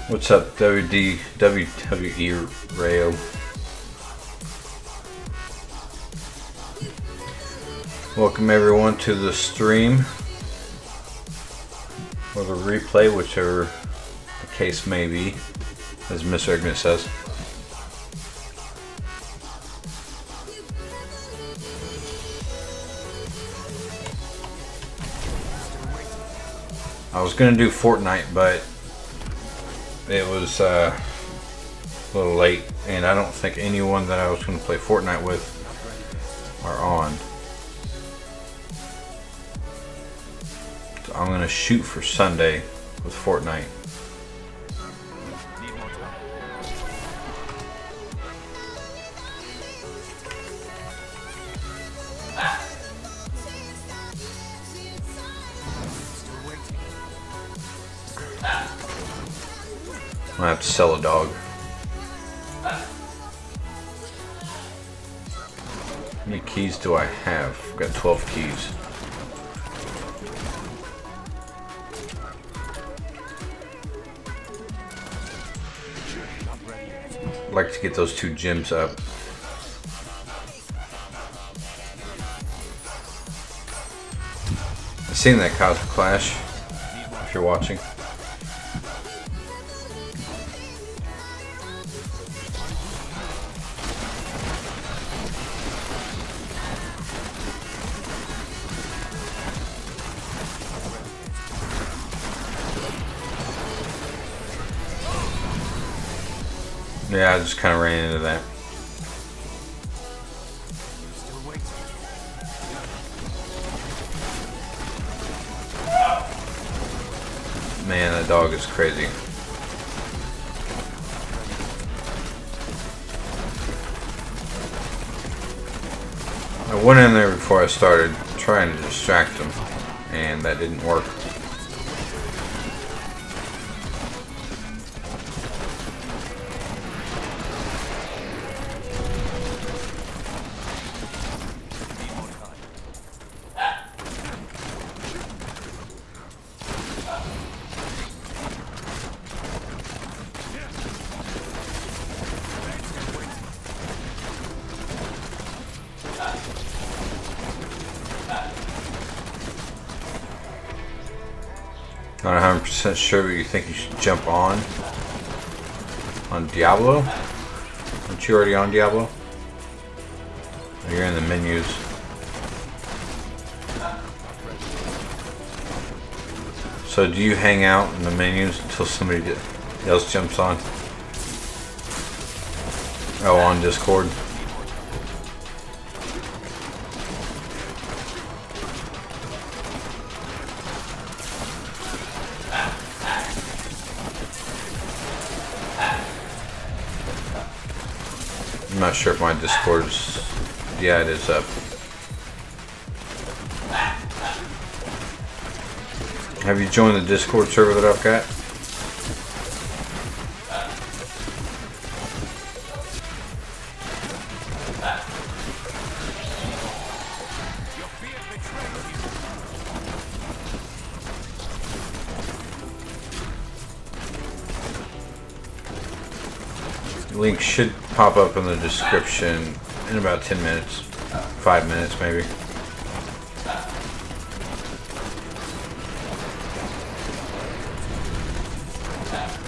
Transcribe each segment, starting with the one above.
What's up, WWE Rayo? Welcome everyone to the stream, or the replay, whichever the case may be, as Mrignut says. I was gonna do Fortnite, but it was a little late, and I don't think anyone that I was going to play Fortnite with are on. So I'm going to shoot for Sunday with Fortnite. I'm gonna have to sell a dog. How many keys do I have? I've got 12 keys. I'd like to get those 2 gems up. I've seen that Cosmic Clash, if you're watching. Yeah, I just kind of ran into that. Man, that dog is crazy. I went in there before I started trying to distract him, and that didn't work. Not 100% sure, but you think you should jump on Diablo? Aren't you already on Diablo? Or you're in the menus. So do you hang out in the menus until somebody else jumps on? Oh, on Discord? I'm not sure if my Discord's... yeah, it is up. Have you joined the Discord server that I've got? Link should pop up in the description in about 10 minutes, 5 minutes maybe.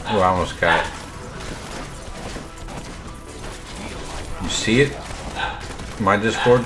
Oh, I almost got it. You see it? My Discord?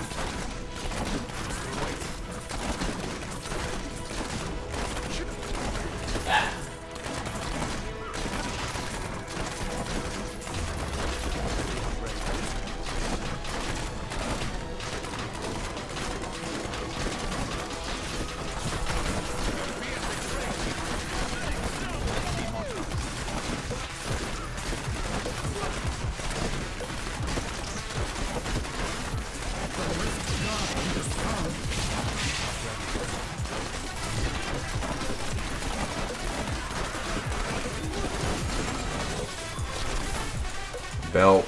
belt,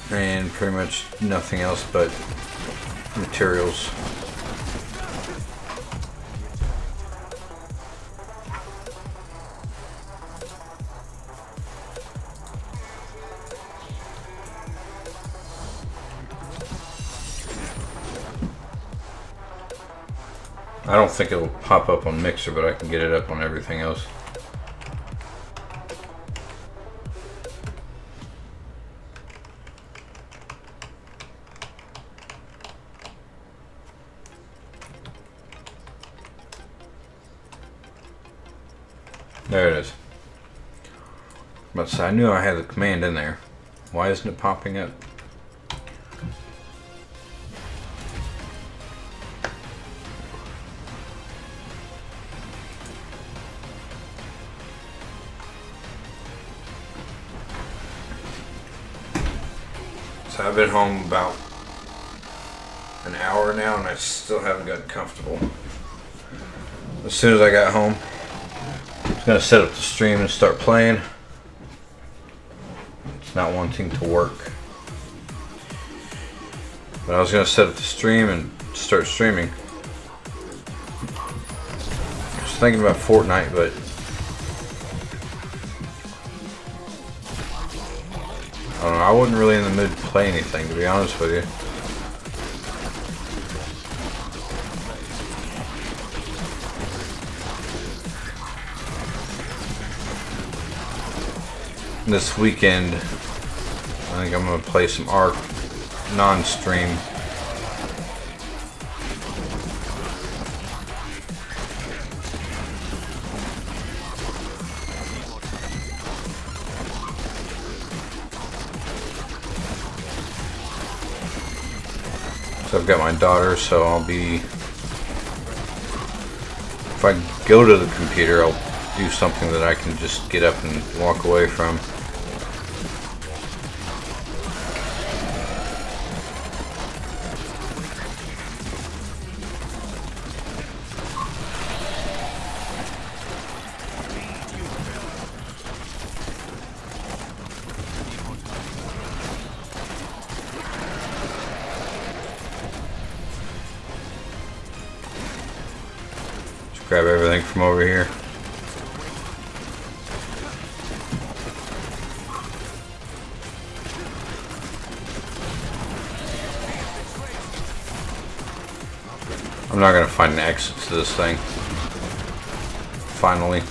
and pretty much nothing else but materials. I don't think it'll pop up on Mixer, but I can get it up on everything else. There it is. But I knew I had the command in there. Why isn't it popping up? So I've been home about an hour now and I still haven't gotten comfortable. As soon as I got home, I was going to set up the stream and start playing. It's not wanting to work. But I was going to set up the stream and start streaming. I was thinking about Fortnite, but I don't know, I wasn't really in the mood to play anything, to be honest with you. This weekend, I think I'm going to play some Ark non-stream. So I've got my daughter, so I'll be, if I go to the computer, I'll do something that I can just get up and walk away from. Grab everything from over here. I'm not gonna find an exit to this thing. Finally.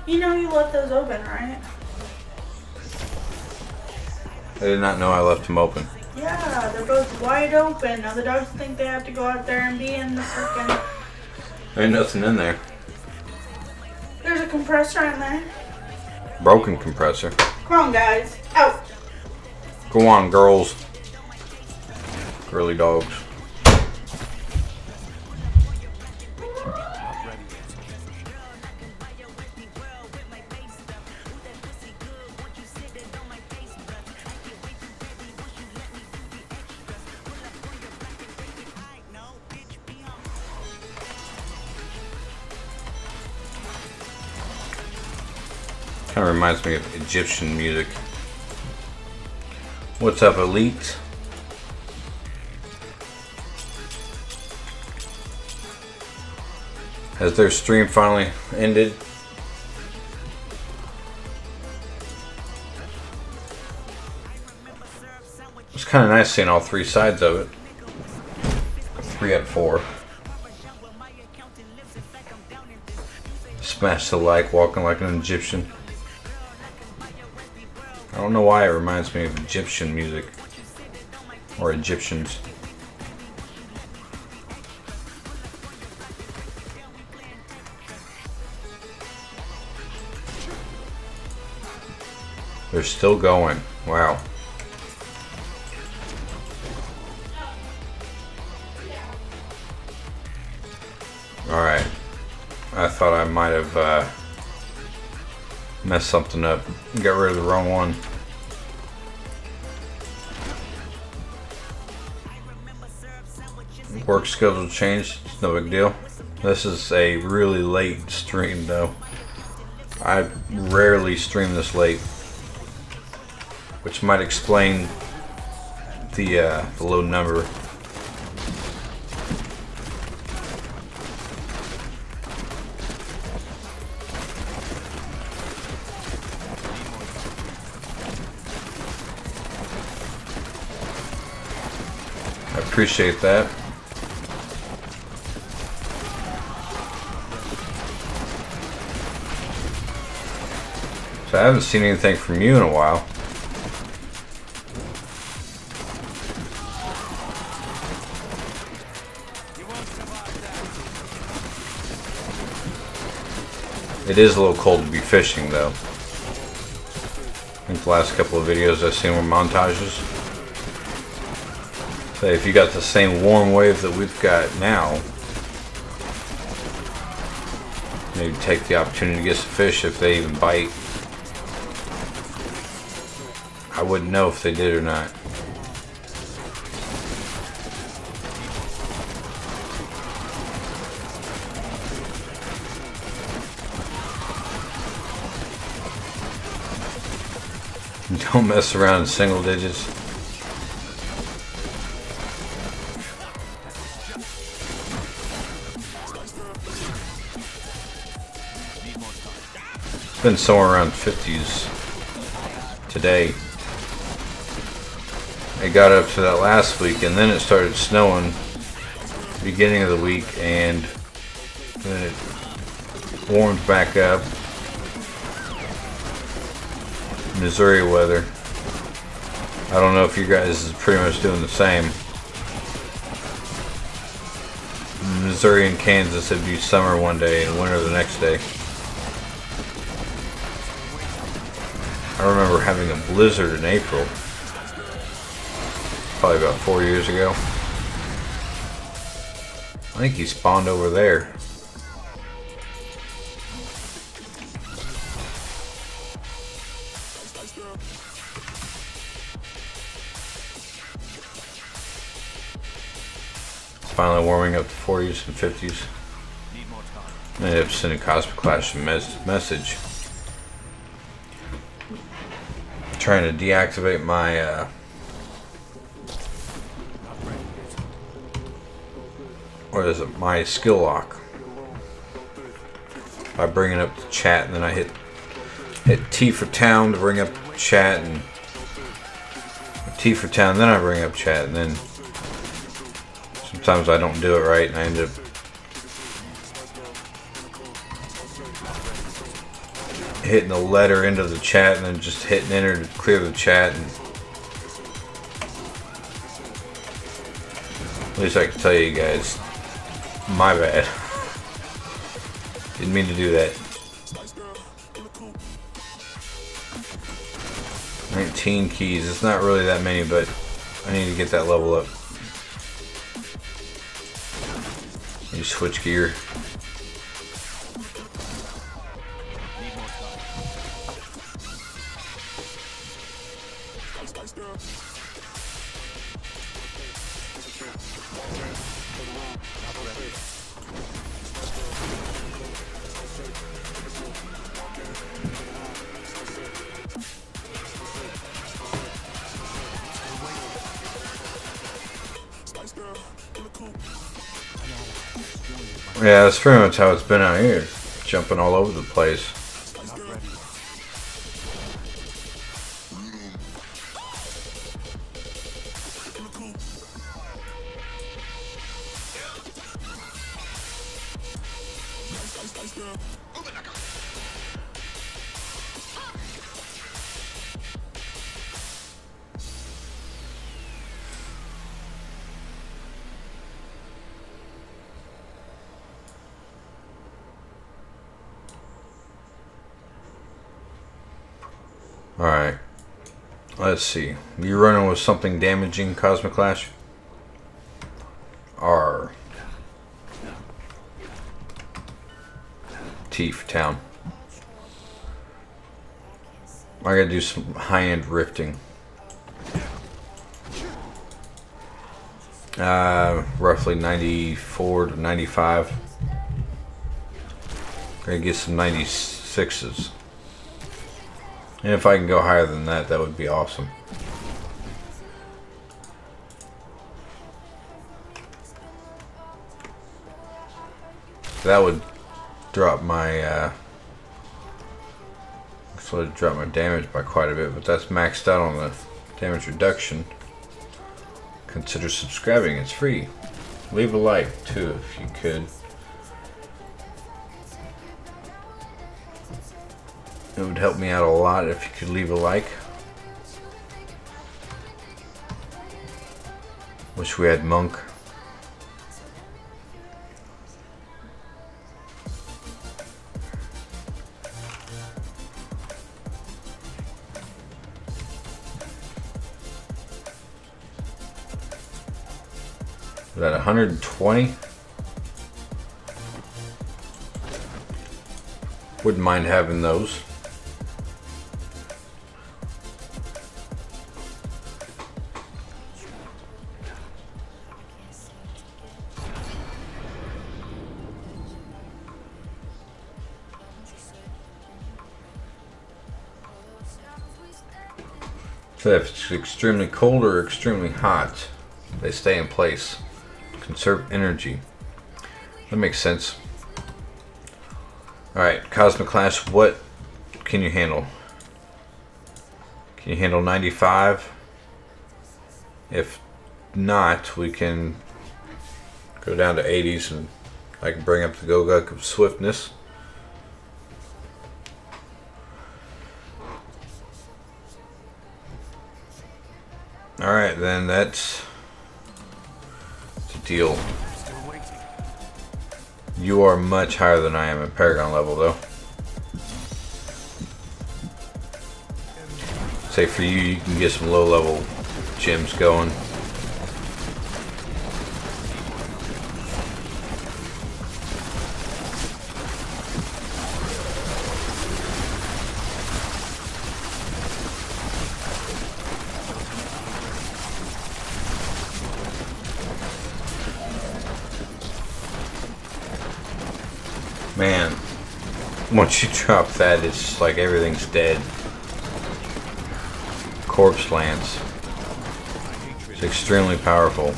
You know you left those open, right? I did not know I left them open. Yeah, they're both wide open. Now the dogs think they have to go out there and be in the freaking... There ain't nothing in there. There's a compressor in there. Broken compressor. Come on, guys. Out. Go on, girls. Girly dogs. Kind of reminds me of Egyptian music. What's up, Elite? Has their stream finally ended? It's kind of nice seeing all three sides of it. 3 out of 4. Smash the like, walking like an Egyptian. I don't know why it reminds me of Egyptian music. Or Egyptians. They're still going. Wow. Alright. I thought I might have messed something up. Got rid of the wrong one. Work schedule changed. It's no big deal. This is a really late stream though. I rarely stream this late, which might explain the low number. I appreciate that. So I haven't seen anything from you in a while. It is a little cold to be fishing though. I think the last couple of videos I've seen were montages. So if you got the same warm wave that we've got now, maybe take the opportunity to get some fish if they even bite. I wouldn't know if they did or not. Don't mess around in single digits. It's been somewhere around 50s today. It got up to that last week and then it started snowing beginning of the week and then it warmed back up. Missouri weather. I don't know if you guys is pretty much doing the same. Missouri and Kansas, it'd be summer one day and winter the next day. I remember having a blizzard in April. Probably about 4 years ago. I think he spawned over there. Finally warming up to 40s and 50s. I ended up sending Cosmic Clash a message. Trying to deactivate my what is it? My skill lock. By bringing up the chat, and then I hit T for town to bring up chat, and T for town, then I bring up chat, and then sometimes I don't do it right, and I end up hitting the letter into the chat, and then just hitting enter to clear the chat. And at least I can tell you guys, my bad. Didn't mean to do that. 19 keys. It's not really that many, but I need to get that level up. You switch gear. Yeah, that's pretty much how it's been out here. Jumping all over the place. Alright. Let's see. You running with something damaging, Cosmic Clash? R. T for town. I gotta do some high-end rifting. Roughly 94 to 95. Gonna get some 96s. And if I can go higher than that, that would be awesome. That would drop my sort of drop my damage by quite a bit, but that's maxed out on the damage reduction. Consider subscribing, it's free. Leave a like too if you could. It would help me out a lot if you could leave a like. Wish we had Monk. Is that 120? Wouldn't mind having those. So if it's extremely cold or extremely hot, they stay in place. Conserve energy. That makes sense. Alright, Cosmic Clash, what can you handle? Can you handle 95? If not, we can go down to 80s and I can bring up the Goguk of Swiftness. Alright, then that's the deal. You are much higher than I am at Paragon level, though. Say for you, you can get some low level gems going. Man, once you drop that, it's like everything's dead. Corpse Lance. It's extremely powerful.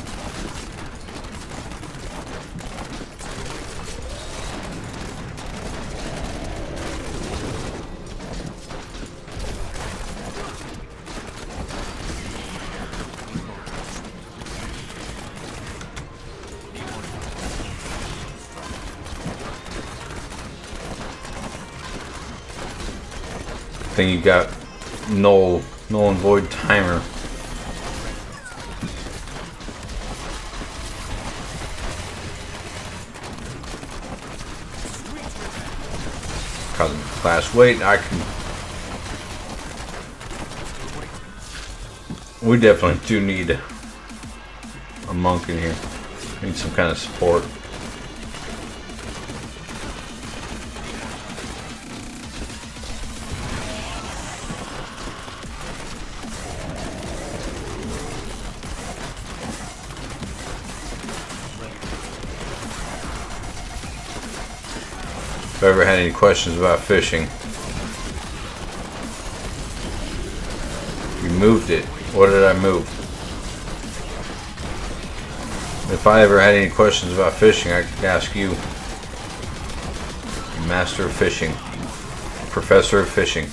Then you got null and void timer. Cosmic Clash. Wait, I can. We definitely do need a monk in here. Need some kind of support. If I ever had any questions about fishing. You moved it. What did I move? If I ever had any questions about fishing, I could ask you. Master of fishing. Professor of fishing.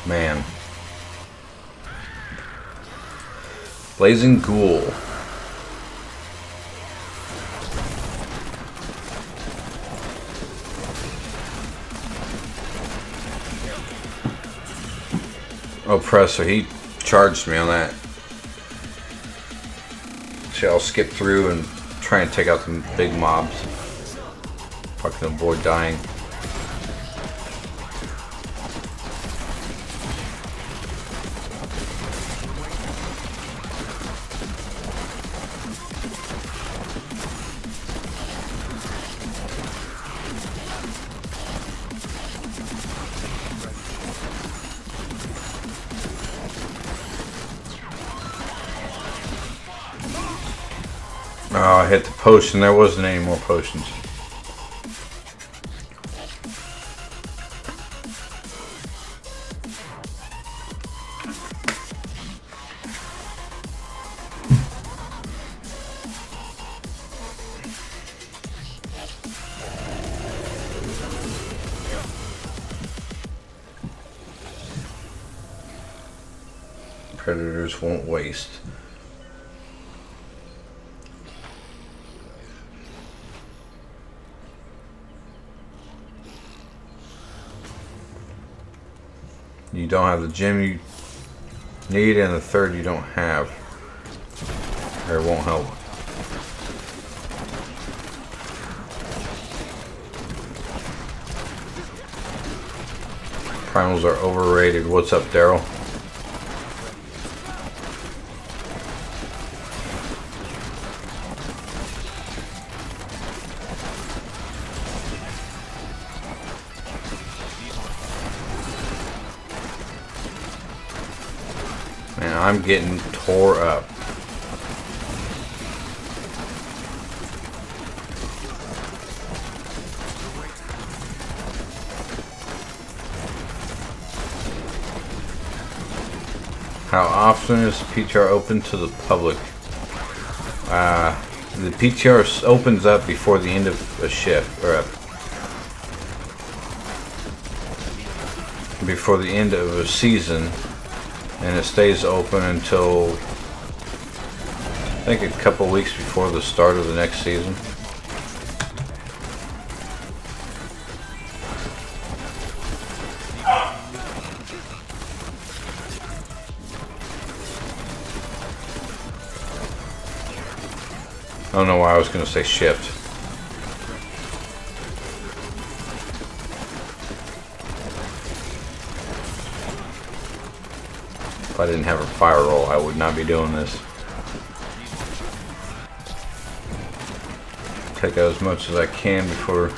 Man. Blazing Ghoul. Oppressor, he charged me on that. So I'll skip through and try and take out some big mobs. If I can avoid dying. Oh, I hit the potion. There wasn't any more potions. Predators won't waste. You don't have the gem you need, and the third you don't have. Or it won't help. Primals are overrated. What's up, Daryl? Man, I'm getting tore up. How often is PTR open to the public? The PTR opens up before the end of a shift, or before the end of a season, and it stays open until I think a couple weeks before the start of the next season. I don't know why I was going to say shift. If I didn't have a fire roll, I would not be doing this. Take out as much as I can before it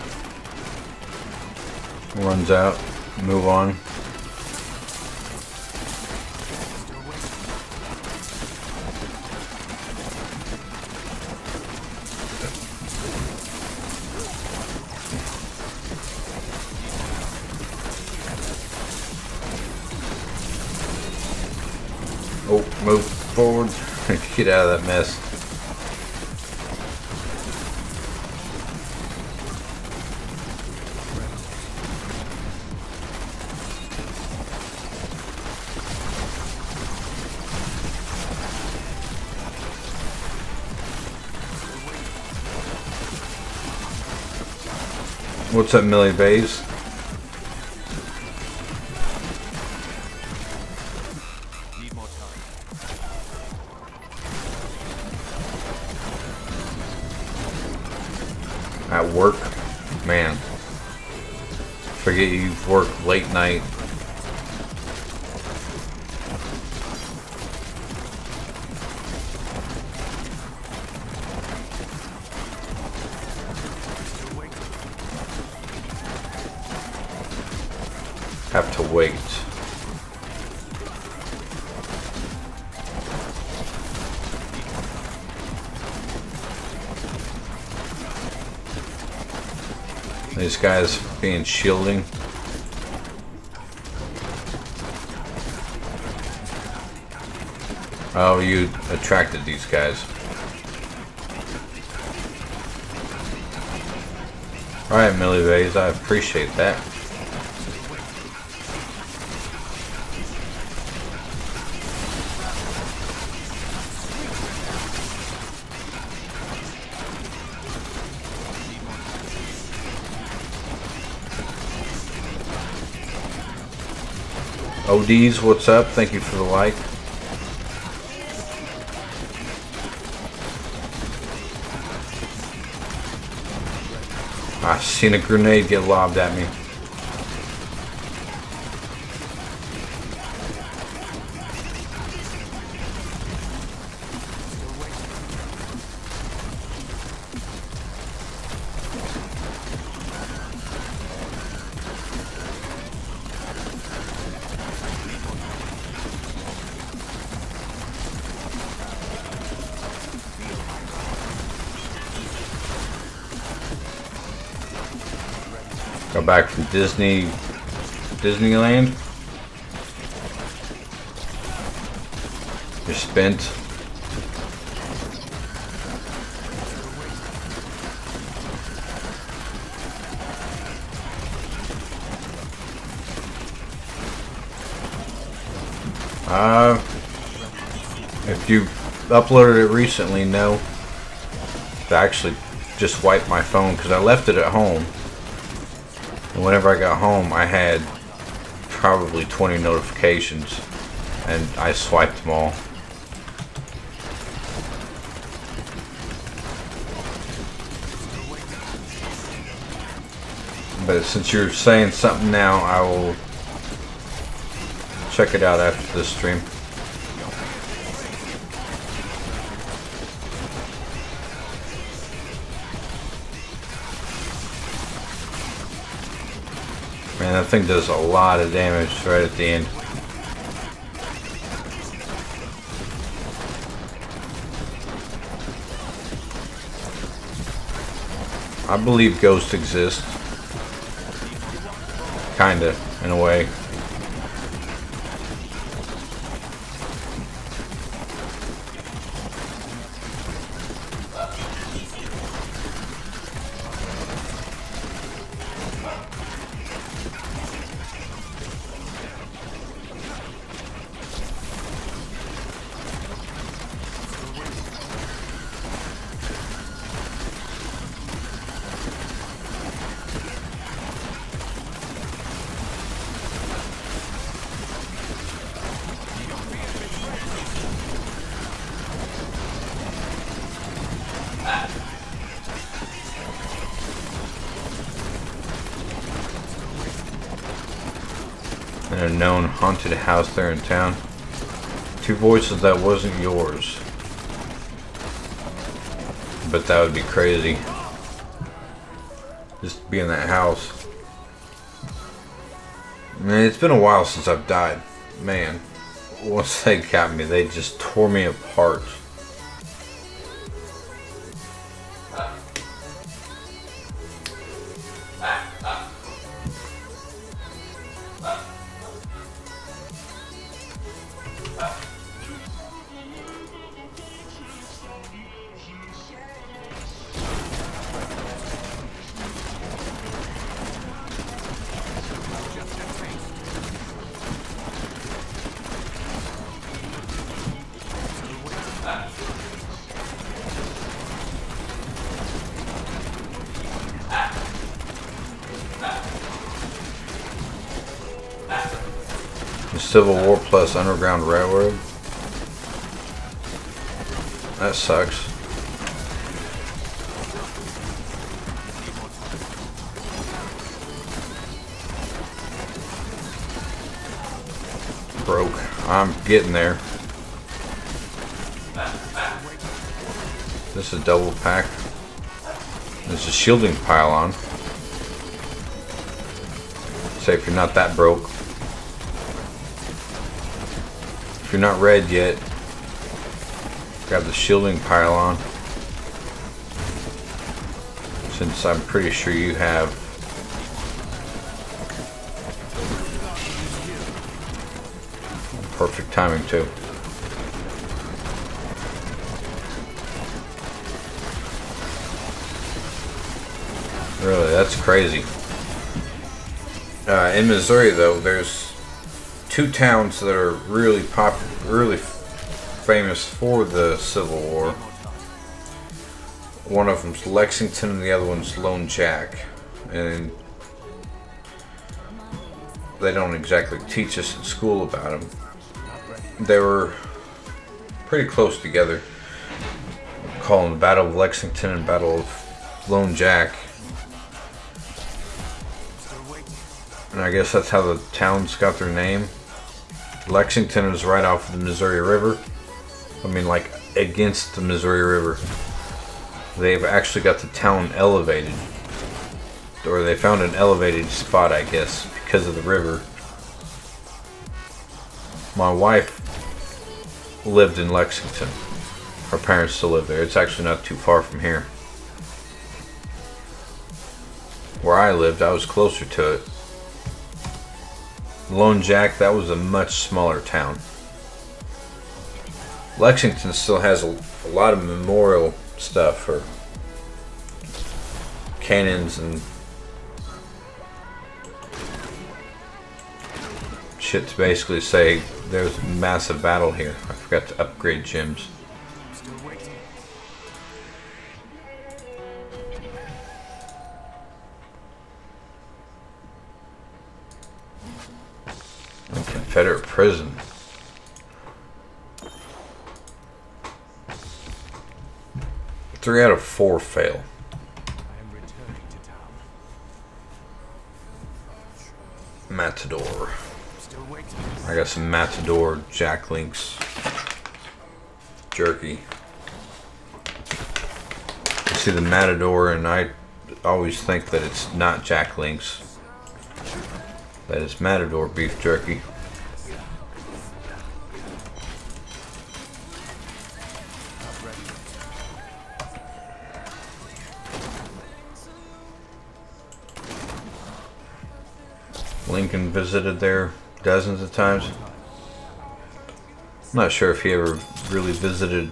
runs out. Move on. Oh, move forward. Get out of that mess. What's up, Millie Bays? At work, man. Forget you work late night. have to wait. These guys being shielding. Oh, you attracted these guys. Alright, Millie Vase, I appreciate that. ODs, what's up? Thank you for the like. I seen a grenade get lobbed at me. Go back from Disneyland. You're spent. If you uploaded it recently, no. I actually just wiped my phone because I left it at home. And whenever I got home, I had probably 20 notifications, and I swiped them all. But since you're saying something now, I will check it out after this stream. Man, that thing does a lot of damage right at the end. I believe ghosts exist. Kinda, in a way. A known haunted house there in town. Two voices that wasn't yours. But that would be crazy. Just to be in that house. Man, it's been a while since I've died. Man, once they got me, they just tore me apart. Civil War plus Underground Railroad. That sucks. Broke. I'm getting there. This is a double pack. There's a shielding pylon. Say if you're not that broke. If you're not red yet, grab the shielding pylon, since I'm pretty sure you have. Perfect timing too. Really, that's crazy. In Missouri, though, there's two towns that are really famous for the Civil War. One of them's Lexington, and the other one's Lone Jack. And they don't exactly teach us in school about them. They were pretty close together. Call them the Battle of Lexington and Battle of Lone Jack. And I guess that's how the towns got their name. Lexington is right off the Missouri River. I mean, like, against the Missouri River. They've actually got the town elevated. Or they found an elevated spot, I guess, because of the river. My wife lived in Lexington. Her parents still live there. It's actually not too far from here. Where I lived, I was closer to it. Lone Jack, that was a much smaller town. Lexington still has a lot of memorial stuff, or cannons and shit to basically say there's a massive battle here. I forgot to upgrade gems. Confederate prison. Three out of 4 fail. Matador. I got some Matador Jack Links jerky. You see the Matador, and I always think that it's not Jack Links. That is Matador beef jerky. Lincoln visited there dozens of times. I'm not sure if he ever really visited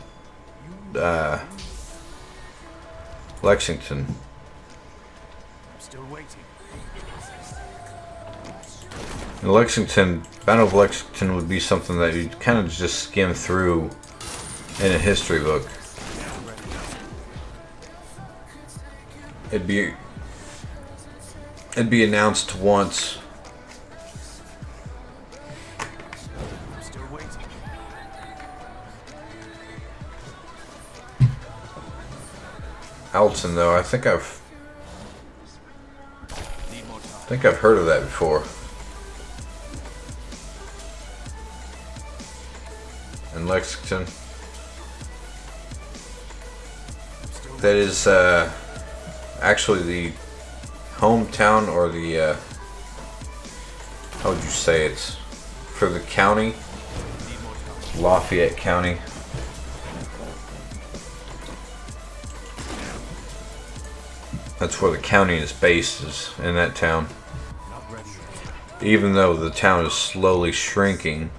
Lexington. In Lexington, Battle of Lexington would be something that you'd kind of just skim through in a history book. It'd be announced once. Alton, though, I think I've heard of that before. In Lexington. That is actually the hometown, or the how would you say it's for the county, Lafayette County. That's where the county is based, is in that town. Even though the town is slowly shrinking,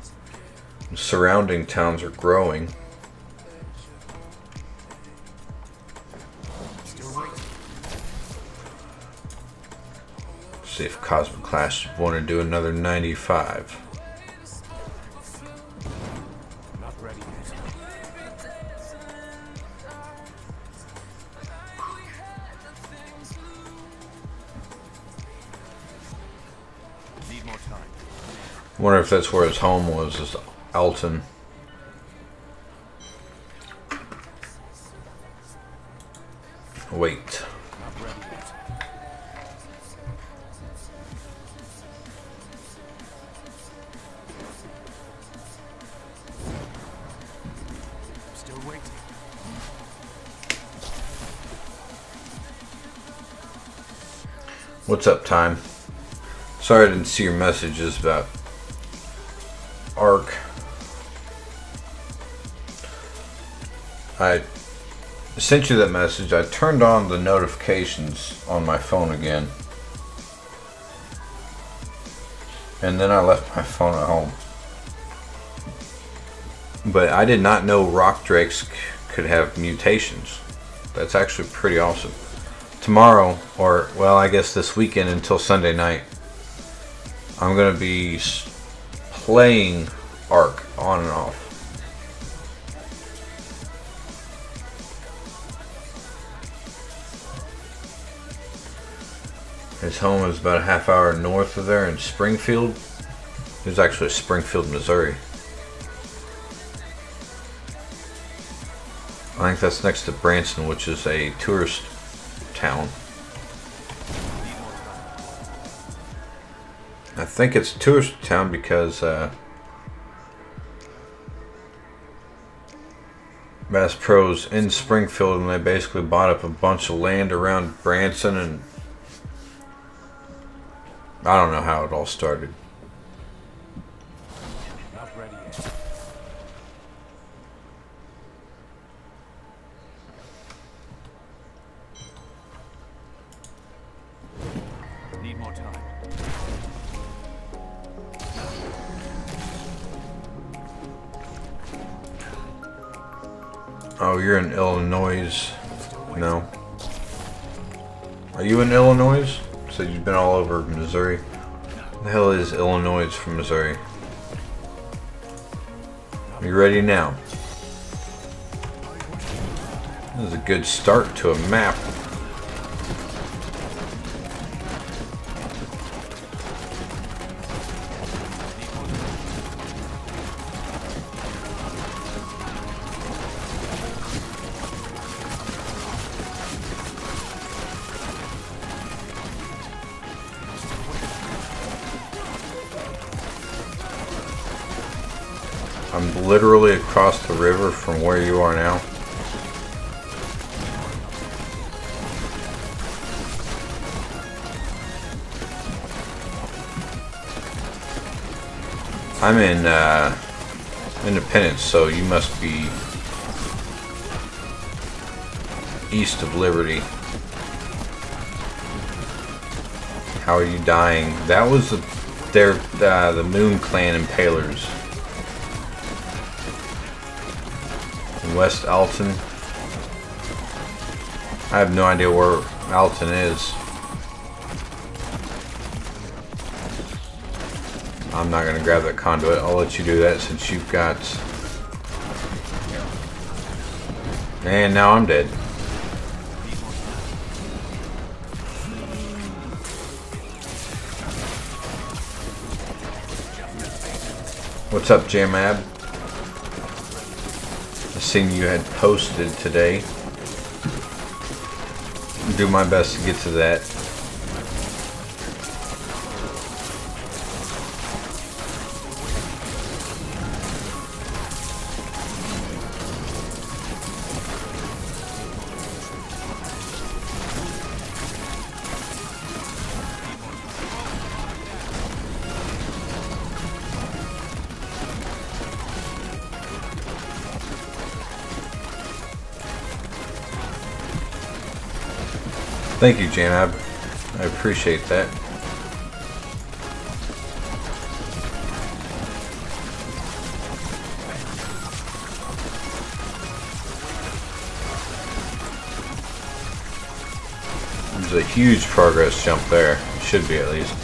surrounding towns are growing. See if Cosmic Clash want to do another 95. I wonder if that's where his home was, is Alton. Wait. Still waiting. What's up, Time? Sorry I didn't see your messages about Ark. I sent you that message. I turned on the notifications on my phone again. And then I left my phone at home. But I did not know rock drakes could have mutations. That's actually pretty awesome. Tomorrow, or well, I guess this weekend until Sunday night, I'm going to be playing Ark on and off. His home is about a half hour north of there in Springfield. It's actually Springfield, Missouri. I think that's next to Branson, which is a tourist town. I think it's a tourist town because Bass Pro's in Springfield, and they basically bought up a bunch of land around Branson, and I don't know how it all started. Not ready yet. Need more time. Oh, you're in Illinois. No. Are you in Illinois? So you've been all over Missouri. What the hell is Illinois from Missouri? Are you ready now? This is a good start to a map. I'm literally across the river from where you are now. I'm in Independence, so you must be east of Liberty. How are you dying? That was the Moon Clan Impalers. West Alton. I have no idea where Alton is. I'm not gonna grab that conduit. I'll let you do that since you've got. And now I'm dead. What's up, Jamab? Seen you had posted today. Do my best to get to that. Thank you, Janab. I appreciate that. There's a huge progress jump there. Should be, at least.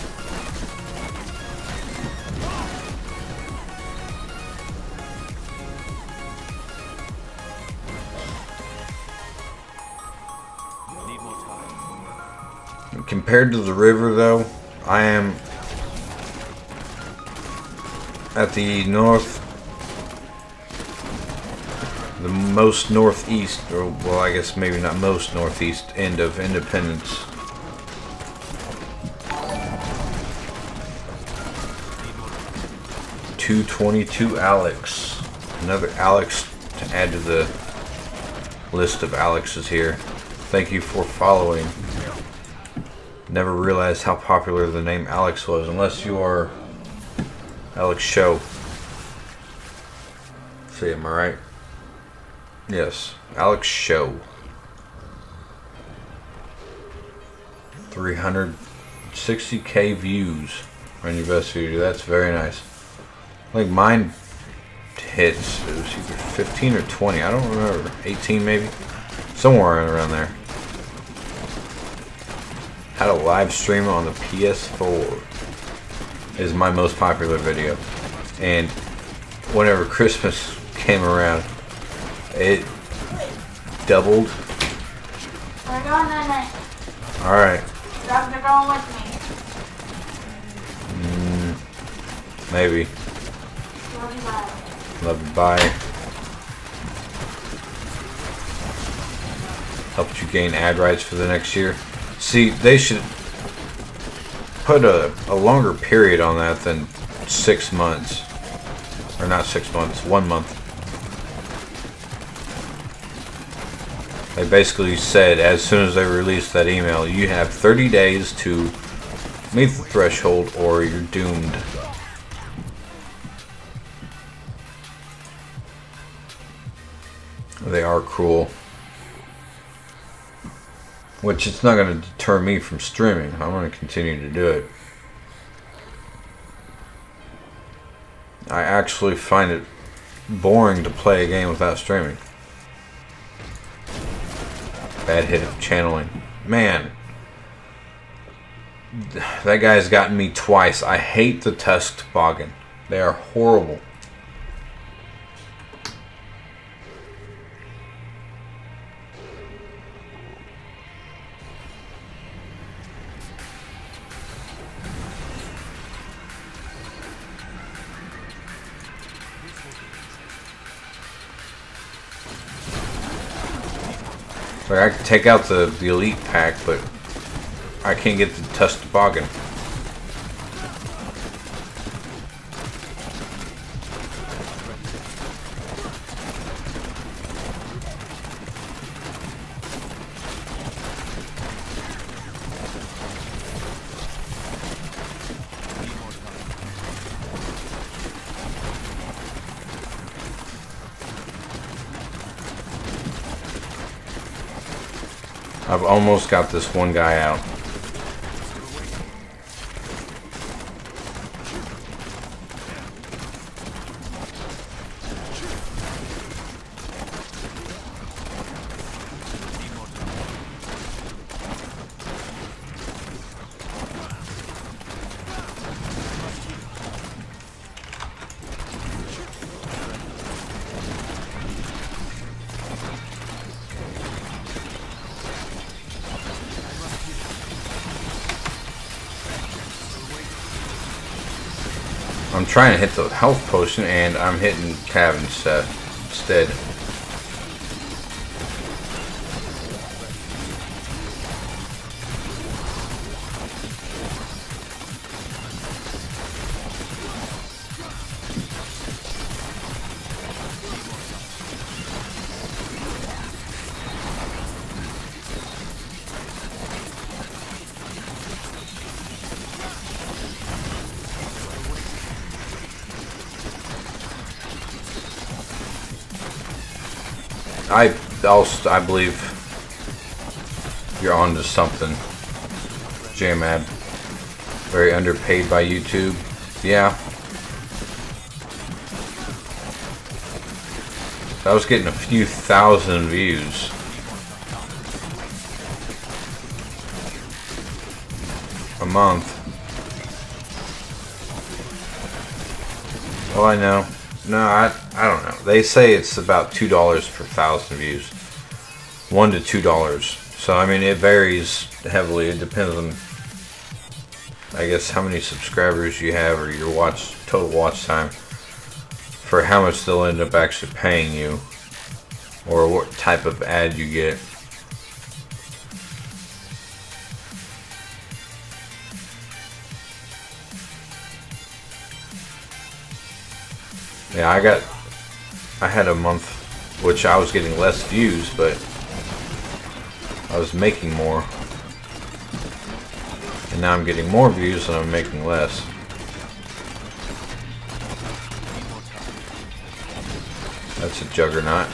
Compared to the river, though, I am at the most northeast, or well, I guess maybe not most northeast end of Independence. .222 Alex. Another Alex to add to the list of Alexes here. Thank you for following. Never realized how popular the name Alex was, unless you are Alex Show. See, am I right? Yes, Alex Show. 360k views on your best video. That's very nice. I think mine hits, it was either 15 or 20. I don't remember. 18 maybe? Somewhere around there. How to live stream on the PS4 is my most popular video. And whenever Christmas came around, it doubled. We're going in it. Alright. Dogs are going with me. Maybe. Love you, bye. Love you, bye. Helped you gain ad rights for the next year. See, they should put a longer period on that than 6 months. Or not 6 months, 1 month. They basically said as soon as they released that email, you have 30 days to meet the threshold or you're doomed. They are cruel. Which it's not going to deter me from streaming. I'm going to continue to do it. I actually find it boring to play a game without streaming. Bad hit of channeling. Man. That guy's gotten me twice. I hate the tusk toboggan. They are horrible. Like I could take out the elite pack, but I can't get the tusk toboggan. I've almost got this one guy out. I'm trying to hit the health potion and I'm hitting Cav instead. I believe you're onto something, J-Mad. Very underpaid by YouTube. Yeah. I was getting a few thousand views. A month. Well, I know. No, I don't know. They say it's about $2 per 1,000 views. $1 to $2. So I mean it varies heavily. It depends on, I guess, how many subscribers you have or your total watch time for how much they'll end up actually paying you or what type of ad you get. Yeah, I had a month which I was getting less views, but I was making more. And now I'm getting more views and I'm making less. That's a juggernaut.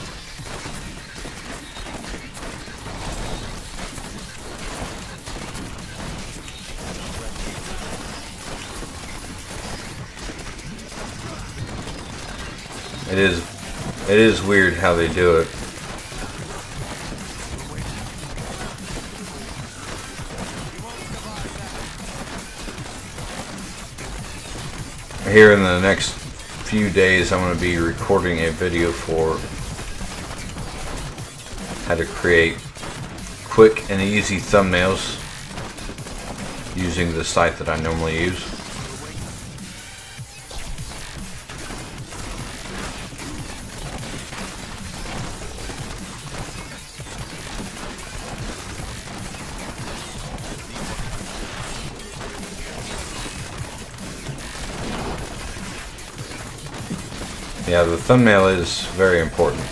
It is weird how they do it. Here in the next few days, I'm going to be recording a video for how to create quick and easy thumbnails using the site that I normally use. Yeah, the thumbnail is very important.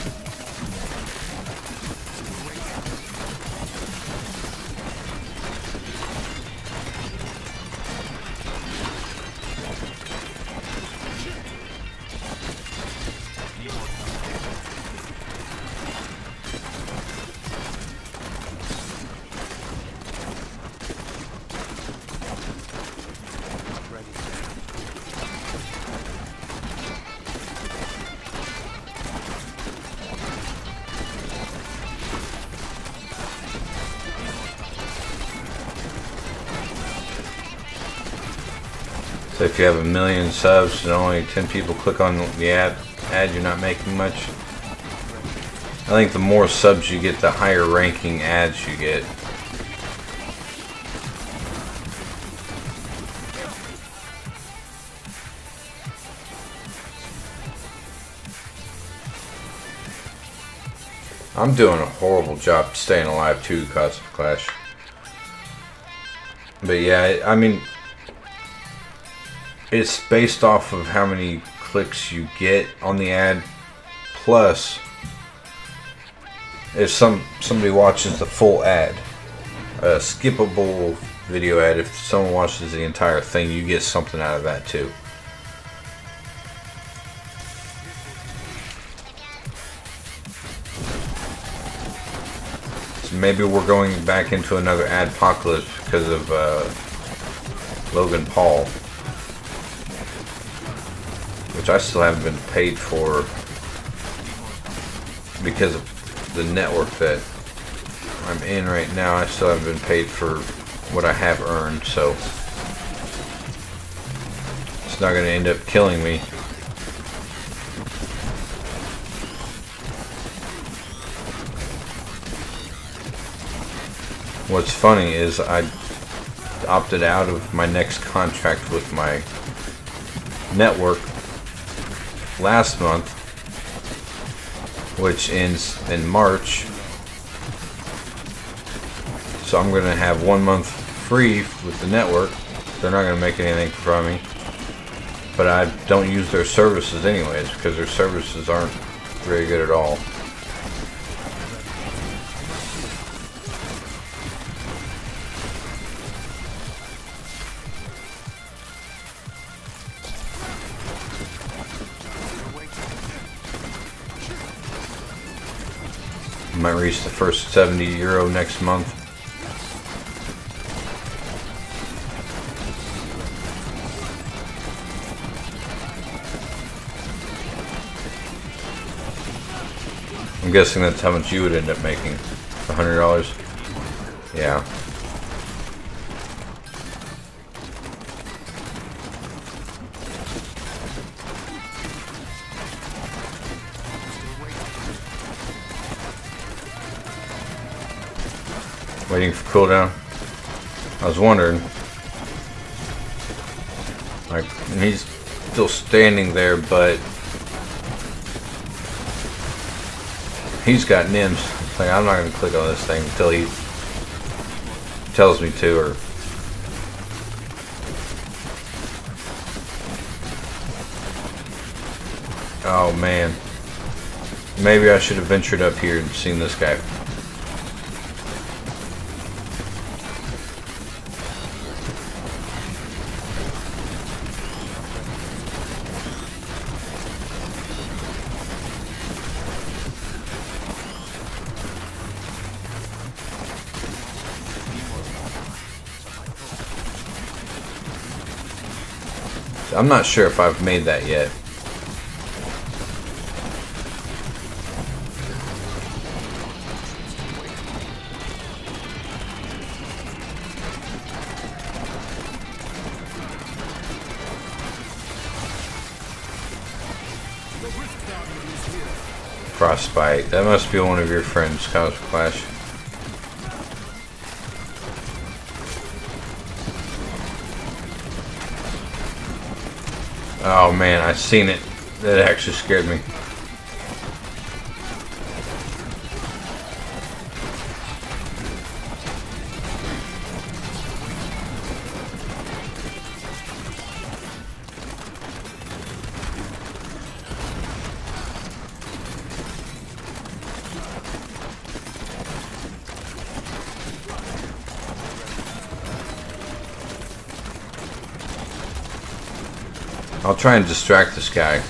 So if you have 1 million subs and only 10 people click on the ad, you're not making much. I think the more subs you get, the higher ranking ads you get. I'm doing a horrible job staying alive too because of Clash. But yeah, I mean, it's based off of how many clicks you get on the ad, plus if somebody watches the full ad, a skippable video ad, if someone watches the entire thing, you get something out of that too. So maybe we're going back into another adpocalypse because of Logan Paul, which I still haven't been paid for because of the network that I'm in right now. I still haven't been paid for what I have earned, so it's not going to end up killing me. What's funny is I opted out of my next contract with my network last month, which ends in March, so I'm going to have 1 month free with the network. They're not going to make anything from me, but I don't use their services anyways because their services aren't very good at all. Might reach the first 70 euro next month. I'm guessing that's how much you would end up making. $100? Yeah. Waiting for cooldown. I was wondering. Like, he's still standing there, but he's got NIMS. Like, I'm not gonna click on this thing until he tells me to, or oh man. Maybe I should have ventured up here and seen this guy. I'm not sure if I've made that yet. Frostbite. That must be one of your friends, Cosmic Clash. Oh man, I seen it. That actually scared me. I'll try and distract this guy.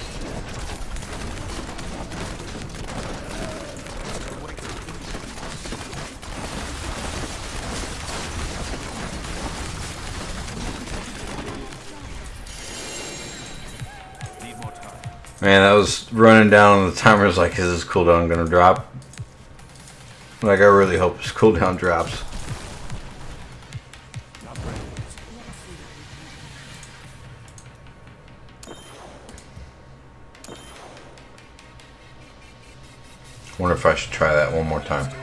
Man, I was running down on the timer. I was like, is this cooldown gonna drop? Like, I really hope this cooldown drops. Wonder if I should try that one more time.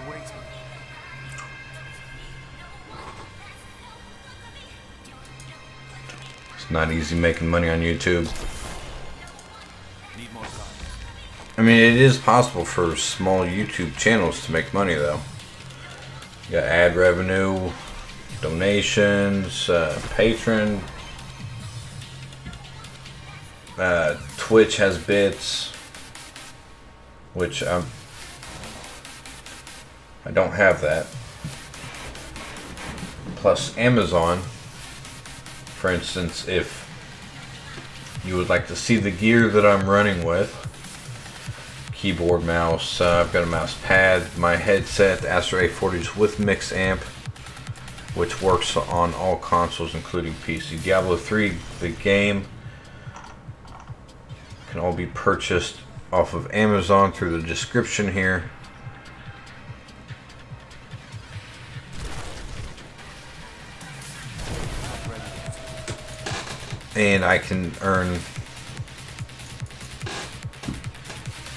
It's not easy making money on YouTube. I mean, it is possible for small YouTube channels to make money, though. You got ad revenue, donations, patron. Twitch has bits, which I don't have that. Plus Amazon, for instance, if you would like to see the gear that I'm running with, keyboard, mouse, I've got a mouse pad, my headset, the ASTRO A40s with MixAmp, which works on all consoles including PC. Diablo 3, the game, can all be purchased off of Amazon through the description here. And I can earn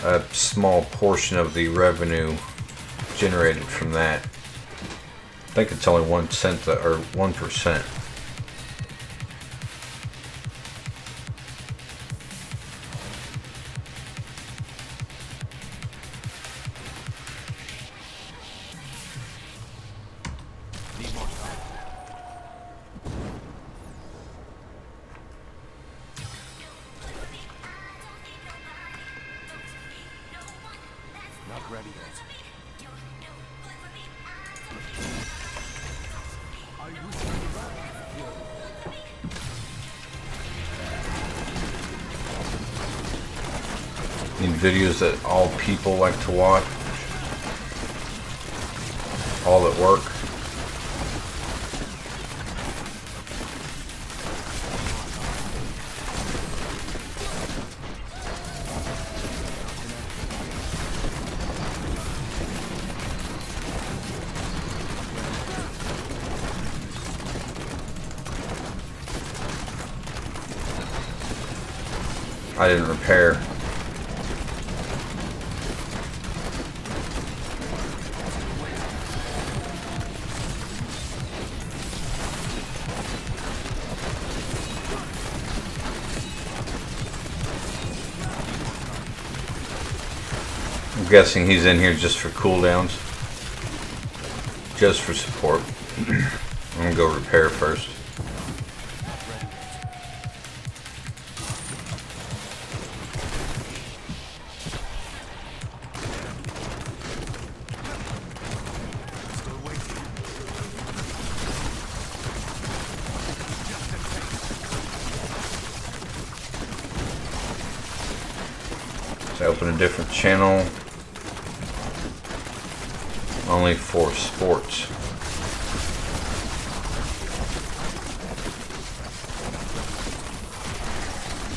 a small portion of the revenue generated from that. I think it's only 1 cent or 1%. Need videos that all people like to watch, all at work. I didn't repair. I'm guessing he's in here just for cooldowns. Just for support. I'm gonna go repair first. So I open a different channel. Only for sports.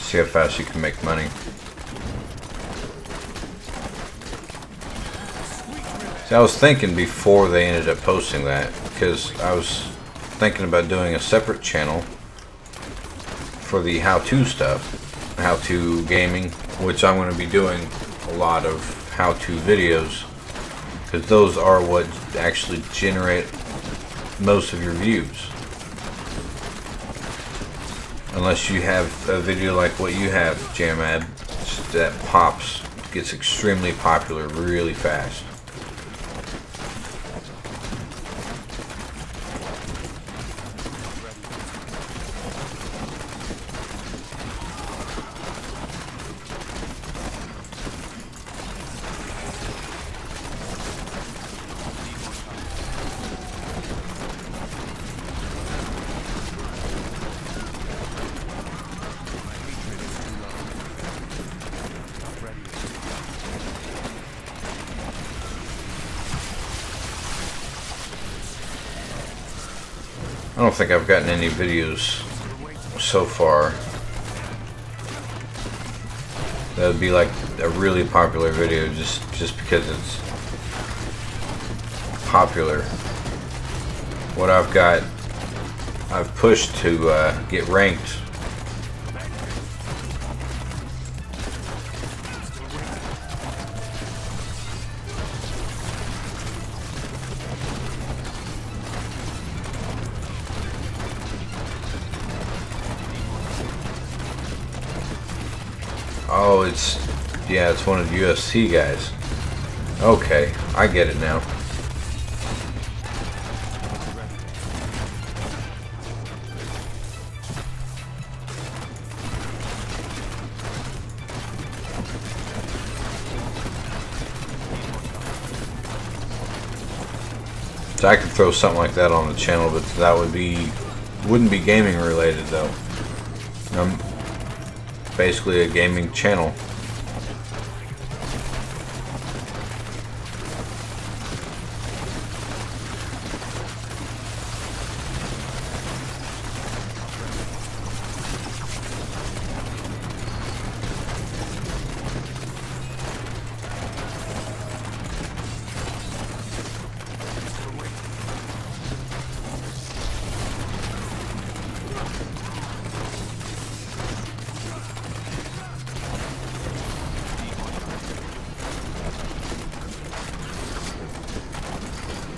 See how fast you can make money. See, I was thinking before they ended up posting that, because I was thinking about doing a separate channel for the how-to stuff, how-to gaming, which I'm going to be doing a lot of how-to videos, because those are what actually generate most of your views. Unless you have a video like what you have, Jamad, that pops, gets extremely popular really fast. I don't think I've gotten any videos so far that would be like a really popular video just because it's popular. What I've got, I've pushed to get ranked. Oh, yeah, it's one of the UFC guys. Okay, I get it now. So I could throw something like that on the channel, but that wouldn't be gaming related though. Basically a gaming channel.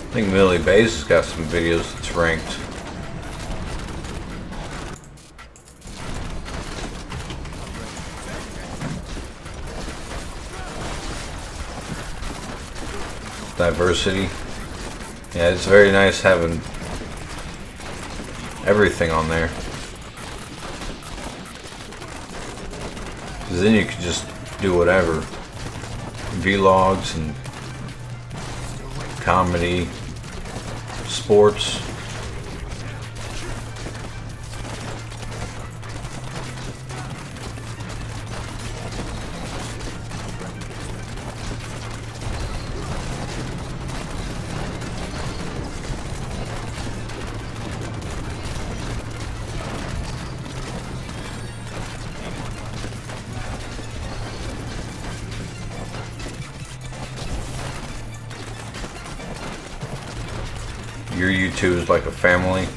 I think Millie Bays has got some videos that's ranked. Diversity. Yeah, it's very nice having everything on there. Because then you can just do whatever. Vlogs and comedy, sports. Your YouTube is like a family.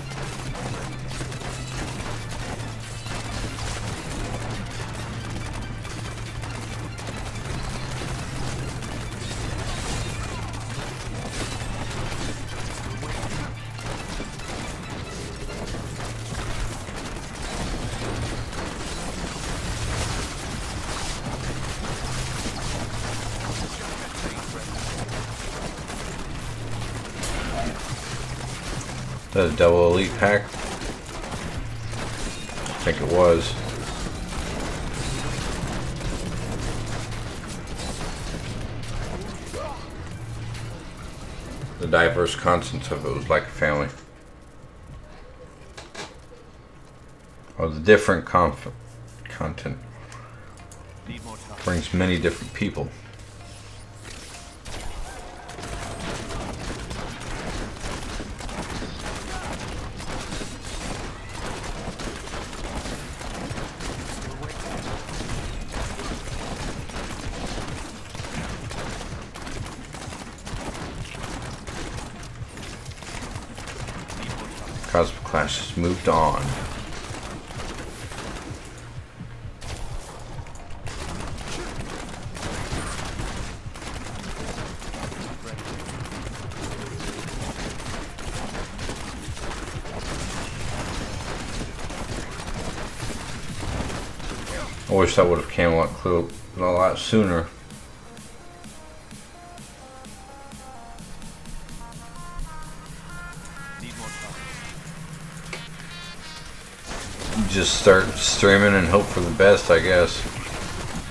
That a double elite pack? I think it was. The diverse contents of it was like a family. Or the different content brings many different people. Cosmic Clash has moved on. I wish that would have came a lot sooner. Need more time. Just start streaming and hope for the best, I guess.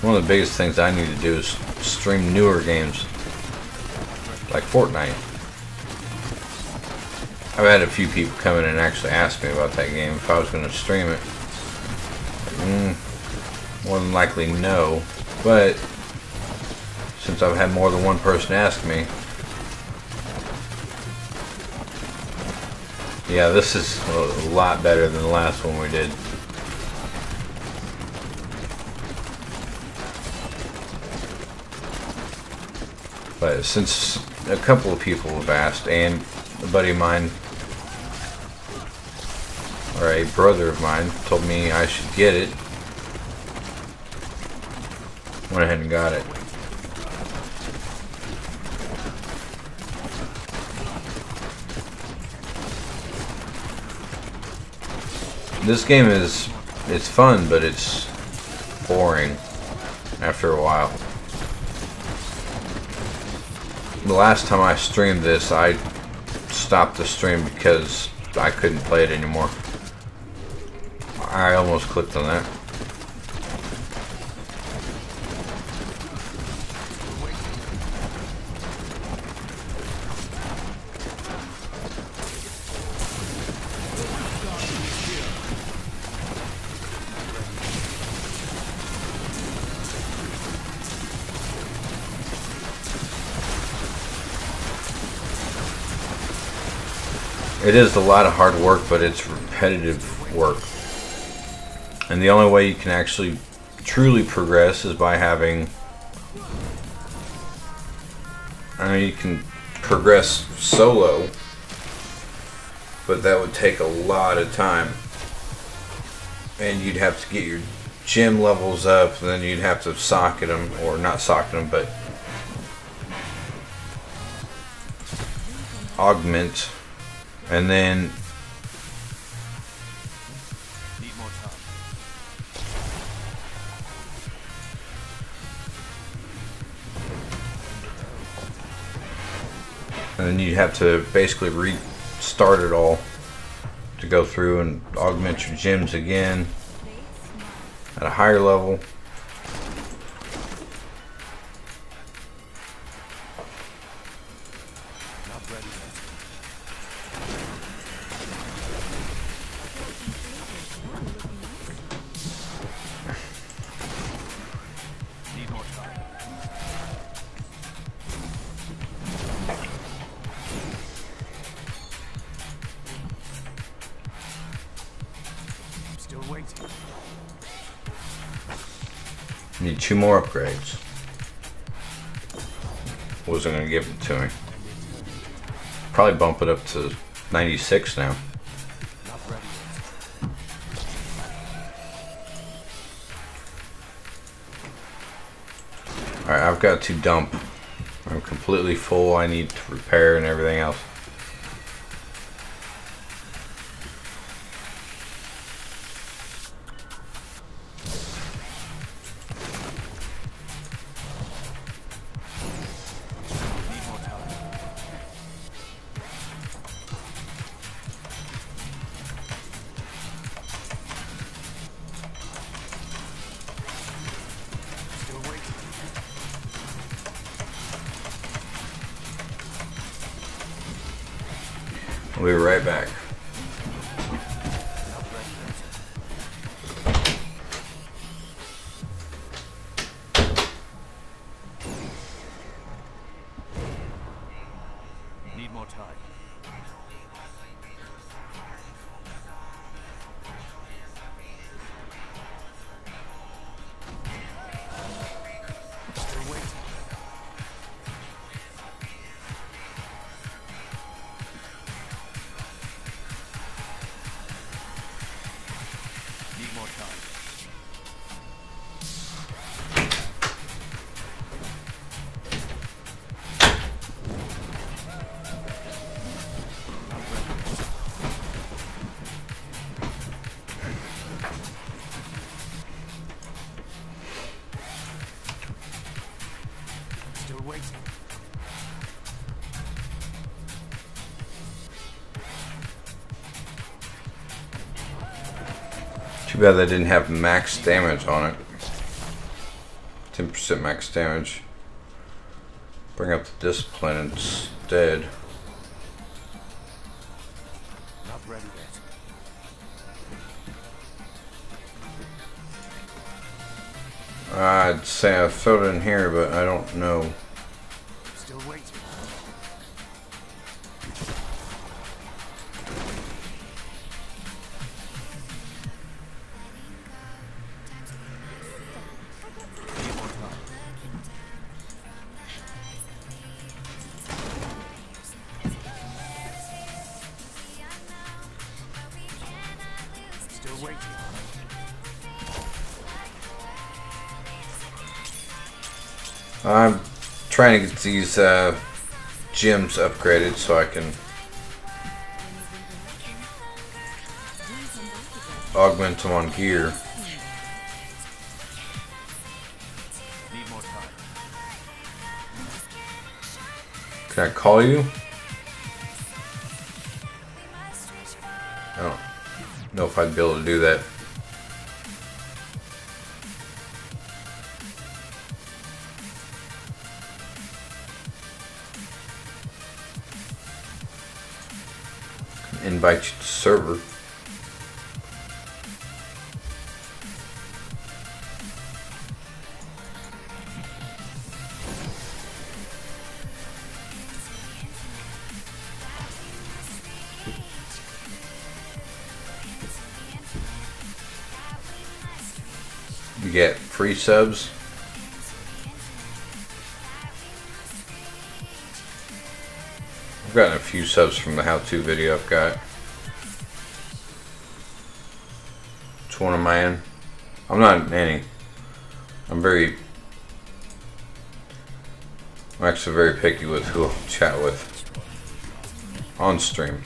One of the biggest things I need to do is stream newer games, like Fortnite. I've had a few people come in and actually ask me about that game, if I was going to stream it. More than likely no, but since I've had more than one person ask me, yeah, this is a lot better than the last one we did. But since a couple of people have asked, and a buddy of mine, or a brother of mine, told me I should get it, went ahead and got it. This game it's fun, but it's boring after a while. The last time I streamed this, I stopped the stream because I couldn't play it anymore. I almost clicked on that. It is a lot of hard work, but it's repetitive work. And the only way you can actually truly progress is by having... I mean, you can progress solo, but that would take a lot of time. And you'd have to get your gym levels up, and then you'd have to socket them, or not socket them, but augment. And then Need more time. you have to basically restart it all to go through and augment your gyms again at a higher level. Not ready yet. Need more time. I'm still waiting. Need 2 more upgrades. Wasn't gonna give it to me. Probably bump it up to 96 now. Not ready yet. Alright, I've got to dump. I'm completely full. I need to repair and everything else. Need more time. Still waiting. I'll be right back. Not ready yet. Need more time. Still waiting. Need more time. Still waiting. Too bad that didn't have max damage on it. 10% max damage. Bring up the discipline instead. Not ready yet. I'd say I filled it in here, but I don't know. Still waiting. Need more time. Still waiting. I'm trying to get these gems upgraded so I can augment them on gear. Need more time. Can I call you? I don't know if I'd be able to do that. Invite you to server. You get free subs. I've gotten a few subs from the how-to video I've got. Which one am I in? I'm not in any. I'm actually very picky with who I'll chat with on stream.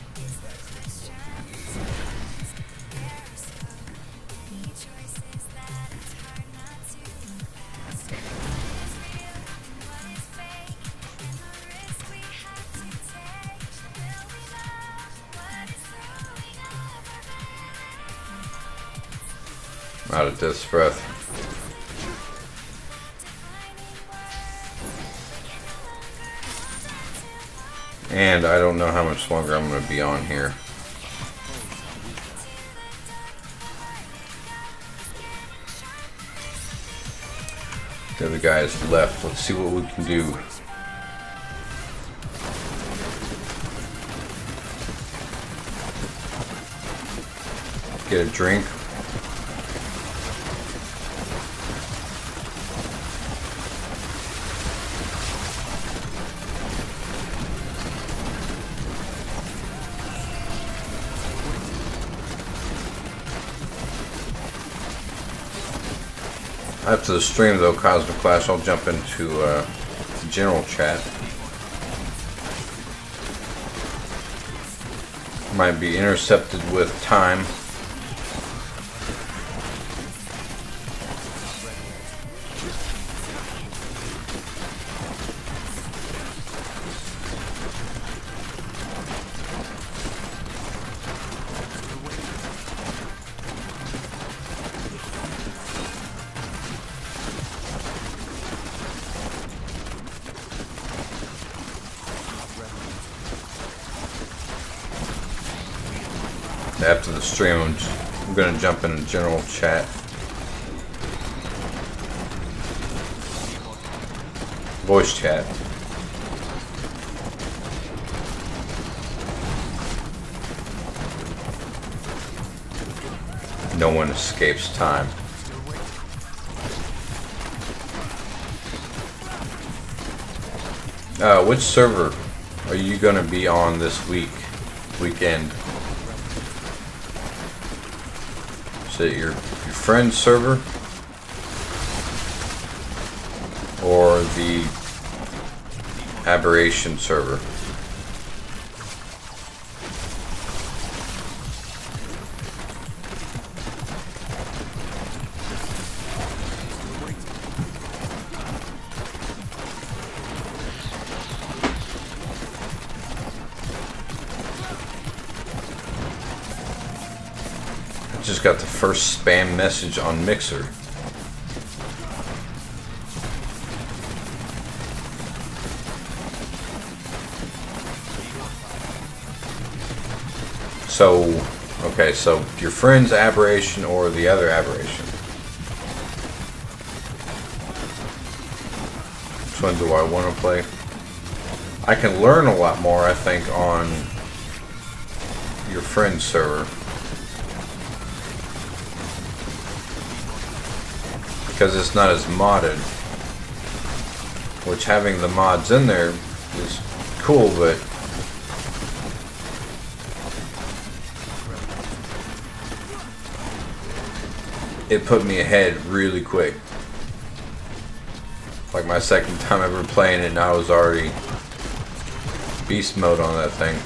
Out of death's breath. And I don't know how much longer I'm going to be on here. The other guy is left. Let's see what we can do. Get a drink. After the stream though, Cosmic Clash, I'll jump into general chat. Might be intercepted with time. After the stream, I'm going to jump into general chat. Voice chat. No one escapes time. Which server are you going to be on this weekend? Is it your friend's server or the Aberration server? Just got the first spam message on Mixer. So, okay, so your friend's aberration or the other aberration? Which one do I want to play? I can learn a lot more, I think, on your friend's server. Because it's not as modded. Which having the mods in there is cool, but it put me ahead really quick. Like my second time ever playing it and I was already beast mode on that thing.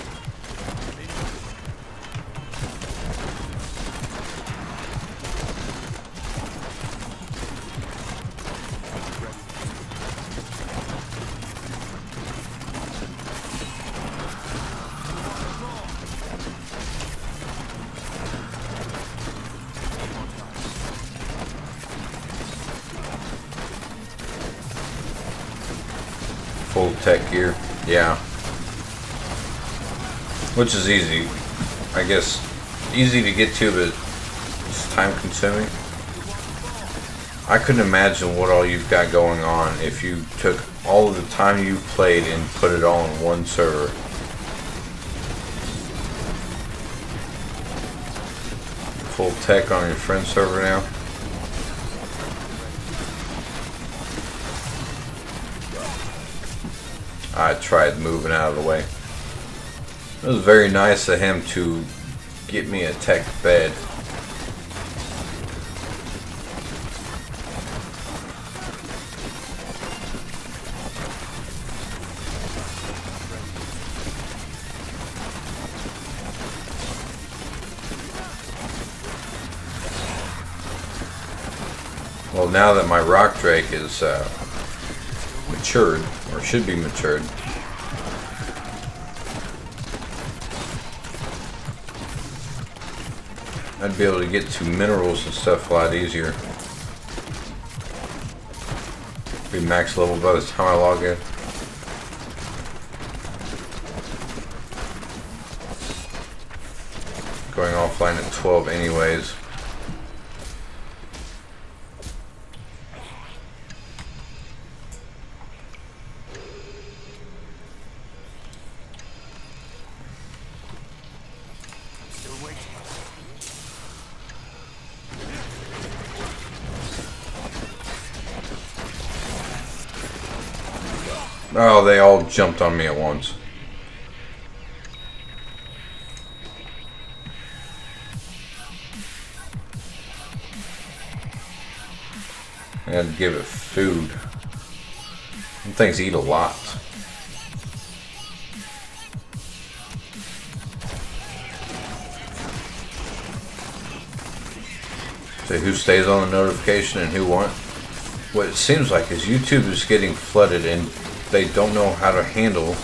Full tech gear, yeah. Which is easy, I guess, easy to get to, but it's time consuming. I couldn't imagine what all you've got going on if you took all of the time you played and put it all in one server. Full tech on your friend's server now. I tried moving out of the way. It was very nice of him to get me a tech bed. Well, now that my rock drake is matured, or should be matured, I'd be able to get to minerals and stuff a lot easier. Be max level by the time I log in. Going offline at 12 anyways. Oh, they all jumped on me at once. I had to give it food. Some things eat a lot. So who stays on the notification and who won't? What it seems like is YouTube is getting flooded and they don't know how to handle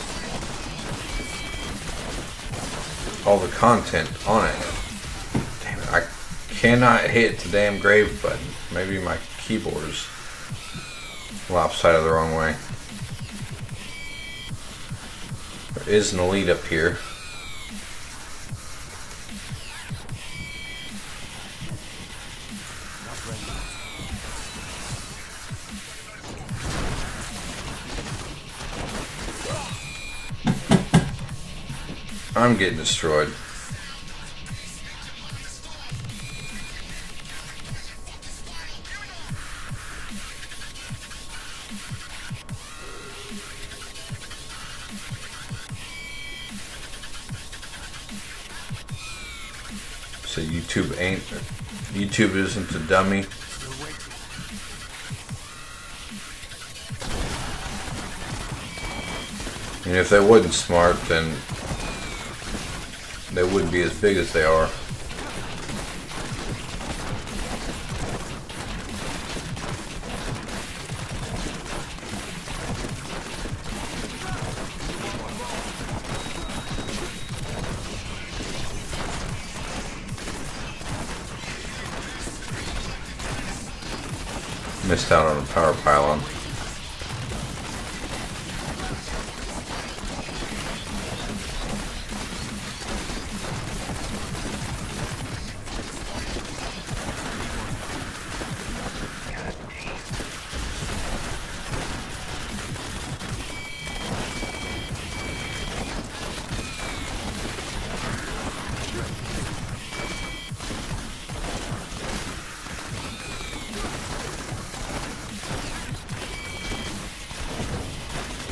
all the content on it. Damn it, I cannot hit the damn grave button. Maybe my keyboard is lopsided the wrong way. There is an elite up here. I'm getting destroyed. So YouTube isn't a dummy. And if they wasn't smart, then they wouldn't be as big as they are. Missed out on a power pylon.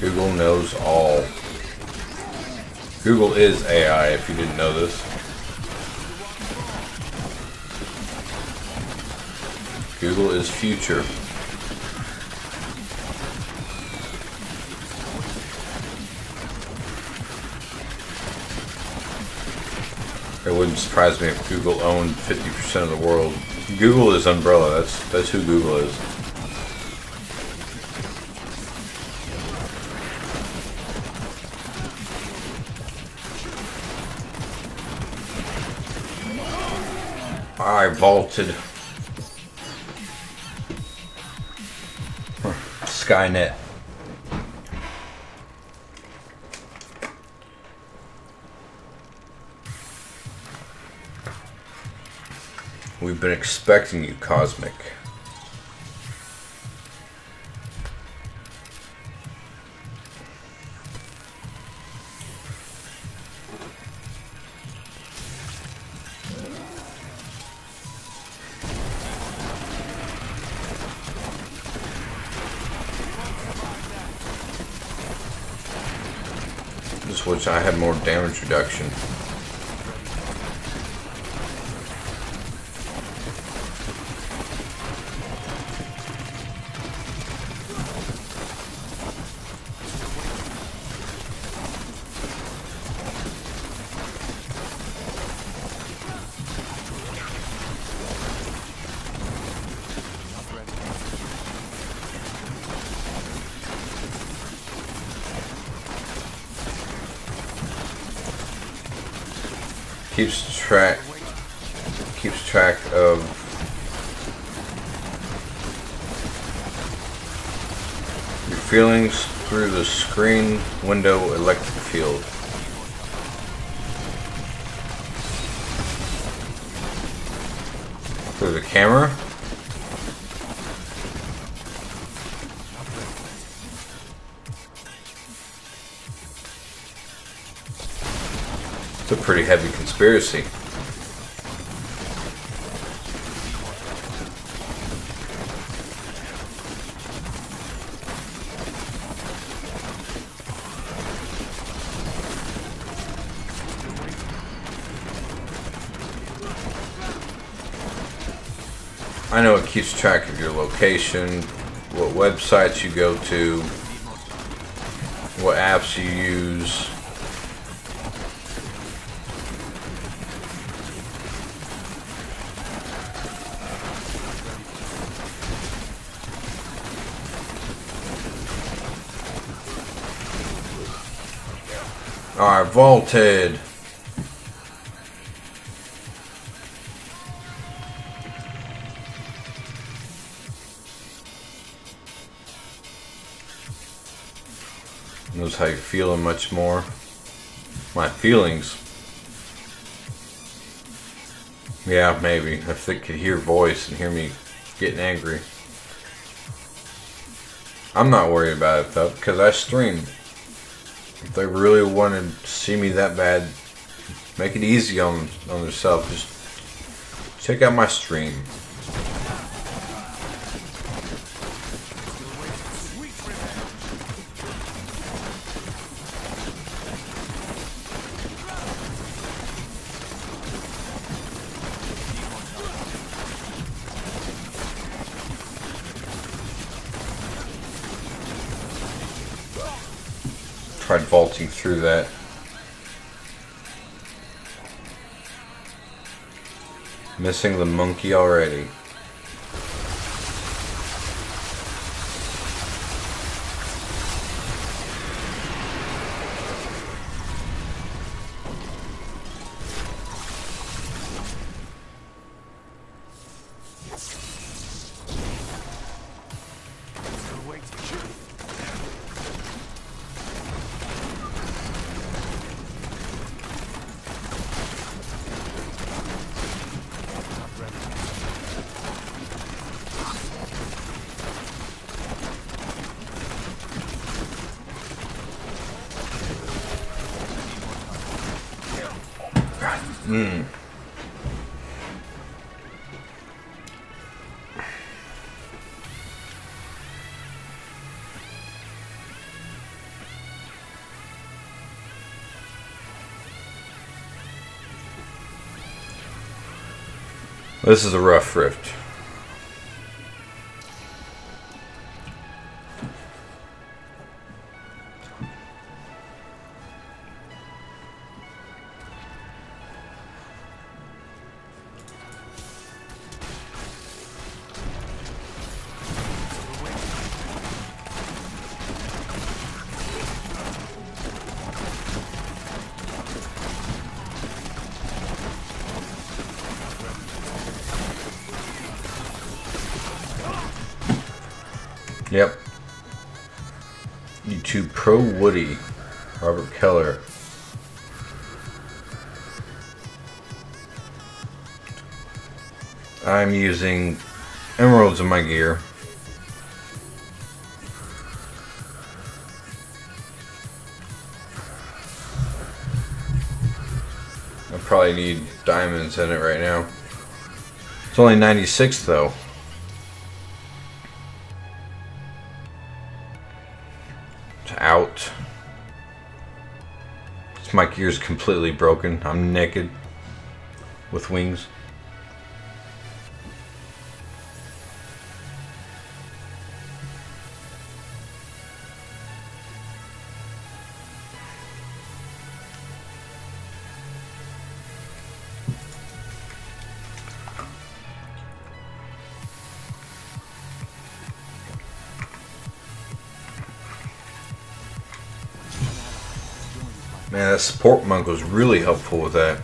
Google knows all. Google is AI, if you didn't know this. Google is future. It wouldn't surprise me if Google owned 50% of the world. Google is umbrella. That's who Google is. I vaulted. Skynet. We've been expecting you, Cosmic. Just wish I had more damage reduction. Keeps track of your feelings through the screen window electric field. Through the camera? It's a pretty heavy conspiracy. I know it keeps track of your location, what websites you go to, what apps you use. Alright, vaulted. Knows how you're feeling much more. My feelings. Yeah, maybe. If they could hear voice and hear me getting angry. I'm not worried about it though, because I stream. If they really want to see me that bad, make it easy on themselves. Just check out my stream. Tried vaulting through that. Missing the monkey already. This is a rough rift. Yep. YouTube Pro Woody, Robert Keller. I'm using emeralds in my gear. I probably need diamonds in it right now. It's only 96 though. Out. My gear's completely broken. I'm naked with wings. Man, that support monk was really helpful with that.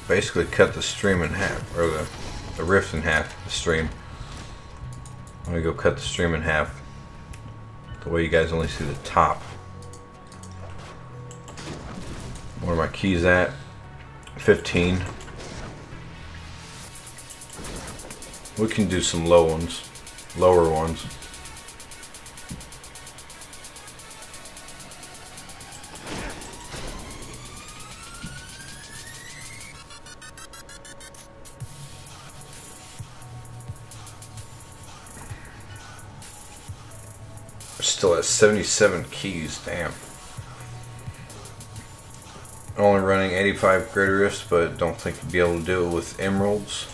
Basically cut the stream in half, or the rift in half, the stream. I'm gonna go cut the stream in half. The way you guys only see the top. Where are my keys at? 15. We can do some lower ones. Still at 77 keys, damn. Only running 85 greater rifts, but don't think you'd be able to do it with emeralds.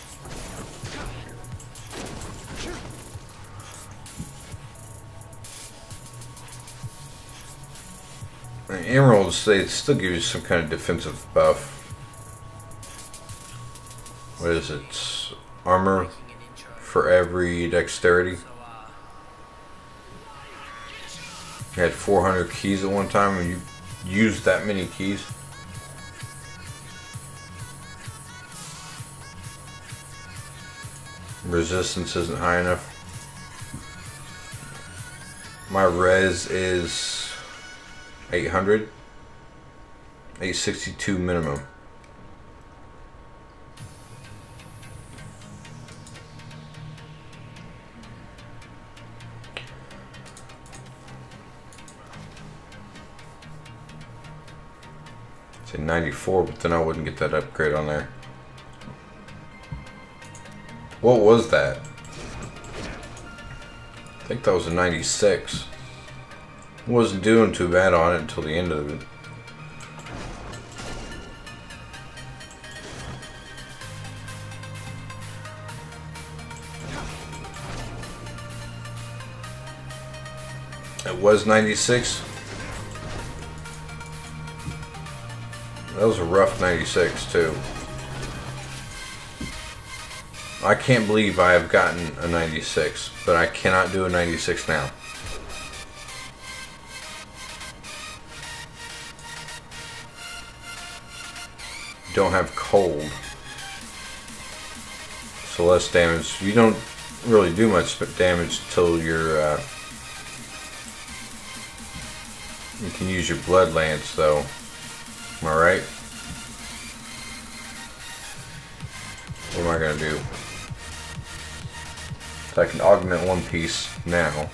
Emeralds, they still give you some kind of defensive buff. What is it? Armor for every dexterity. You had 400 keys at one time and you used that many keys. Resistance isn't high enough. My res is 800. 862 minimum. Say 94, but then I wouldn't get that upgrade on there. What was that? I think that was a 96. Wasn't doing too bad on it until the end of it. It was 96. That was a rough 96 too. I can't believe I have gotten a 96, but I cannot do a 96 now. Don't have cold, so less damage. You don't really do much damage till you're you can use your blood lance though. Am I right? What am I gonna do? So I can augment one piece now.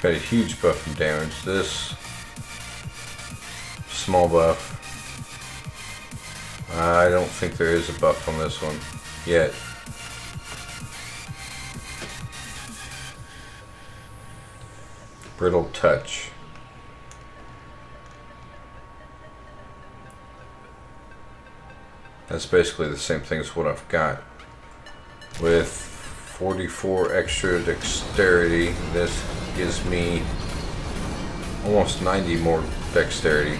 Got a huge buff from damage. This small buff. I don't think there is a buff on this one yet. Brittle touch. That's basically the same thing as what I've got. With 44 extra dexterity, this gives me almost 90 more dexterity.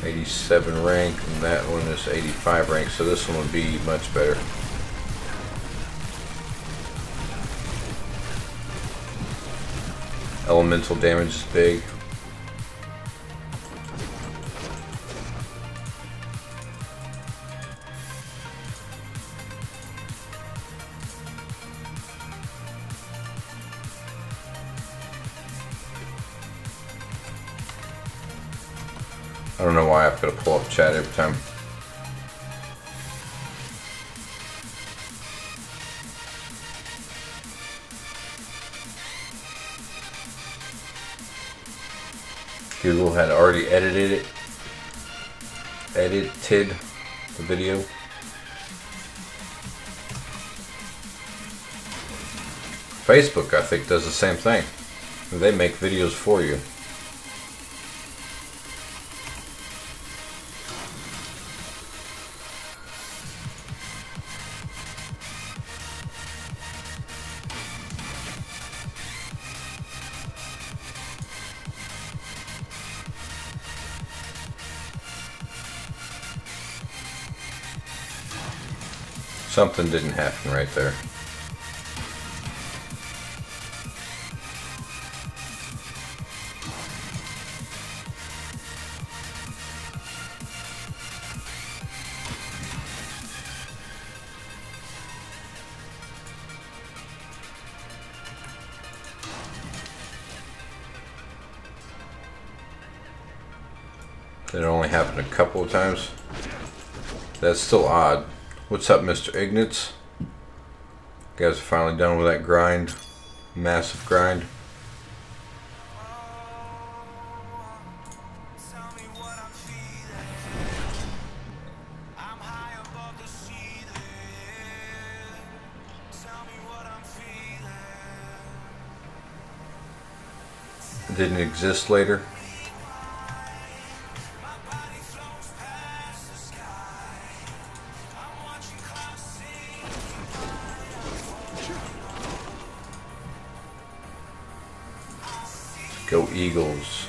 '87 rank, and that one is 85 rank, so this one would be much better. Elemental damage is big. I don't know why I've got to pull up chat every time. Google had already edited the video. Facebook, I think, does the same thing. They make videos for you. Something didn't happen right there. It only happened a couple of times. That's still odd. What's up, Mr. Mrignut? You guys are finally done with that grind. Massive grind. It didn't exist later. Go Eagles.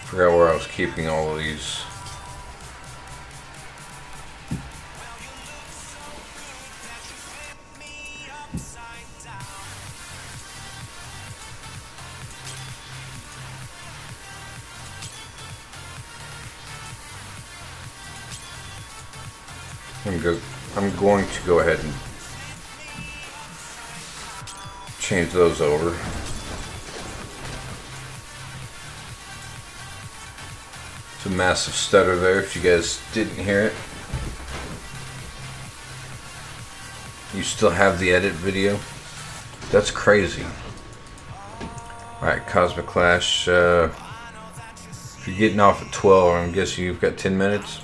Forgot where I was keeping all of these. I'm going to go ahead and change those over. It's a massive stutter there if you guys didn't hear it. You still have the edit video? That's crazy. Alright, Cosmic Clash. If you're getting off at 12, I'm guessing you've got 10 minutes.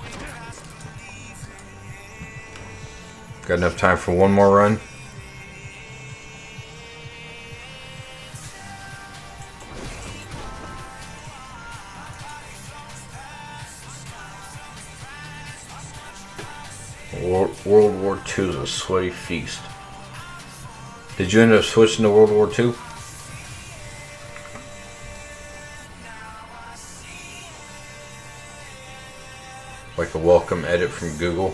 Got enough time for one more run? World War II is a sweaty feast. Did you end up switching to World War II? Like a welcome edit from Google?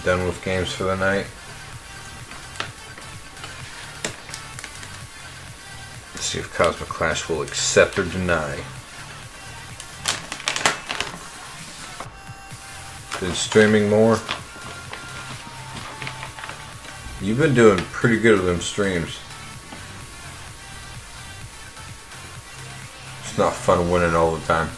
Done with games for the night. Let's see if Cosmic Clash will accept or deny. Been streaming more? You've been doing pretty good with them streams. It's not fun winning all the time.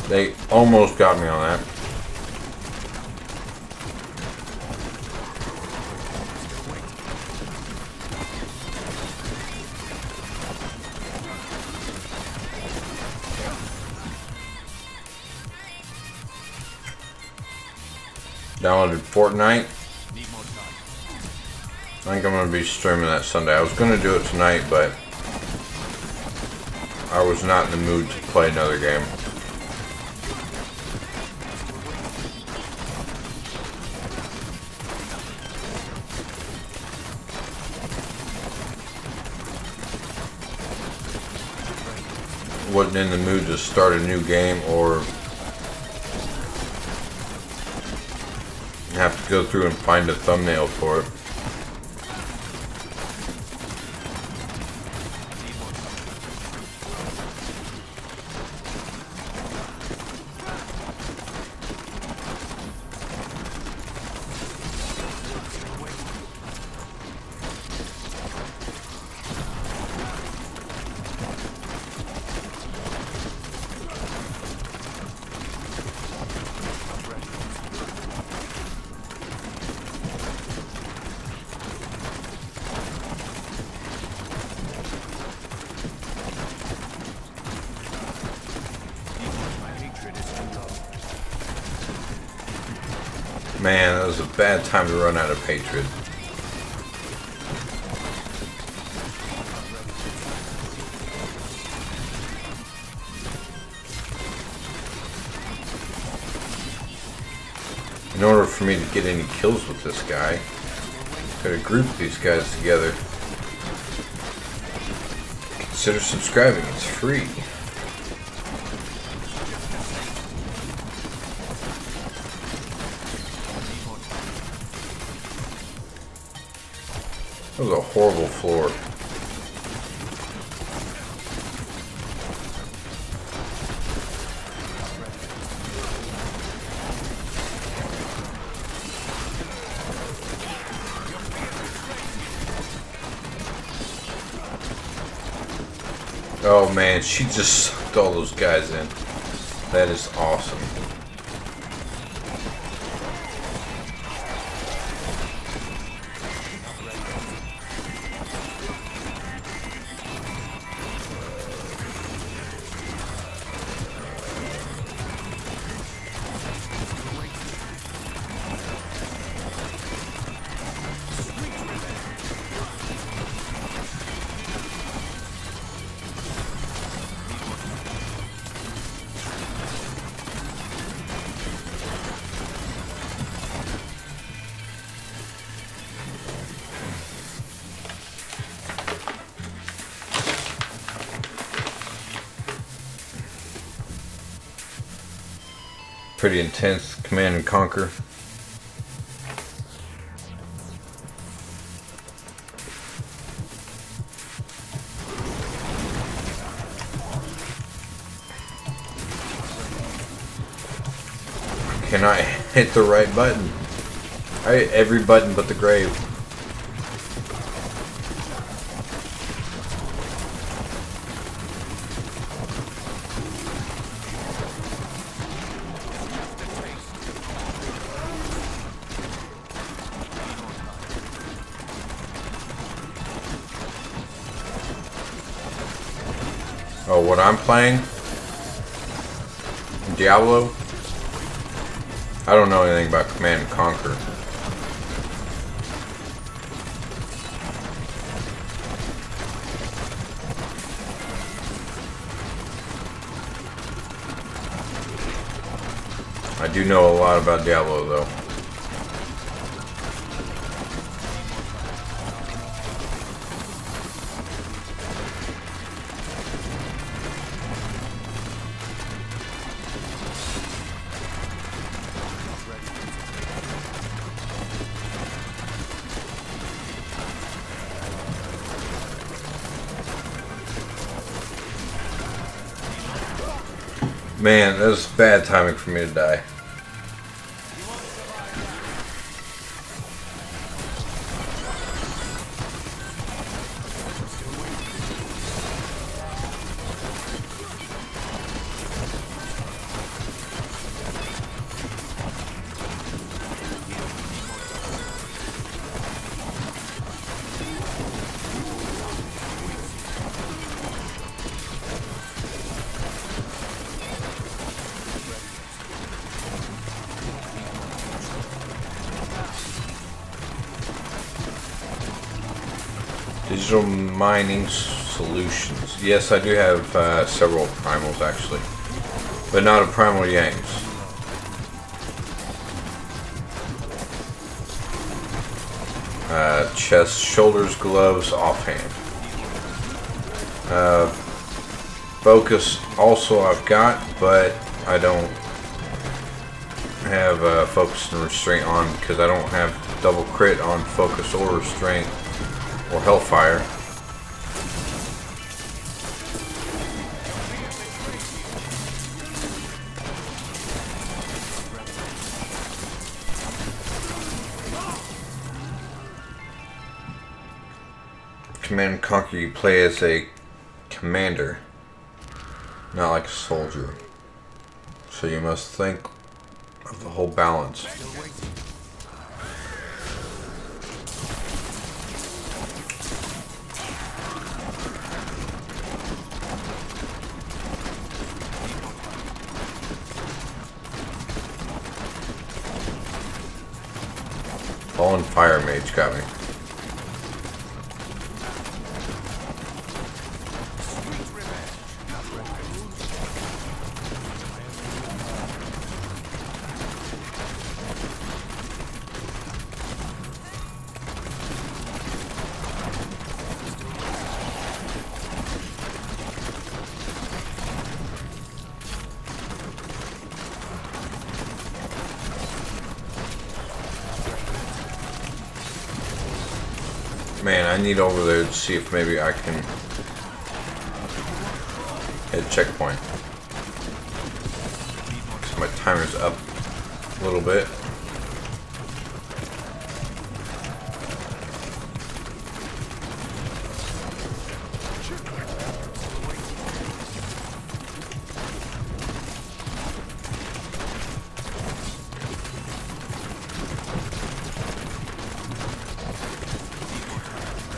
They almost got me on that. Downloaded Fortnite. I think I'm going to be streaming that Sunday. I was going to do it tonight, but I was not in the mood to play another game. Wasn't in the mood to start a new game or have to go through and find a thumbnail for it. Man, that was a bad time to run out of hatred. In order for me to get any kills with this guy, I gotta group these guys together. Consider subscribing, it's free. That was a horrible floor. Oh man, she just sucked all those guys in. That is awesome. Pretty intense command and conquer. Can I hit the right button? I hit every button but the grave. Oh, what I'm playing? Diablo. I don't know anything about Command and Conquer. I do know a lot about Diablo though. Man, that was bad timing for me to die. Digital mining solutions. Yes, I do have several primals actually, but not a primal Yanks. Chest, shoulders, gloves, offhand. Focus also I've got, but I don't have focus and restraint on because I don't have double crit on focus or restraint or hellfire. Command and Conquer, you play as a commander, not like a soldier. So you must think of the whole balance. Fallen Fire Mage got me. Man, I need over there to see if maybe I can hit checkpoint. So my timer's up a little bit.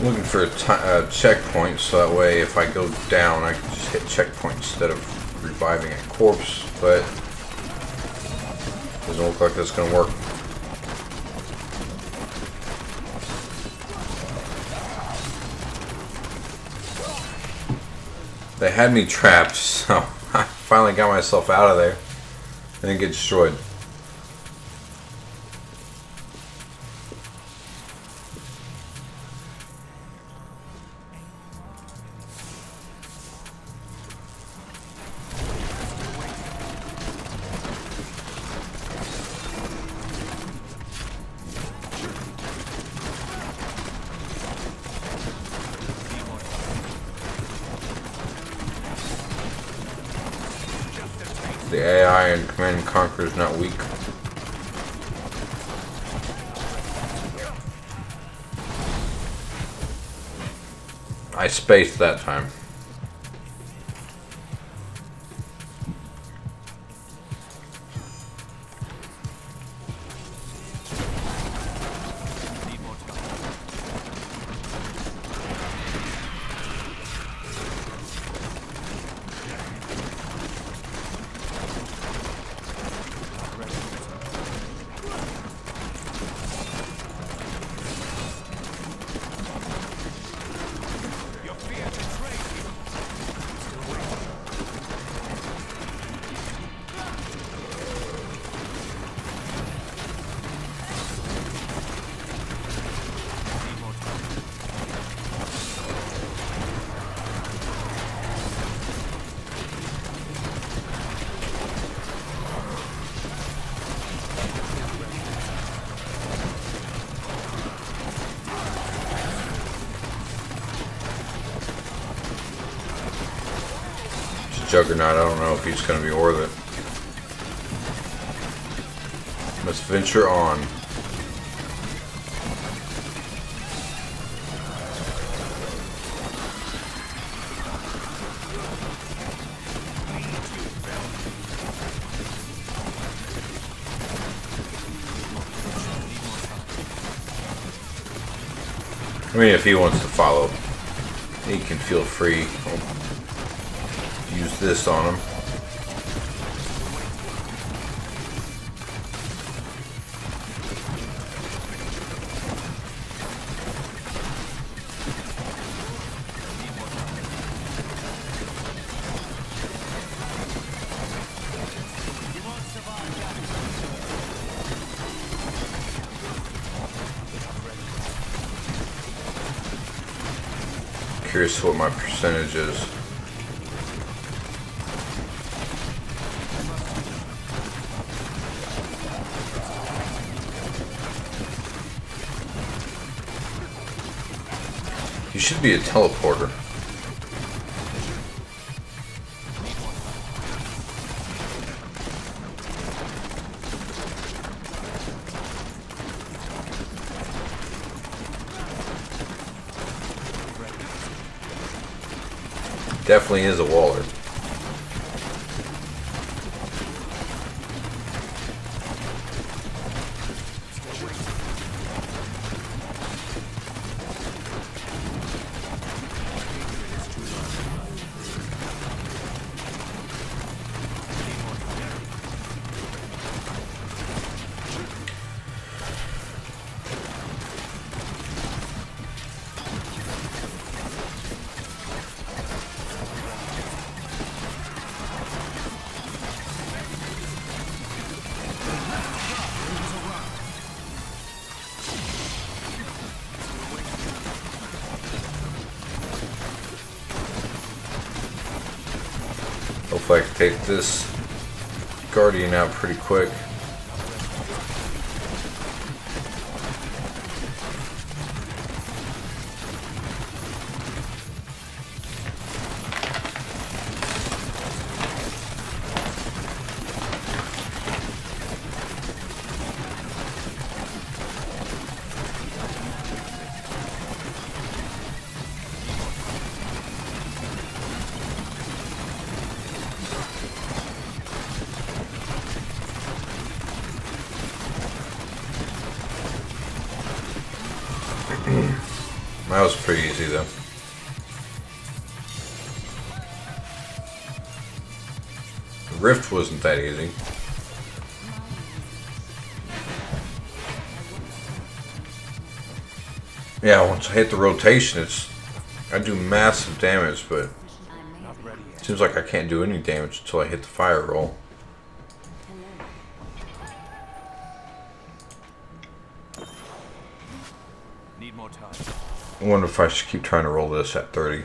Looking for a checkpoint so that way if I go down I can just hit checkpoint instead of reviving a corpse, but doesn't look like that's going to work. They had me trapped, so I finally got myself out of there and didn't get destroyed. The AI in Command and Conquer is not weak. I spaced that time. Juggernaut, I don't know if he's going to be worth it. Let's venture on. I mean, if he wants to follow, he can feel free. I'll use this on him. Curious what my percentage is. You should be a teleporter. Definitely is a waller. Hopefully I can take this Guardian out pretty quick. That was pretty easy though. The Rift wasn't that easy. Yeah, once I hit the rotation, I do massive damage, but it seems like I can't do any damage until I hit the fire roll. Need more time. I wonder if I should keep trying to roll this at 30.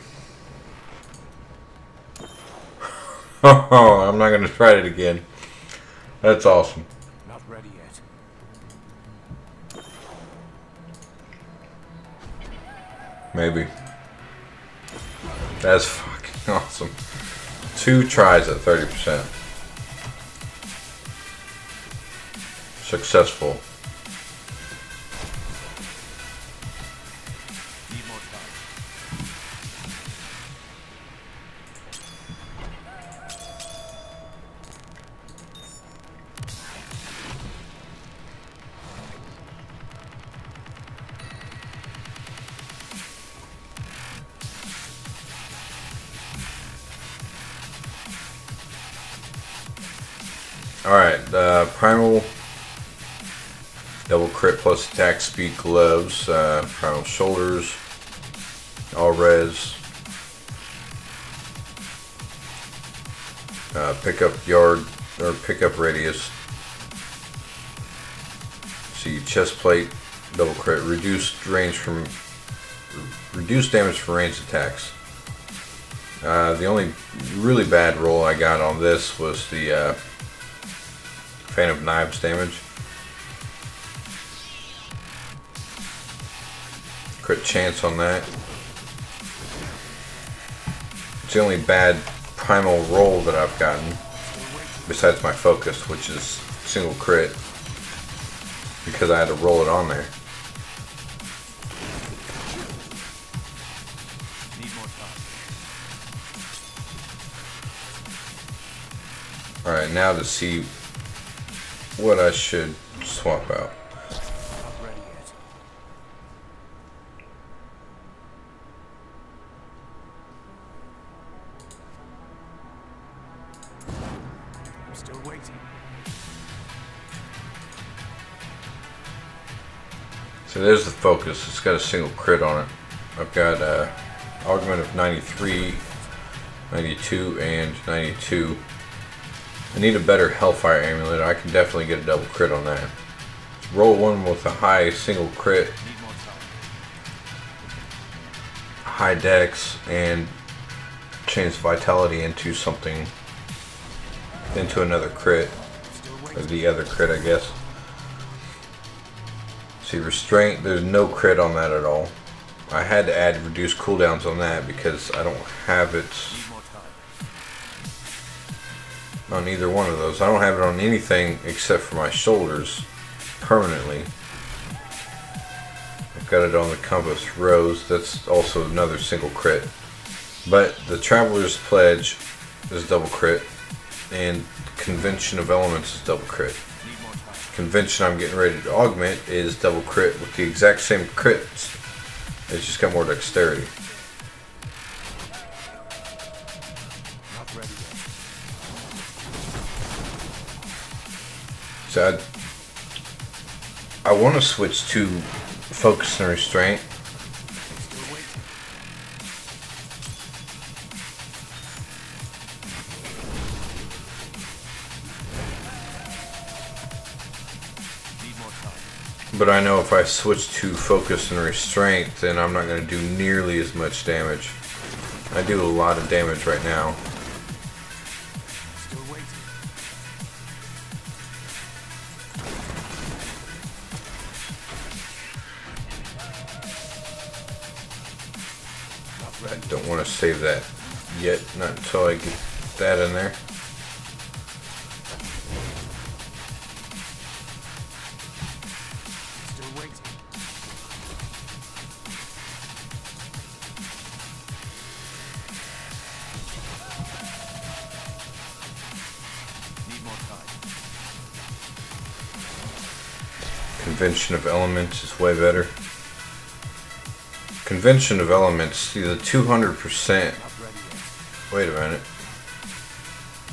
Oh, I'm not going to try it again. That's awesome. Not ready yet. Maybe. That's fucking awesome. 2 tries at 30%. Successful. Need more time. Alright, Primal double crit plus attack speed gloves, Primal shoulders, all res, pickup yard or pickup radius. See, chest plate, double crit, reduced damage from ranged attacks. The only really bad roll I got on this was the Fan of Knives damage. Crit chance on that. It's the only bad primal roll that I've gotten, besides my focus, which is single crit, because I had to roll it on there. Need more time. Alright, now to see what I should swap out. Not ready yet. I'm still waiting. So there's the focus. It's got a single crit on it. I've got augment of 93, 92, and 92. I need a better Hellfire Amulet. I can definitely get a double crit on that. Roll one with a high single crit, Need more time. high dex, and change vitality into something, into another crit, Still or waiting. the other crit, I guess. See, restraint, there's no crit on that at all. I had to add reduced cooldowns on that because I don't have it Need more time. on either one of those. I don't have it on anything except for my shoulders permanently. I've got it on the Compass Rose. That's also another single crit. But the Traveler's Pledge is double crit, and Convention of Elements is double crit. Need more time. Convention I'm getting ready to augment is double crit with the exact same crits. It's just got more dexterity. Not ready yet. So I want to switch to Focus and Restraint. Still waiting. Need more time. But I know if I switch to Focus and Restraint, then I'm not going to do nearly as much damage. I do a lot of damage right now. Still waiting. Not I ready. don't want to save that yet, not until I get that in there. Still waiting. Need more time. Convention of Elements is way better. Convention of Elements, see the 200%. Not ready yet. Wait a minute.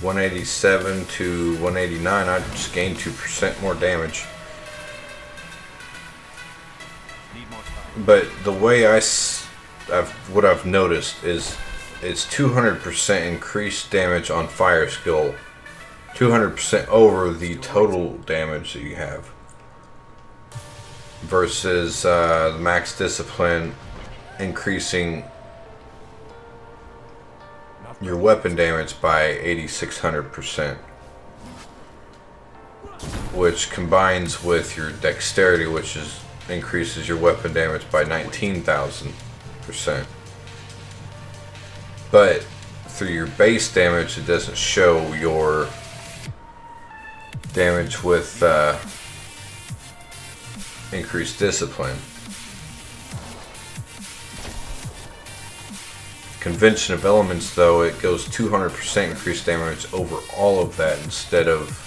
187 to 189, I just gained 2% more damage. Need more time. But the way what I've noticed is it's 200% increased damage on fire skill, 200% over the total damage that you have, versus the max discipline increasing your weapon damage by 8600%, which combines with your dexterity, which increases your weapon damage by 19,000%. But through your base damage, it doesn't show your damage with increased discipline. Convention of Elements, though, it goes 200% increased damage over all of that instead of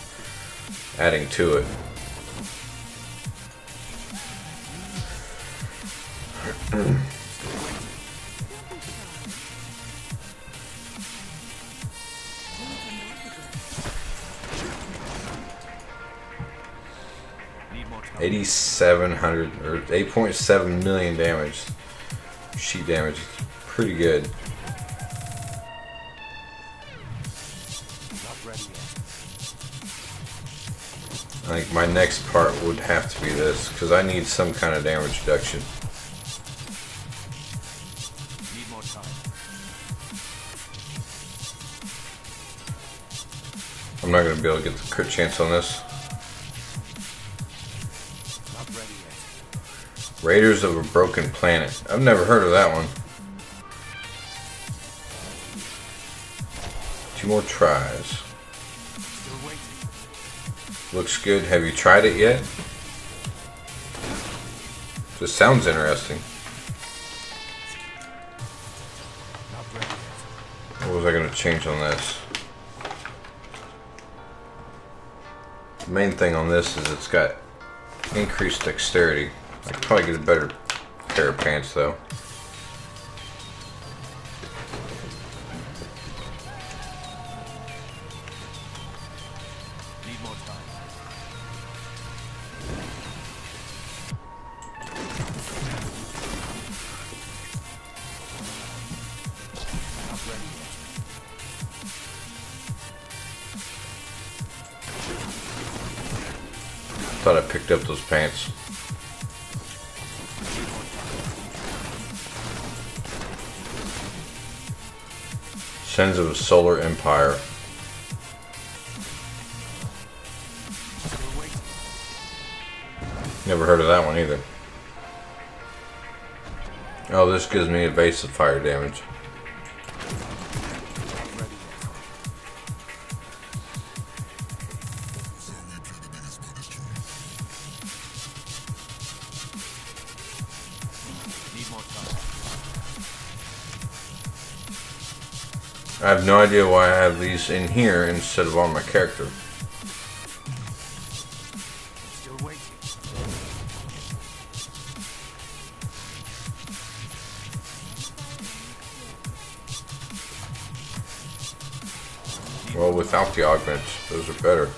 adding to it. Need more time. 8,700 or 8.7 million damage. Sheet damage is pretty good. Not ready yet. I think my next part would have to be this, because I need some kind of damage reduction. Need more time. I'm not going to be able to get the crit chance on this. Not ready yet. Raiders of a Broken Planet. I've never heard of that one. 2 more tries. Still waiting. Looks good. Have you tried it yet? This sounds interesting. Not ready yet. What was I going to change on this? The main thing on this is it's got increased dexterity. I could probably get a better pair of pants though. Need more time. Not ready yet. Thought I picked up those pants. Sons of a Solar Empire. Still waiting. Never heard of that one either. Oh, this gives me evasive fire damage. Not ready yet. Need more time. I have no idea why I have these in here instead of on my character. Still waiting. Well, without the augments, those are better.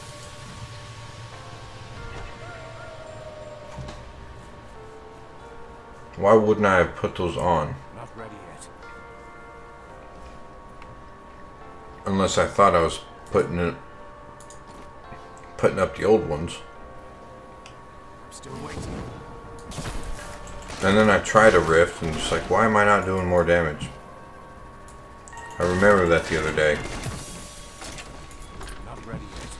Why wouldn't I have put those on? Not ready yet. Unless I thought I was putting up the old ones. Still waiting. And then I tried a rift and just like, why am I not doing more damage? I remember that the other day. Not ready yet.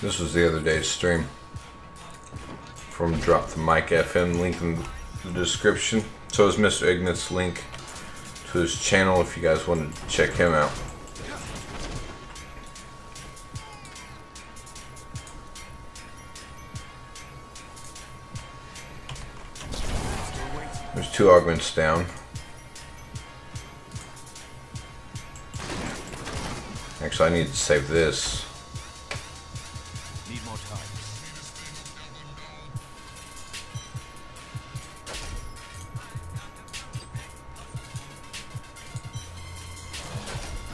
This was the other day's stream. From Drop the Mic FM, link in the description. So is Mr. Mrignut's link to his channel if you guys want to check him out. There's 2 augments down. Actually, I need to save this. Need more time.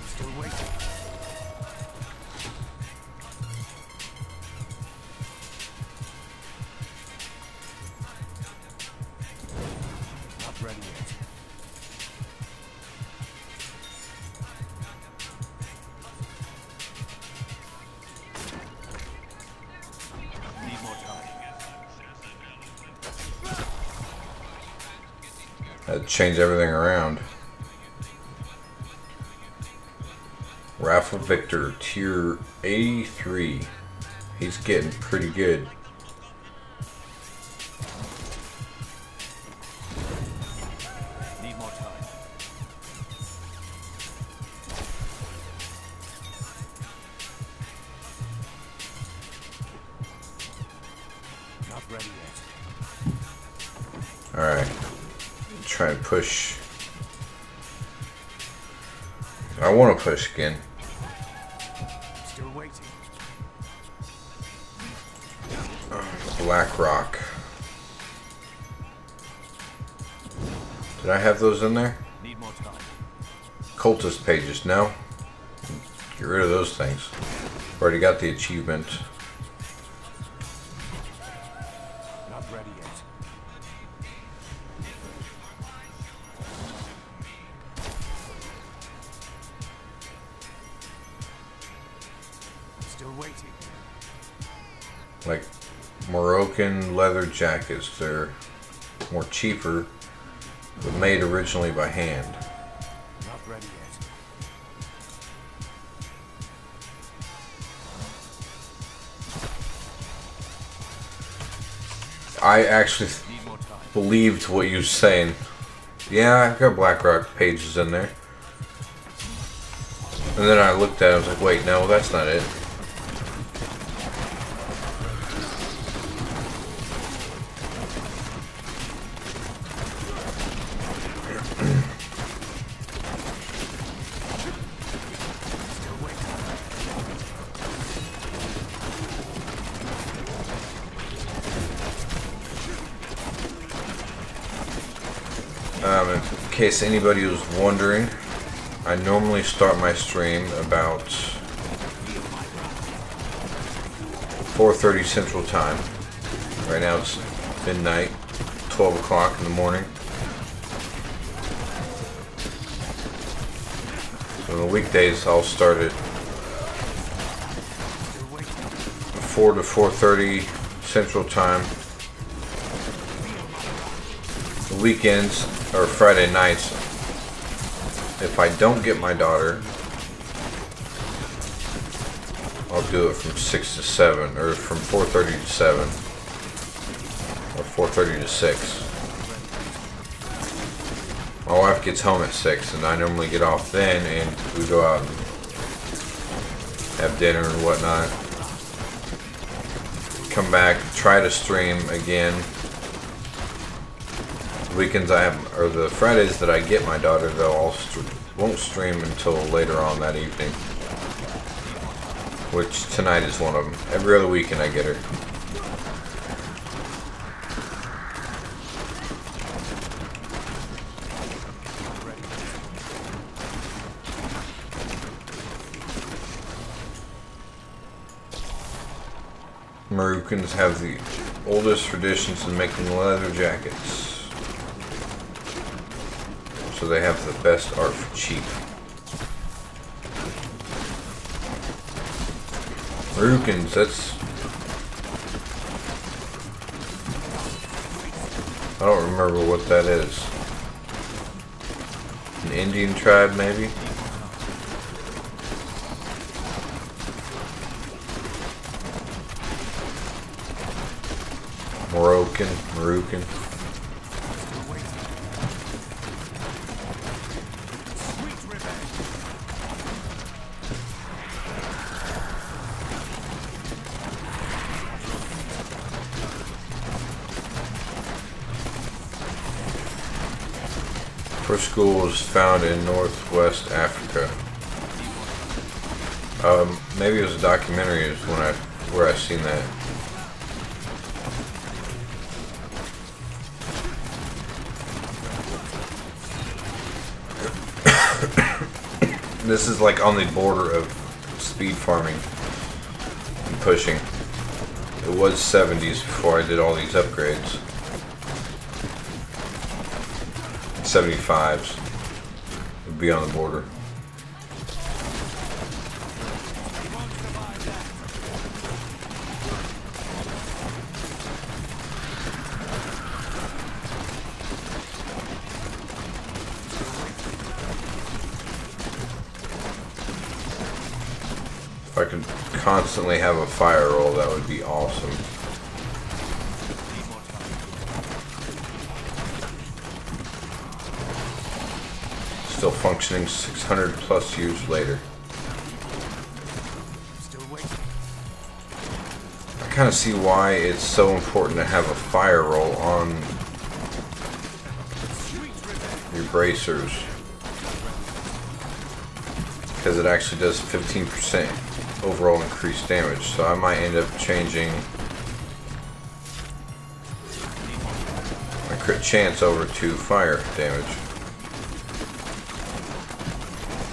Still waiting. Not ready yet. Need more time. Had to change everything around. Raffle Victor, tier 83. He's getting pretty good. Need more time. Not ready yet. Alright. Try and push. I want to push again. Still waiting. Black Rock. Did I have those in there? Need more time. Cultist pages, no. Get rid of those things. Already got the achievement. Not ready yet. Still waiting. Like Moroccan leather jackets. They're more cheaper, but made originally by hand. Not ready yet. I actually believed what you were saying. Yeah, I've got BlackRock pages in there. And then I looked at it, I was like, wait, no, that's not it. In case anybody was wondering, I normally start my stream about 4:30 Central Time. Right now it's midnight, 12 o'clock in the morning. So on the weekdays I'll start at 4 to 4:30 Central Time. The weekends or Friday nights, if I don't get my daughter, I'll do it from 6 to 7, or from 4:30 to 7, or 4:30 to 6. My wife gets home at 6, and I normally get off then, and we go out and have dinner and whatnot. Come back, try to stream again. Weekends I have, or the Fridays that I get my daughter, though, won't stream until later on that evening. Which tonight is one of them. Every other weekend I get her. Moroccans have the oldest traditions in making leather jackets. So they have the best art for cheap. Moroccans, that's... I don't remember what that is. An Indian tribe, maybe? Moroccan. First school was found in Northwest Africa. Maybe it was a documentary where I seen that. This is like on the border of speed farming and pushing. It was 70s before I did all these upgrades. 75s would be on the border. If I could constantly have a fire roll, that would be awesome. Still functioning 600 plus years later. I kind of see why it's so important to have a fire roll on your bracers, because it actually does 15% overall increased damage. So I might end up changing my crit chance over to fire damage.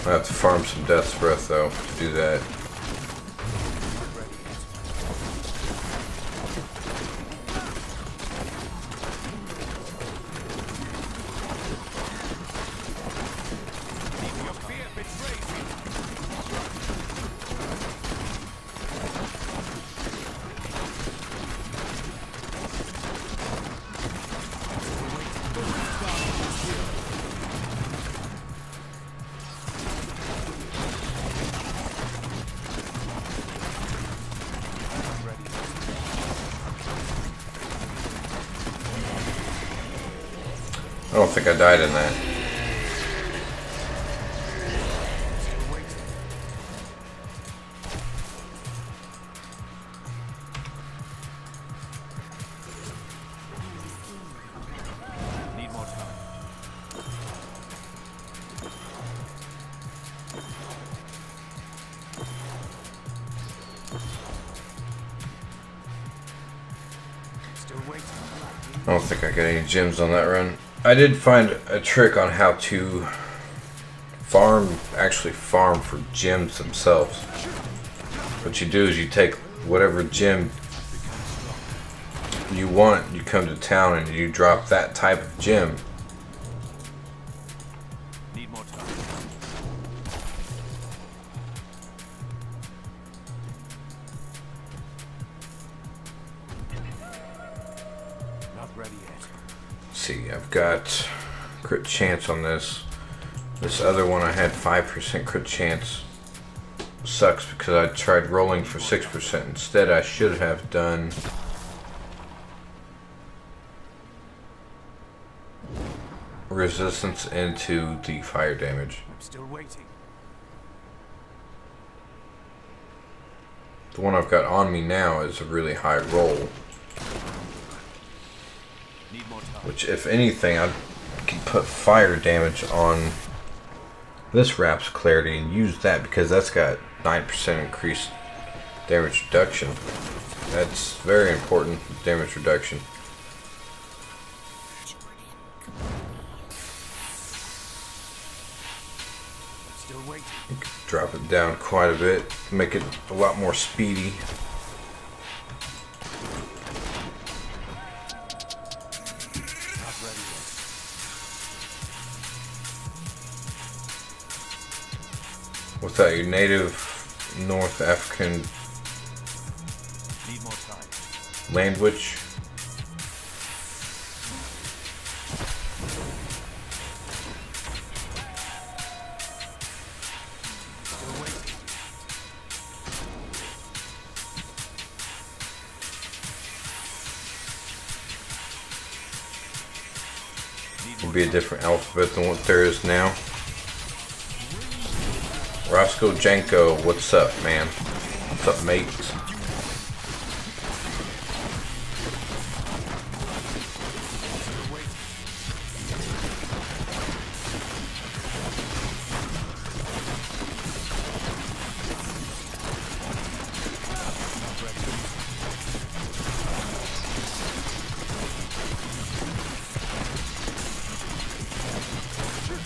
I have to farm some Death's Breath though to do that. I don't think I died in that. Need more time. Still waiting. I don't think I got any gems on that run. I did find a trick on how to actually farm for gems themselves. What you do is you take whatever gem you want, you come to town and you drop that type of gem. Need more time. Not ready yet. See, I've got crit chance on this. This other one I had 5% crit chance. Sucks because I tried rolling for 6%. Instead, I should have done resistance into the fire damage. I'm still waiting. The one I've got on me now is a really high roll. Need more time. Which, if anything, I can put fire damage on this Wraps Clarity and use that because that's got 9% increased damage reduction. That's very important, damage reduction. Still waiting. You can drop it down quite a bit, make it a lot more speedy. Not ready yet. What's that, your native North African Need more time. land witch? Still waiting. Need It'd more be a time. different alphabet than what there is now. Roscoe Janko, what's up, man? What's up, mates?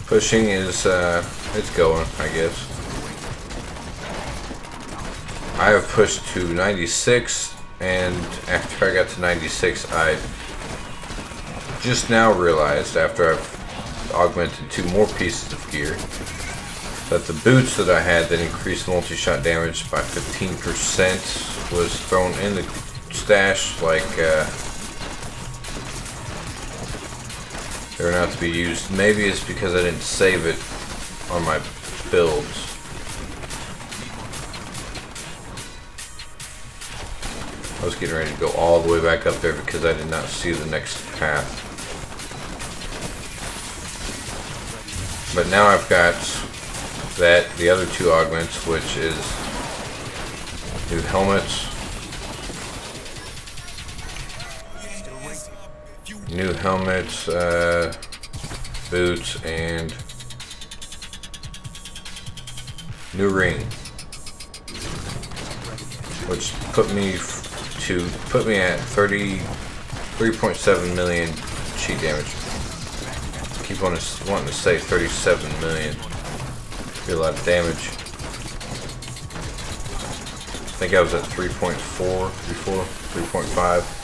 Pushing is, it's going, I guess. I have pushed to 96, and after I got to 96, I just now realized, after I've augmented 2 more pieces of gear, that the boots that I had that increased multi-shot damage by 15% was thrown in the stash like they were not to be used. Maybe it's because I didn't save it on my builds. I was getting ready to go all the way back up there because I did not see the next path. But now I've got the other 2 augments, which is new helmets, boots, and new ring, which put me at 3.7 million cheat damage. Keep on wanting to say 37 million. Be a lot of damage. I think I was at 3.4 before, 3.5.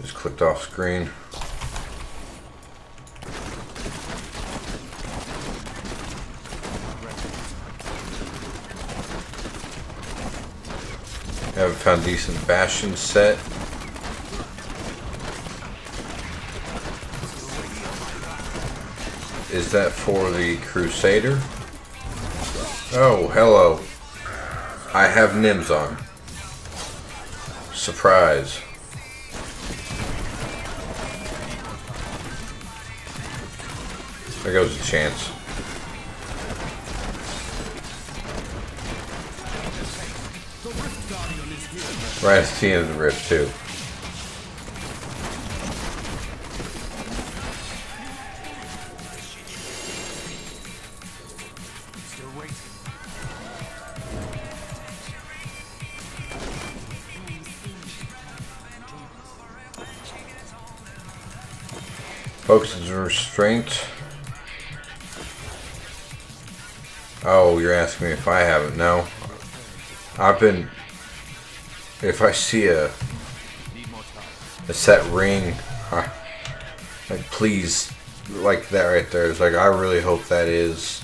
Just clicked off screen. haven't found decent Bastion set. Is that for the Crusader? Oh, hello. I have Nims on. Surprise. There goes a chance. Right at the end of the rift too. Still waiting. Focus and restraint. Oh, you're asking me if I haven't? No. I've been. If I see a set ring, like please, like that right there. It's like I really hope that is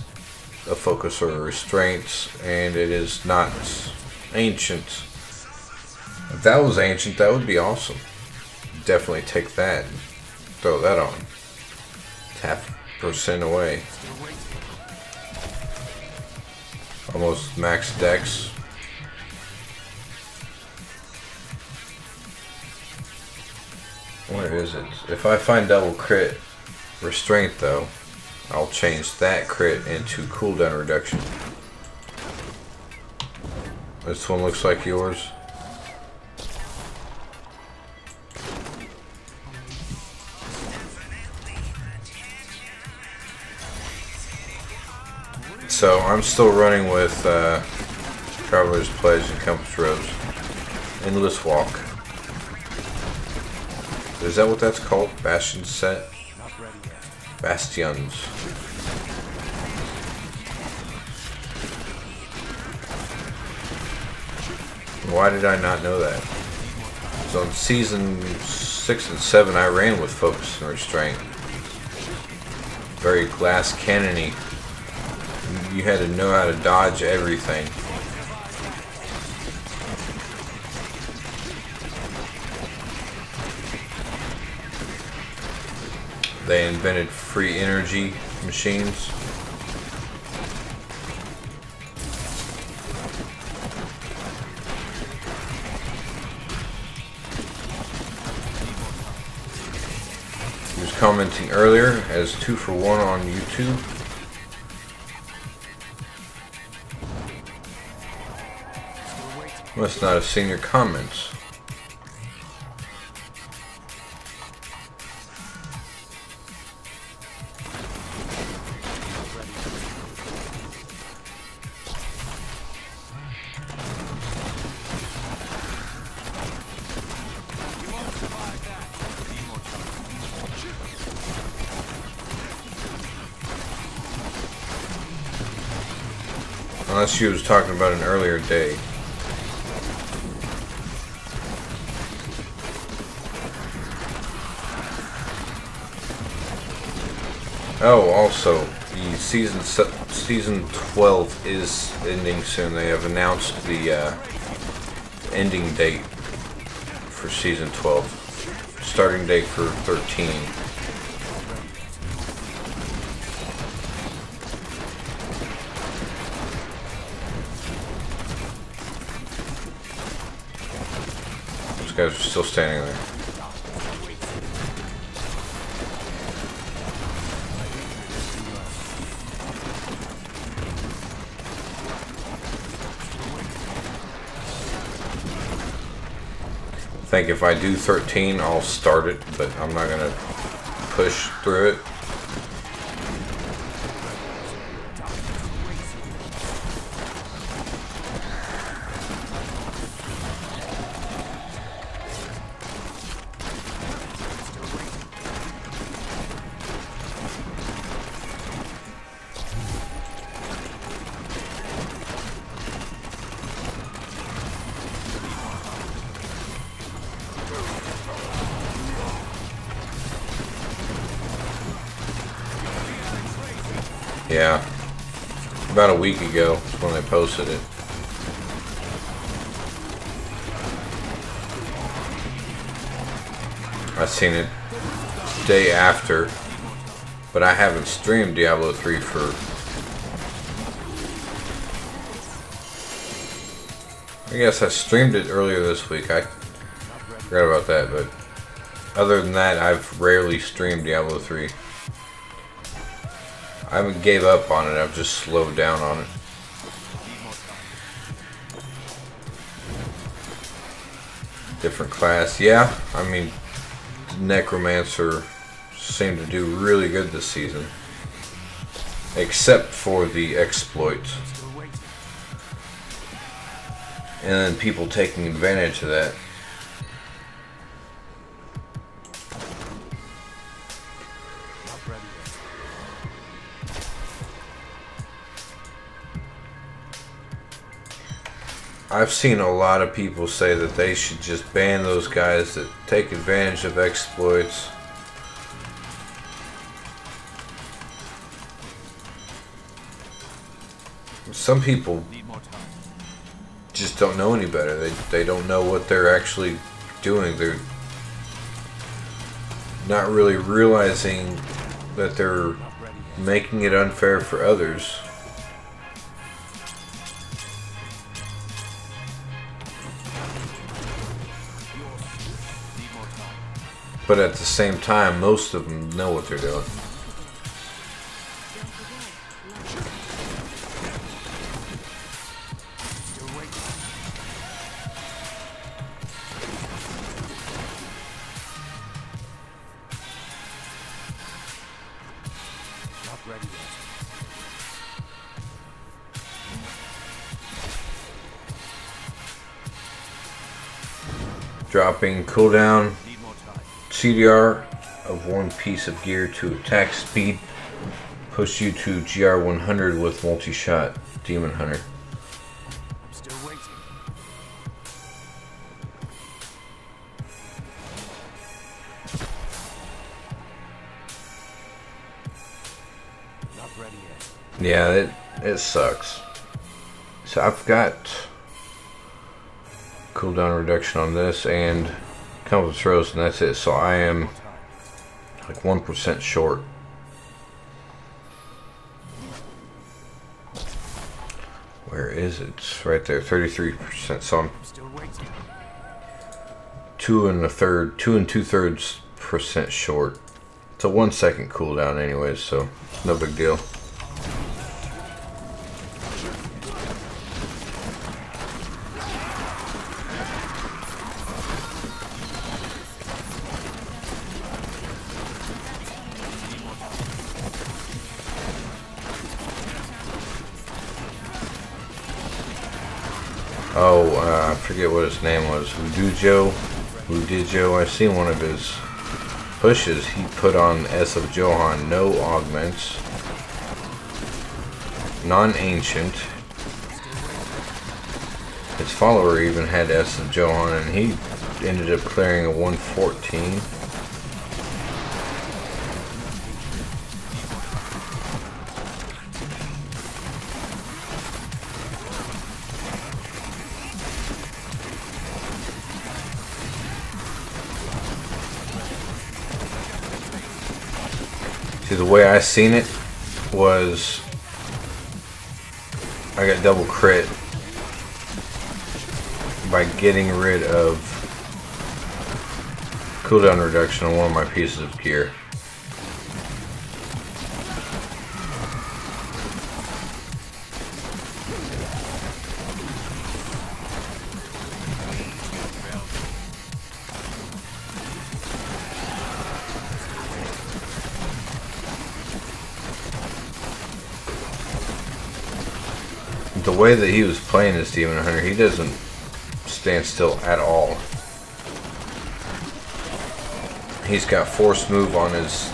a focus or a restraint, and it is not ancient. If that was ancient, that would be awesome. Definitely take that, and throw that on. Tap % away. Almost max dex. Where is it? If I find double crit restraint though, I'll change that crit into cooldown reduction. This one looks like yours. So I'm still running with Traveler's Pledge and Compass Rose. Endless Walk. Is that what that's called? Bastion set? Bastions. Why did I not know that? So in season 6 and 7 I ran with Focus and Restraint. Very glass cannon-y. You had to know how to dodge everything. They invented free energy machines. He was commenting earlier as 2 for 1 on YouTube. Must not have seen your comments. Unless she was talking about an earlier day. Oh, also, the season 12 is ending soon. They have announced the ending date for season 12. Starting date for 13. Those guys are still standing there. I think if I do 13, I'll start it, but I'm not gonna push through it. Yeah, about a week ago is when they posted it. I seen it day after, but I haven't streamed Diablo 3 for... I guess I streamed it earlier this week. I forgot about that, but other than that, I've rarely streamed Diablo 3. I haven't gave up on it, I've just slowed down on it. Different class, yeah. I mean, Necromancer seemed to do really good this season, except for the exploits, and then people taking advantage of that. I've seen a lot of people say that they should just ban those guys that take advantage of exploits. Some people just don't know any better. They don't know what they're actually doing. They're not really realizing that they're making it unfair for others. But at the same time, most of them know what they're doing. Dropping cooldown CDR of one piece of gear to attack speed. Push you to GR 100 with Multishot Demon Hunter. I'm still waiting. Not ready yet. Yeah, it sucks. So I've got cooldown reduction on this and Canva throws, and that's it. So I am like 1% short. Where is it? It's right there, 33%. So I'm Still waiting. 2 2.2% short. It's a 1 second cooldown anyways, so no big deal. Oh, I forget what his name was. Udijo. I seen one of his pushes. He put on S of Johan, no augments, non-ancient. His follower even had S of Johan, and he ended up clearing a 114. See, the way I seen it was I got double crit by getting rid of cooldown reduction on one of my pieces of gear. The way that he was playing this Demon Hunter, he doesn't stand still at all. He's got force move on his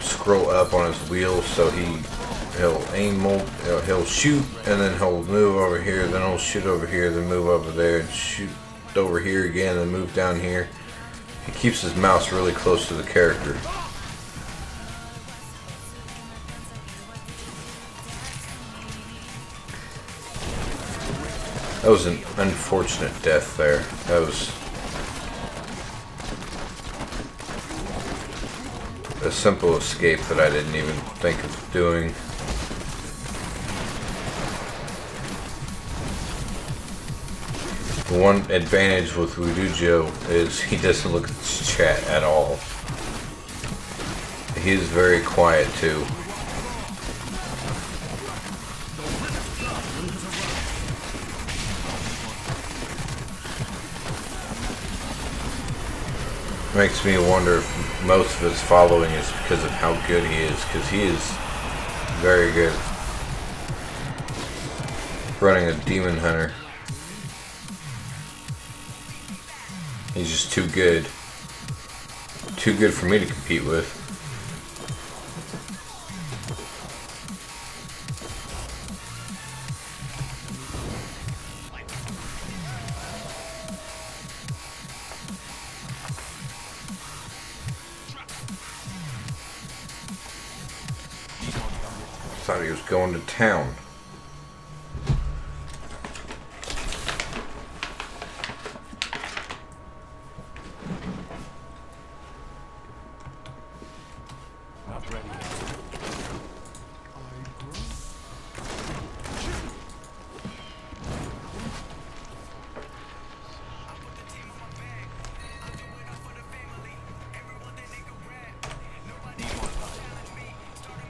scroll up on his wheel, so he'll aim, he'll shoot, and then he'll move over here, then he'll shoot over here, then move over there, and shoot over here again, and move down here. He keeps his mouse really close to the character. That was an unfortunate death there. That was... a simple escape that I didn't even think of doing. The one advantage with Wudujo is he doesn't look at his chat at all. He is very quiet too. Makes me wonder if most of his following is because of how good he is, because he is very good running a demon hunter. He's just too good for me to compete with. Thought he was going to town. Not ready yet.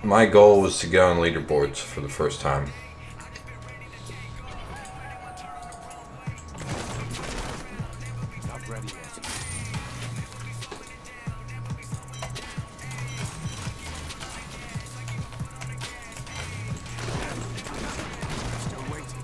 My goal was to get on leaderboards for the first time. Not ready yet. Still waiting.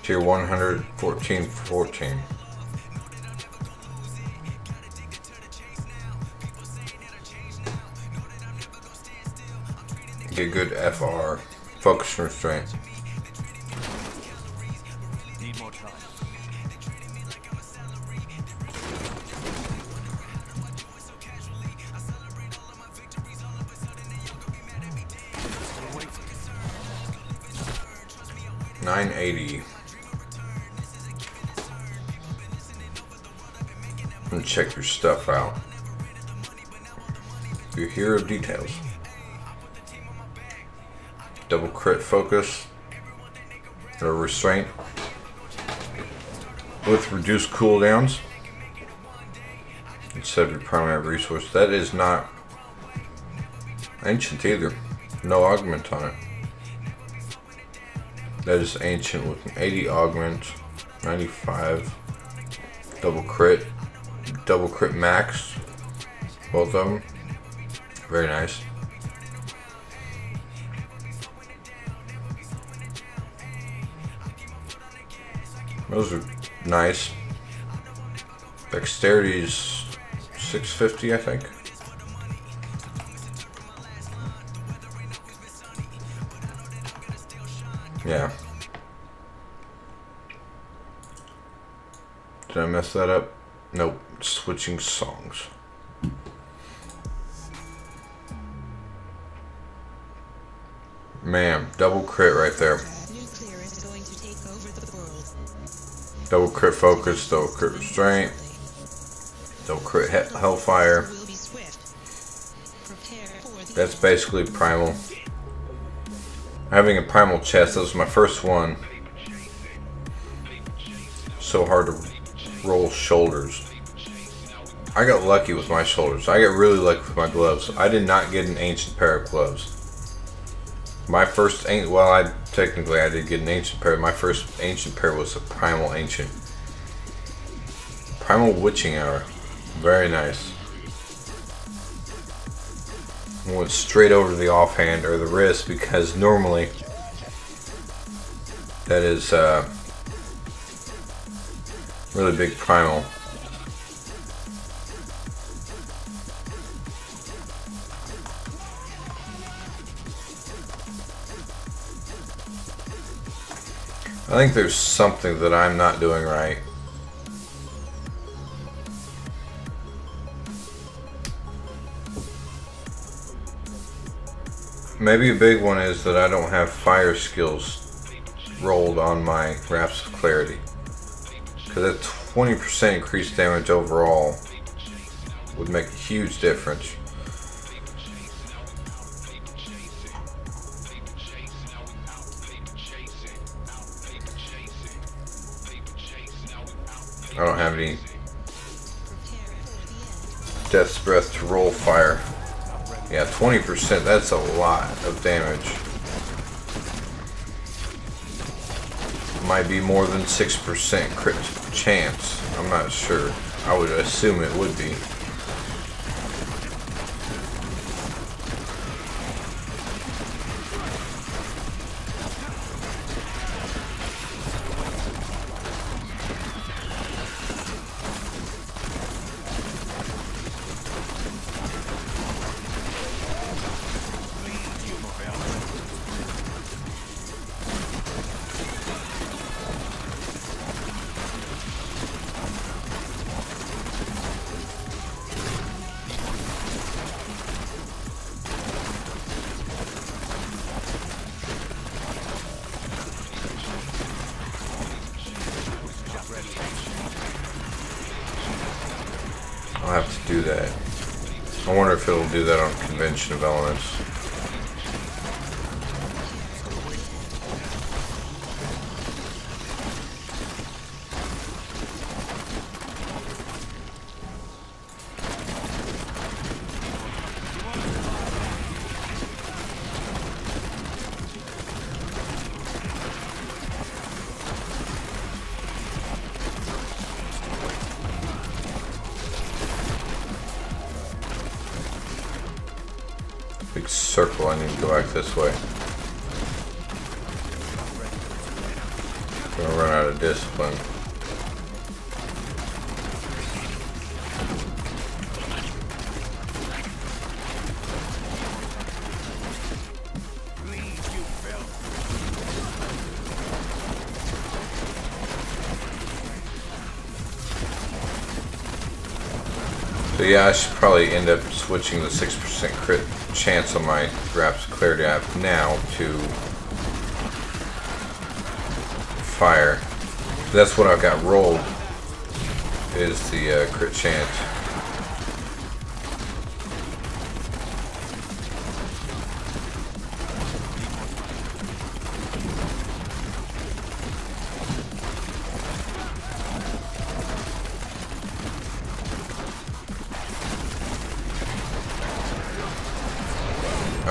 Tier 114. Get good FR. Focus and restraint. Need more time. Still waiting. 980. And check your stuff out. Your hero details. Double crit focus or restraint with reduced cooldowns instead of your primary resource. That is not ancient either. No augment on it. That is ancient with an 80 augment, 95 double crit max, both of them. Very nice. Those are nice. Dexterity is 650, I think. Yeah. Did I mess that up? Nope. Switching songs. Man, double crit right there. Nuclear is going to take over the world. Double crit focus, double crit restraint, double crit hellfire. Will be swift. Prepare for the That's basically primal. Having a primal chest, that was my first one. So hard to roll shoulders. I got lucky with my shoulders. I got really lucky with my gloves. I did not get an ancient pair of gloves. My first, well, I did get an ancient pair. My first ancient pair was a primal ancient. Primal witching hour. Very nice. Went straight over the offhand or the wrist because normally that is really big primal. I think there's something that I'm not doing right. Maybe a big one is that I don't have fire skills rolled on my Wraps of Clarity. Because that 20% increased damage overall would make a huge difference. I don't have any Death's Breath to roll fire. Yeah, 20%, that's a lot of damage. Might be more than 6% crit chance. I'm not sure. I would assume it would be. I'll have to do that. I wonder if it'll do that on Convention of Elements. Big circle, I need to go back this way. I'm gonna run out of discipline. So yeah, I should probably end up switching the 6% crit chance on my Wraps of Clarity I have now to fire. That's what I've got rolled, is the crit chance.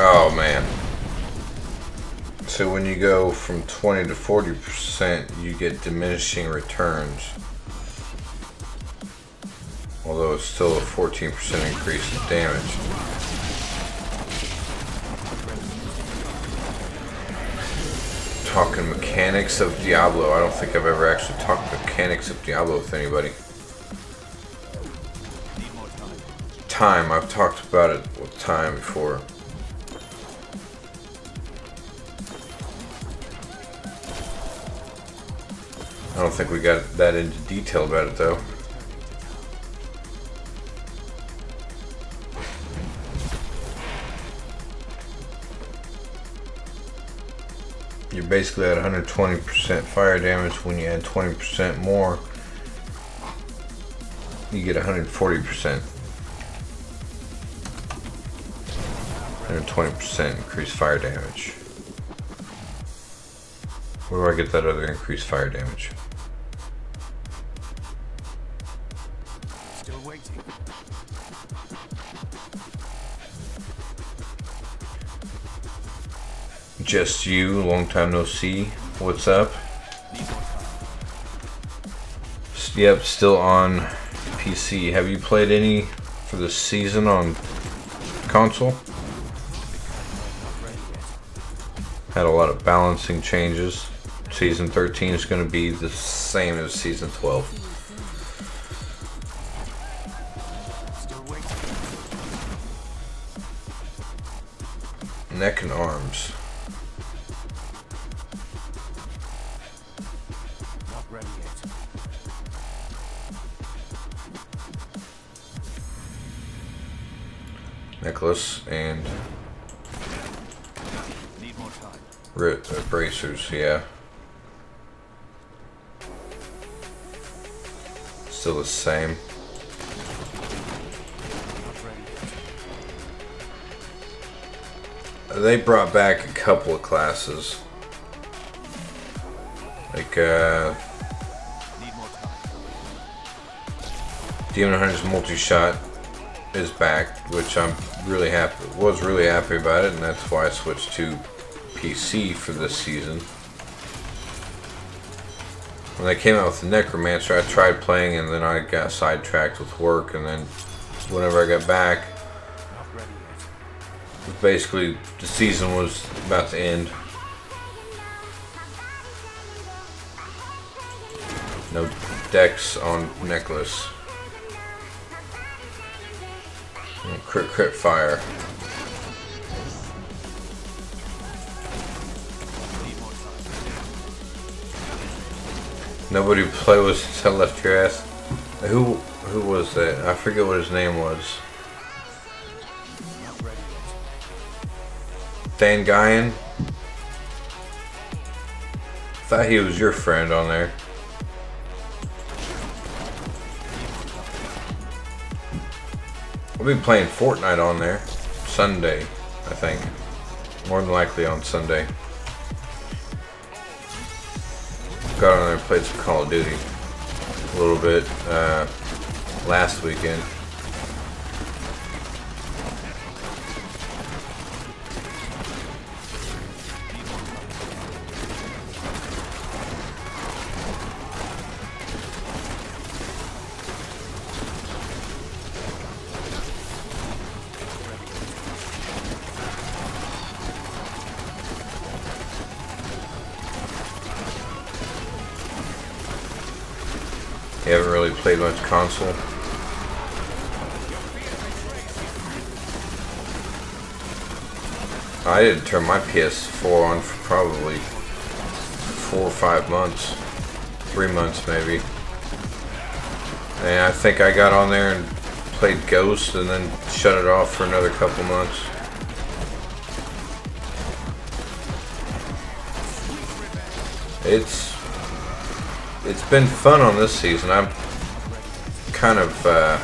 Oh man. So when you go from 20 to 40%, you get diminishing returns. Although it's still a 14% increase in damage. Talking mechanics of Diablo. I don't think I've ever actually talked mechanics of Diablo with anybody. Time. I've talked about it with time before. I don't think we got that into detail about it though. You're basically at 120% fire damage. When you add 20% more, you get 140%. 120% increased fire damage. Where do I get that other increased fire damage? Still waiting. Just you, long time no see. What's up? Yep, still on PC. Have you played any for this season on console? Had a lot of balancing changes. Season 13 is going to be the same as Season 12. Still waiting. Neck and arms. Not ready yet. Necklace and Bracers, yeah. Still the same. They brought back a couple of classes. Like, Demon Hunter's Multishot is back, which I'm really happy, was really happy about it, and that's why I switched to PC for this season. When they came out with the Necromancer, I tried playing and then I got sidetracked with work, and then whenever I got back, basically the season was about to end. No decks on Necklace. Crit fire. Nobody play with since I left your ass. Who was that? I forget what his name was. Dan Guyan? Thought he was your friend on there. We'll be playing Fortnite on there Sunday, I think. More than likely on Sunday. Got on there and played some Call of Duty a little bit last weekend. You haven't really played much console. I didn't turn my PS4 on for probably 4 or 5 months. 3 months maybe. And I think I got on there and played Ghost and then shut it off for another couple months. It's been fun on this season. I'm kind of I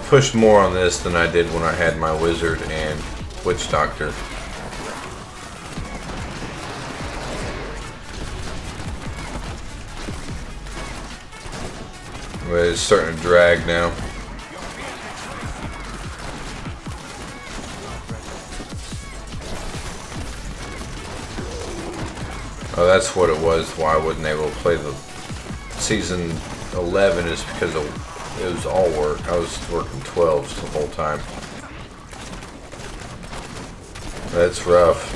pushed more on this than I did when I had my Wizard and Witch Doctor. But it's starting to drag now. Oh, that's what it was, why I wasn't able to play the season 11 is because it was all work. I was working 12s the whole time. That's rough.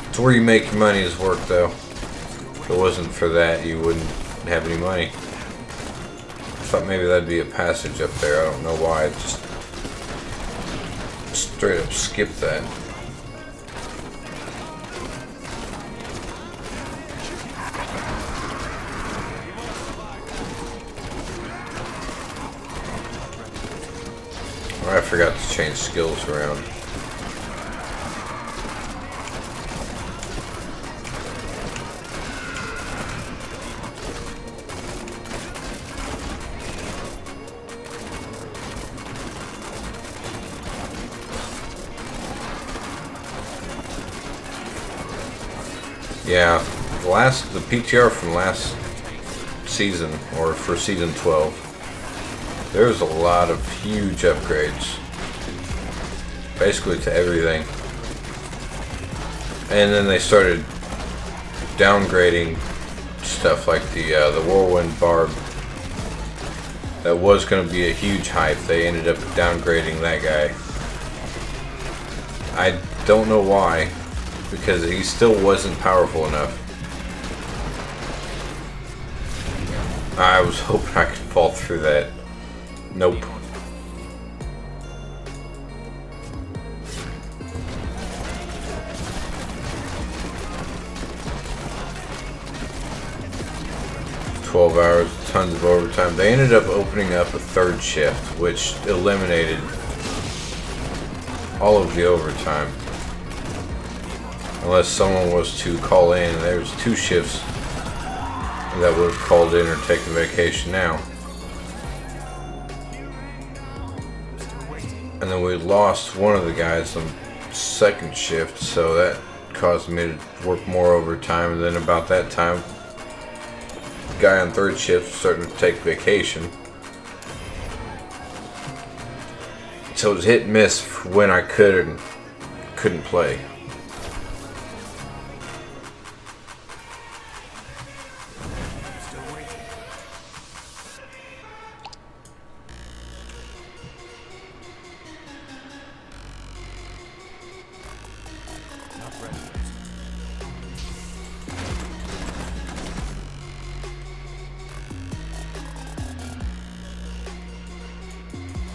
It's where you make your money is work, though. If it wasn't for that, you wouldn't have any money. I thought maybe that'd be a passage up there. I don't know why. I just straight up skipped that. I forgot to change skills around. Yeah, the PTR from last season, or for season 12. There's a lot of huge upgrades, basically to everything. And then they started downgrading stuff like the Whirlwind Barb. That was going to be a huge hype. They ended up downgrading that guy. I don't know why, because he still wasn't powerful enough. I was hoping I could fall through that. Nope. $12 hours, tons of overtime. They ended up opening up a third shift, which eliminated all of the overtime. Unless someone was to call in. There's 2 shifts that would have called in or taken vacation now. And then we lost one of the guys on 2nd shift, so that caused me to work more overtime. And then about that time, the guy on 3rd shift was starting to take vacation. So it was hit and miss when I could and couldn't play.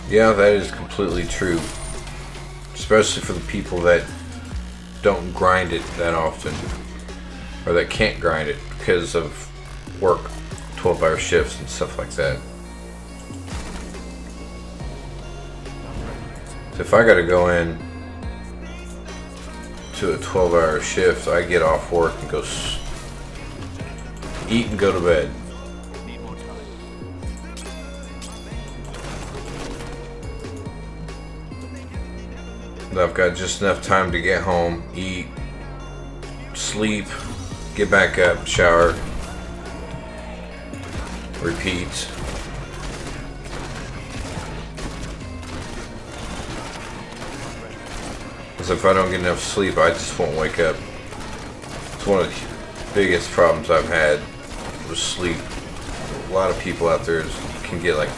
Yeah, that is completely true. Especially for the people that don't grind it that often. Or that can't grind it because of work, 12-hour shifts and stuff like that. So if I gotta go in to a 12-hour shift, I get off work and go eat and go to bed. I've got just enough time to get home, eat, sleep, get back up, shower, repeat. Because if I don't get enough sleep, I just won't wake up. It's one of the biggest problems I've had with sleep. A lot of people out there can get like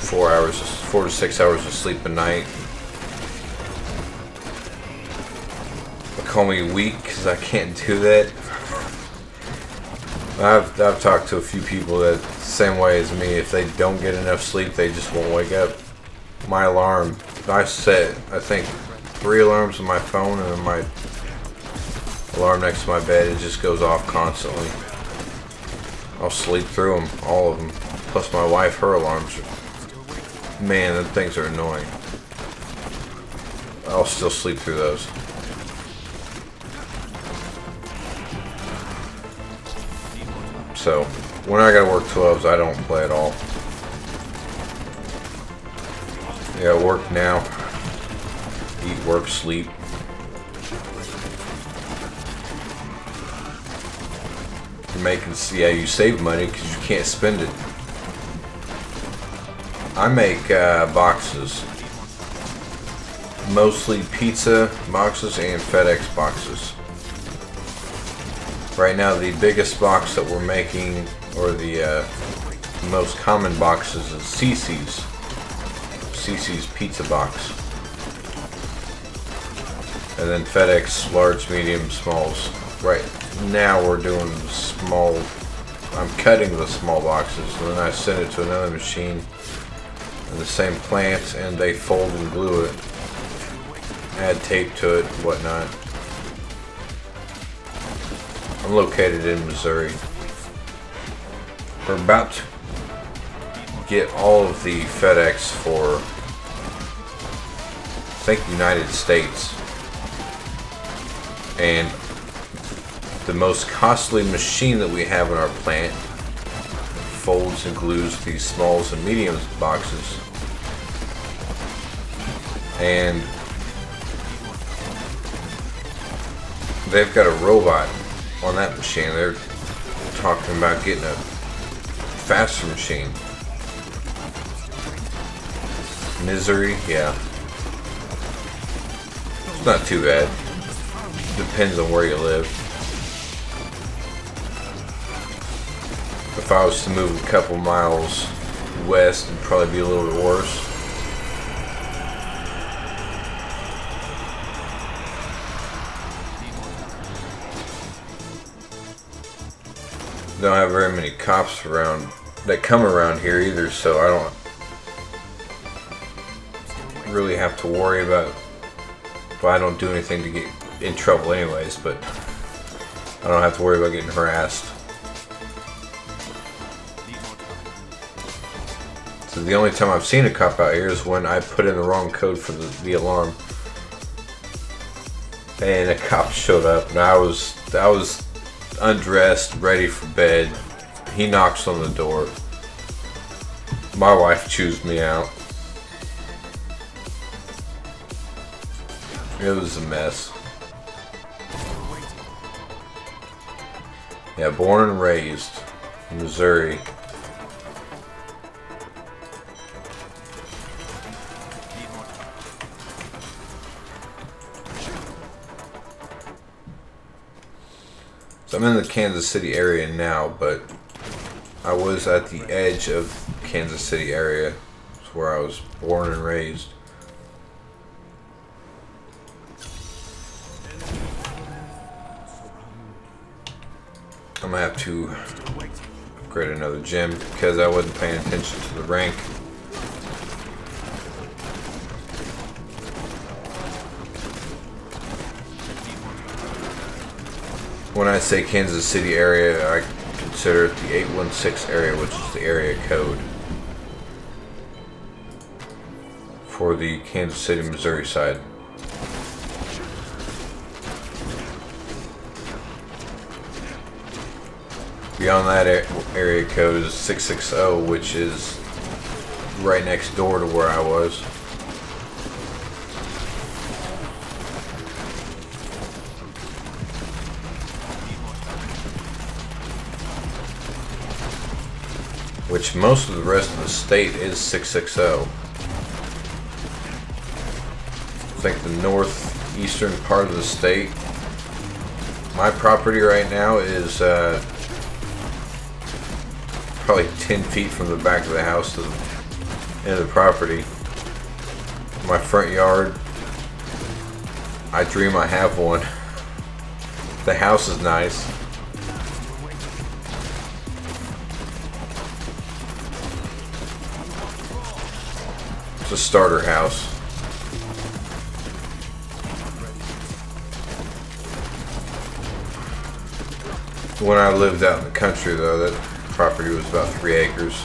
4 to 6 hours of sleep a night. Call me weak because I can't do that. I've talked to a few people that same way as me. If they don't get enough sleep, they just won't wake up. My alarm, I set I think 3 alarms on my phone, and then my alarm next to my bed, it just goes off constantly. I'll sleep through them, all of them. Plus my wife, her alarms are, man, them things are annoying. I'll still sleep through those. So, when I gotta work 12s, I don't play at all. Yeah, work now. Eat, work, sleep. You're making, yeah, you save money because you can't spend it. I make boxes. Mostly pizza boxes and FedEx boxes. Right now, the biggest box that we're making, or the most common boxes, is CC's pizza box. And then FedEx, large, medium, smalls. Right now we're doing small, I'm cutting the small boxes, and then I send it to another machine in the same plant, and they fold and glue it, add tape to it, whatnot. I'm located in Missouri. We're about to get all of the FedEx for, I think, United States. And the most costly machine that we have in our plant folds and glues these smalls and mediums boxes. And they've got a robot on that machine. They're talking about getting a faster machine. Missouri, yeah. It's not too bad. Depends on where you live. If I was to move a couple miles west, it'd probably be a little bit worse. Don't have very many cops around that come around here either, so I don't really have to worry about, well, I don't do anything to get in trouble anyways, but I don't have to worry about getting harassed. So the only time I've seen a cop out here is when I put in the wrong code for the alarm. and a cop showed up, and I was undressed, ready for bed. He knocks on the door. My wife chews me out. It was a mess. Yeah, born and raised in Missouri. So I'm in the Kansas City area now, but I was at the edge of Kansas City area. It's where I was born and raised. I'm gonna have to upgrade another gym because I wasn't paying attention to the rank. When I say Kansas City area, I consider it the 816 area, which is the area code for the Kansas City, Missouri side. Beyond that area code is 660, which is right next door to where I was. Which most of the rest of the state is 660. I think the northeastern part of the state. My property right now is probably 10 feet from the back of the house to the end of the property. My front yard, I dream I have one. The house is nice. It's a starter house. When I lived out in the country though, that property was about 3 acres.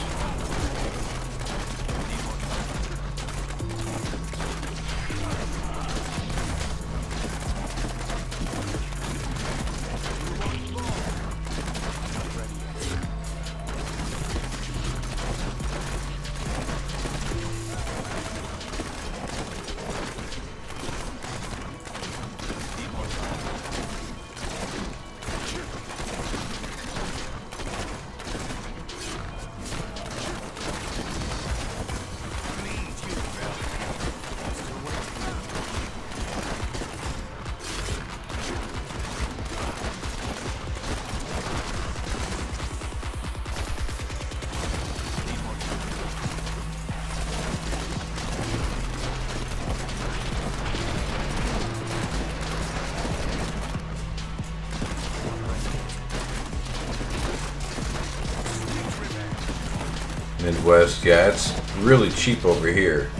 Midwest, yeah, it's really cheap over here.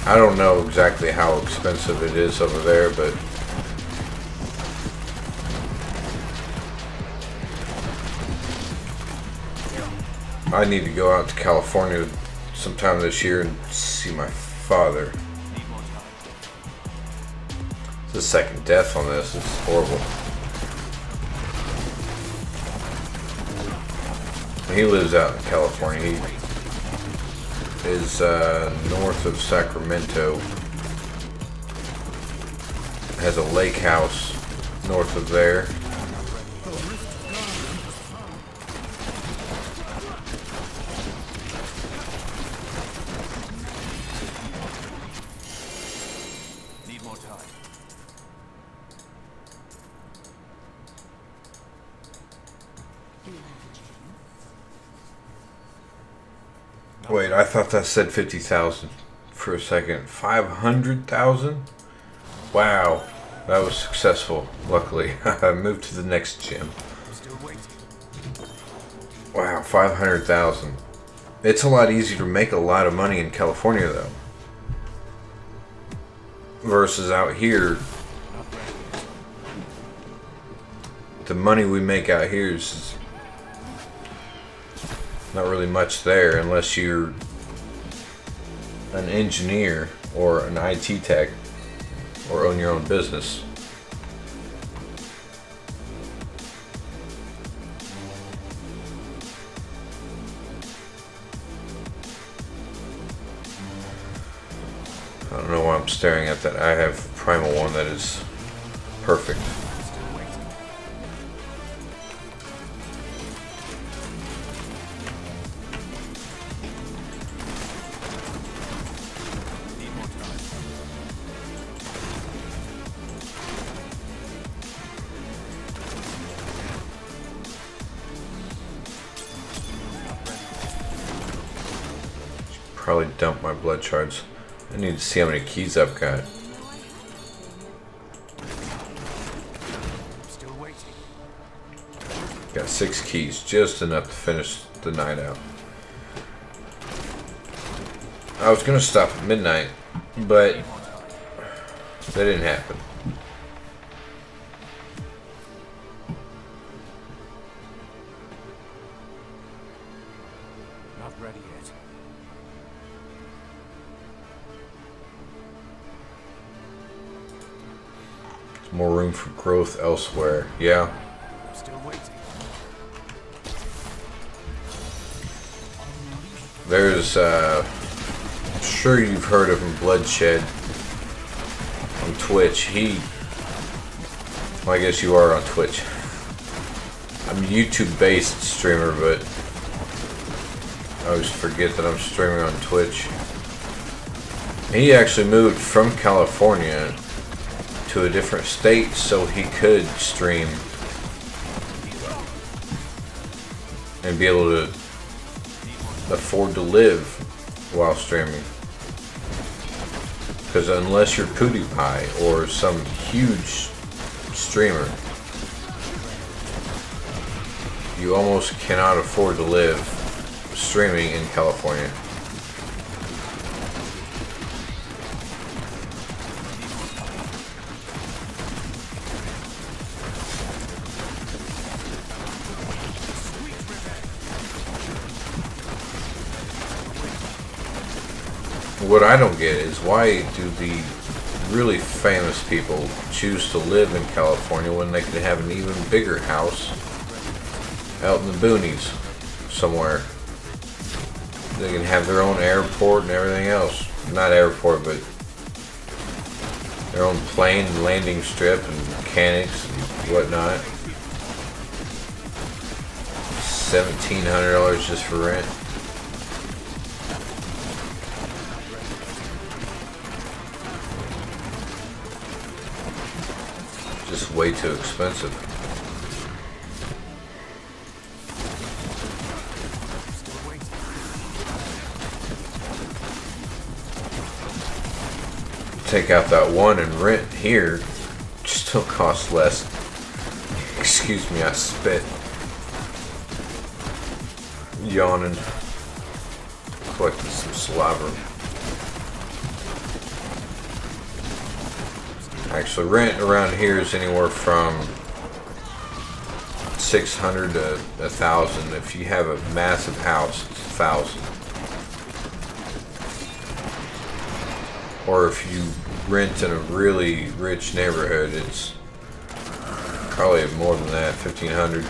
I don't know exactly how expensive it is over there, but I need to go out to California sometime this year and see my father. It's the second death on this. It's horrible. He lives out in California. He is north of Sacramento. Has a lake house north of there. Need more time. Wait, I thought that said 50,000 for a second. 500,000? Wow, that was successful. Luckily, I moved to the next gym. Still waiting. Wow, 500,000. It's a lot easier to make a lot of money in California, though. Versus out here, the money we make out here is not really much there unless you're an engineer or an IT tech or own your own business. I don't know why I'm staring at that. I have Primal one that is perfect. Still waiting. Need more time. Probably dump my blood shards. I need to see how many keys I've got. Still waiting. Got 6 keys, just enough to finish the night out. I was gonna stop at midnight, but that didn't happen. Not ready yet. More room for growth elsewhere. Yeah. Still waiting. There's, I'm sure you've heard of him, Bloodshed, on Twitch. Well, I guess you are on Twitch. I'm a YouTube-based streamer, but I always forget that I'm streaming on Twitch. He actually moved from California to a different state so he could stream and be able to afford to live while streaming. Because unless you're PewDiePie or some huge streamer, you almost cannot afford to live streaming in California. What I don't get is why do the really famous people choose to live in California when they could have an even bigger house out in the boonies somewhere? They can have their own airport and everything else. Not airport, but their own plane and landing strip and mechanics and whatnot. $1,700 just for rent. Just way too expensive. Take out that one and rent here still costs less. Excuse me, I spit. Yawning. Collecting some saliva. Actually, rent around here is anywhere from $600 to $1,000. If you have a massive house, it's $1,000. Or if you rent in a really rich neighborhood, it's probably more than that, $1,500.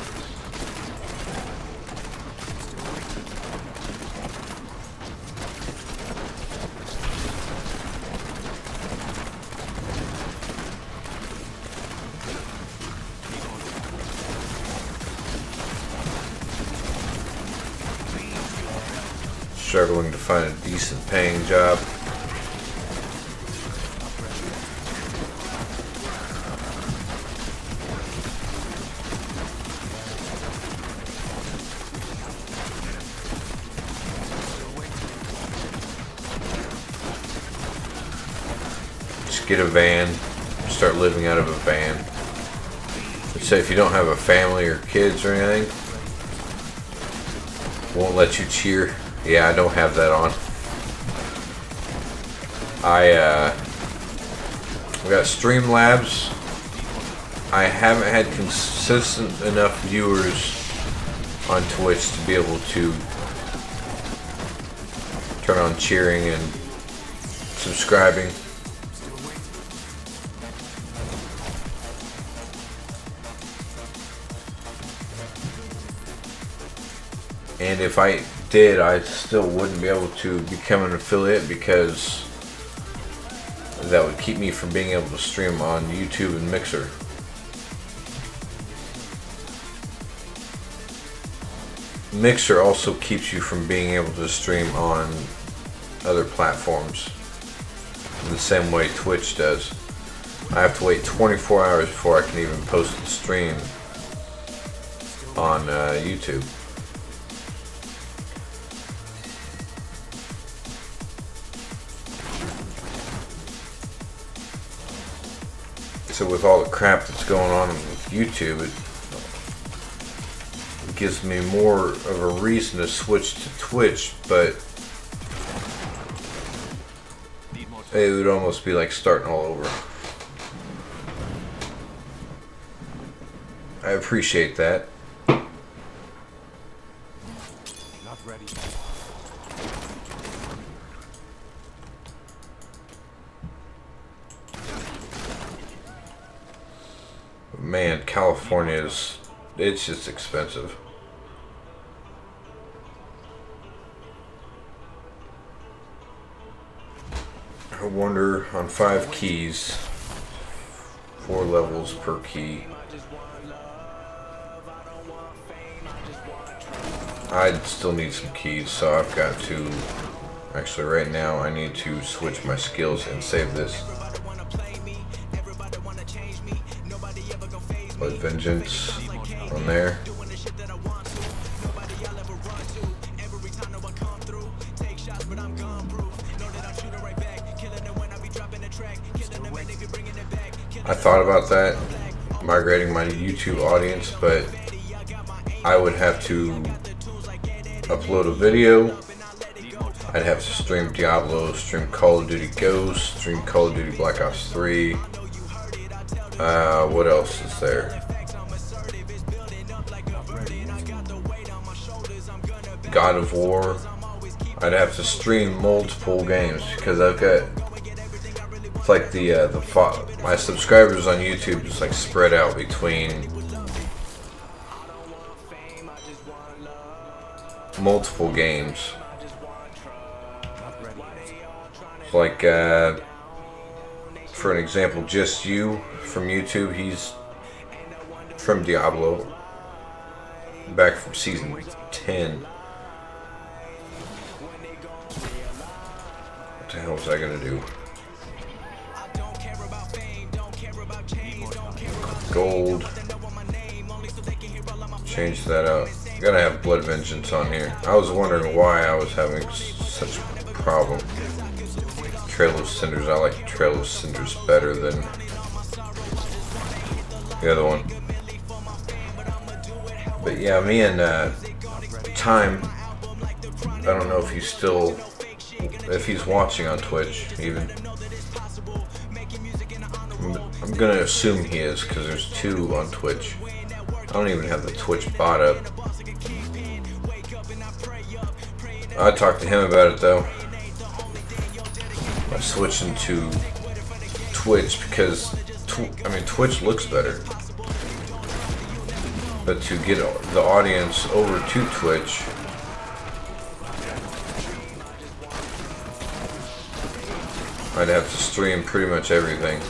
Struggling to find a decent paying job. Just get a van, start living out of a van. Let's say if you don't have a family or kids or anything, won't let you cheer. Yeah, I don't have that on. I got Streamlabs. I haven't had consistent enough viewers on Twitch to be able to turn on cheering and subscribing. And if I did, I still wouldn't be able to become an affiliate because that would keep me from being able to stream on YouTube and Mixer. Mixer also keeps you from being able to stream on other platforms in the same way Twitch does. I have to wait 24 hours before I can even post a stream on YouTube. So with all the crap that's going on with YouTube, it gives me more of a reason to switch to Twitch, but it would almost be like starting all over. I appreciate that. Not ready. Man, California it's just expensive. I wonder on 5 keys, 4 levels per key. I'd still need some keys, so I've got to, actually right now I need to switch my skills and save this. Blood Vengeance on there. I thought about that, migrating my YouTube audience, but I would have to upload a video. I'd have to stream Diablo, stream Call of Duty Ghosts, stream Call of Duty Black Ops 3. What else is there? God of War. I'd have to stream multiple games because I've got, it's like my subscribers on YouTube is like spread out between multiple games. Like for an example, Just You from YouTube, he's from Diablo, back from season 10. What the hell was I gonna do? Gold. Change that out. Gotta have Blood Vengeance on here. I was wondering why I was having such a problem. Trail of Cinders. I like Trail of Cinders better than the other one. But yeah, me and Time, I don't know if he's still, if he's watching on Twitch even. I'm gonna assume he is because there's 2 on Twitch. I don't even have the Twitch bot up. I talked to him about it though. I'm switching to Twitch because Twitch looks better. But to get the audience over to Twitch, I'd have to stream pretty much everything.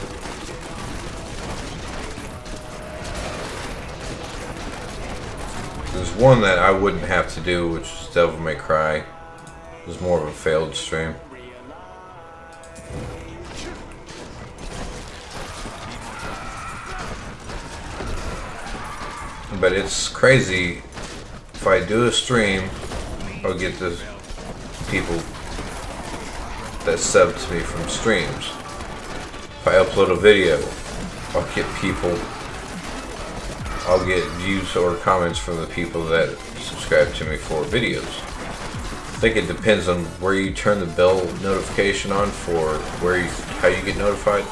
There's one that I wouldn't have to do, which is Devil May Cry. It was more of a failed stream. But it's crazy. If I do a stream, I'll get the people that sub to me from streams. If I upload a video, I'll get views or comments from the people that subscribe to me for videos. I think it depends on where you turn the bell notification on for how you get notified.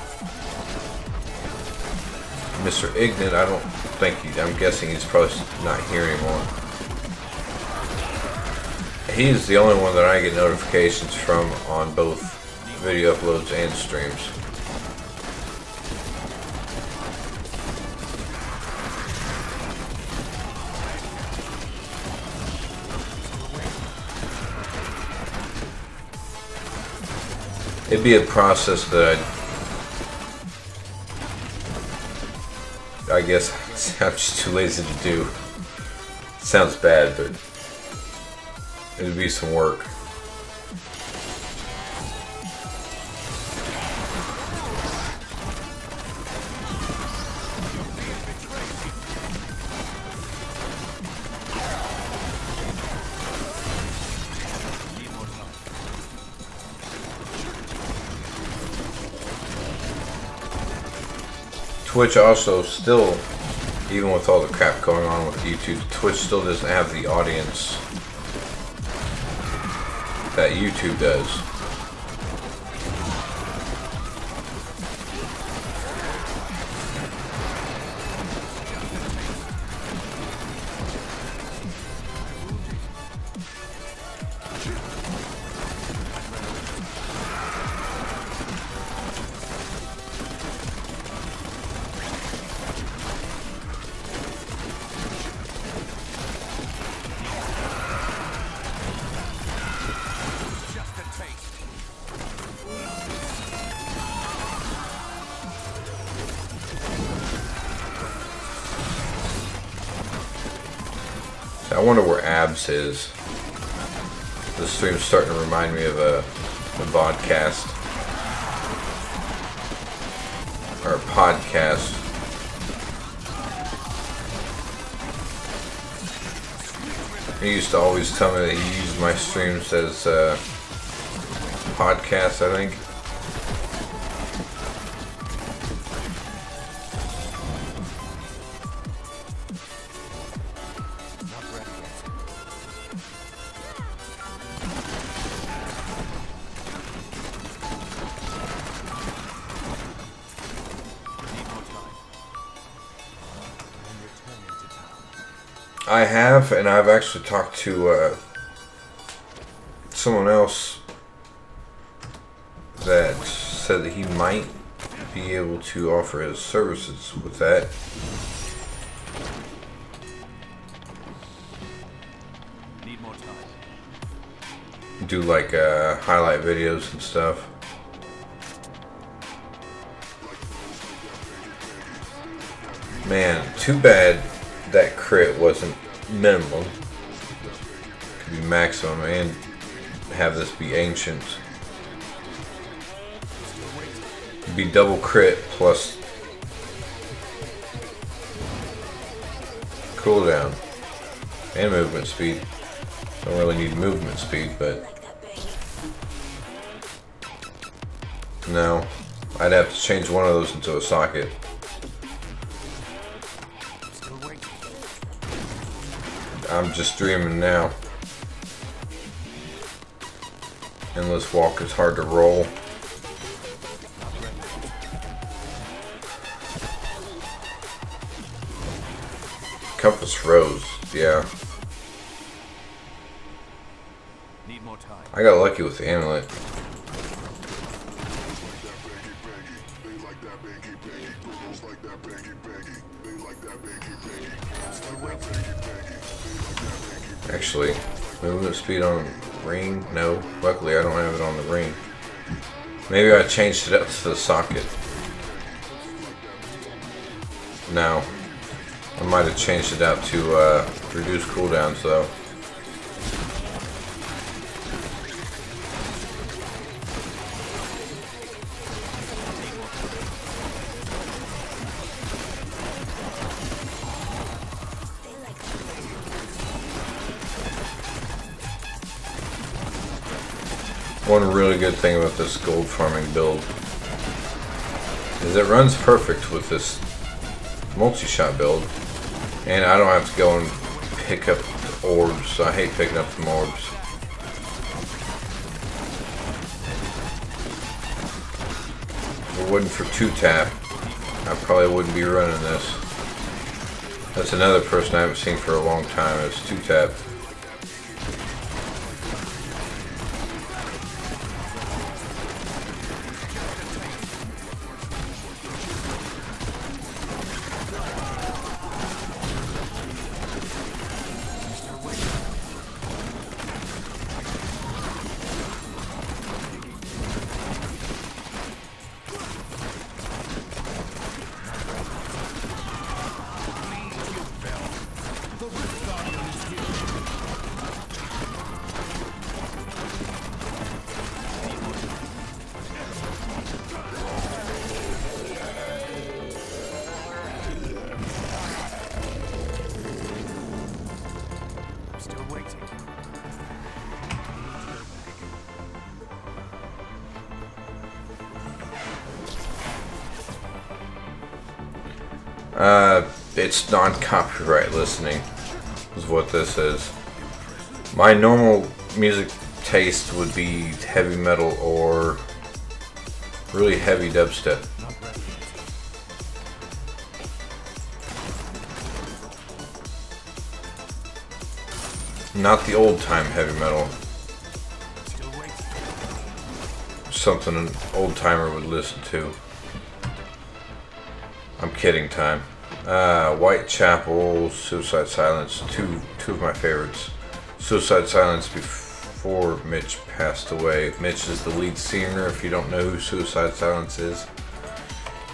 Mr. Ignat, I don't think I'm guessing he's probably not here anymore. He's the only one that I get notifications from on both video uploads and streams. It'd be a process that I guess I'm just too lazy to do. Sounds bad, but it'd be some work. Twitch also still, even with all the crap going on with YouTube, Twitch still doesn't have the audience that YouTube does. I wonder where Abs is. This stream's starting to remind me of a vodcast. Or a podcast. He used to always tell me that he used my streams as podcasts, I think. I have, and I've actually talked to someone else that said that he might be able to offer his services with that. Need more time. Do like highlight videos and stuff. Man, too bad that crit wasn't minimum. Could be maximum and have this be ancient. It'd be double crit plus cooldown and movement speed. Don't really need movement speed, but no, I'd have to change one of those into a socket. I'm just dreaming now. Endless walk is hard to roll. Compass rose, yeah. Need more time. I got lucky with the amulet. Actually, movement speed on ring? No. Luckily I don't have it on the ring. Maybe I changed it up to the socket. No. I might have changed it out to reduce cooldowns though. One really good thing about this gold farming build is it runs perfect with this Multishot build, and I don't have to go and pick up the orbs. I hate picking up the orbs. If it wasn't for 2-tap, I probably wouldn't be running this. That's another person I haven't seen for a long time, is 2-tap. It's non-copyright listening, is what this is. My normal music taste would be heavy metal or really heavy dubstep. Not the old time heavy metal. Something an old timer would listen to. I'm kidding, time. Whitechapel, Suicide Silence, two of my favorites. Suicide Silence before Mitch passed away. Mitch is the lead singer, if you don't know who Suicide Silence is.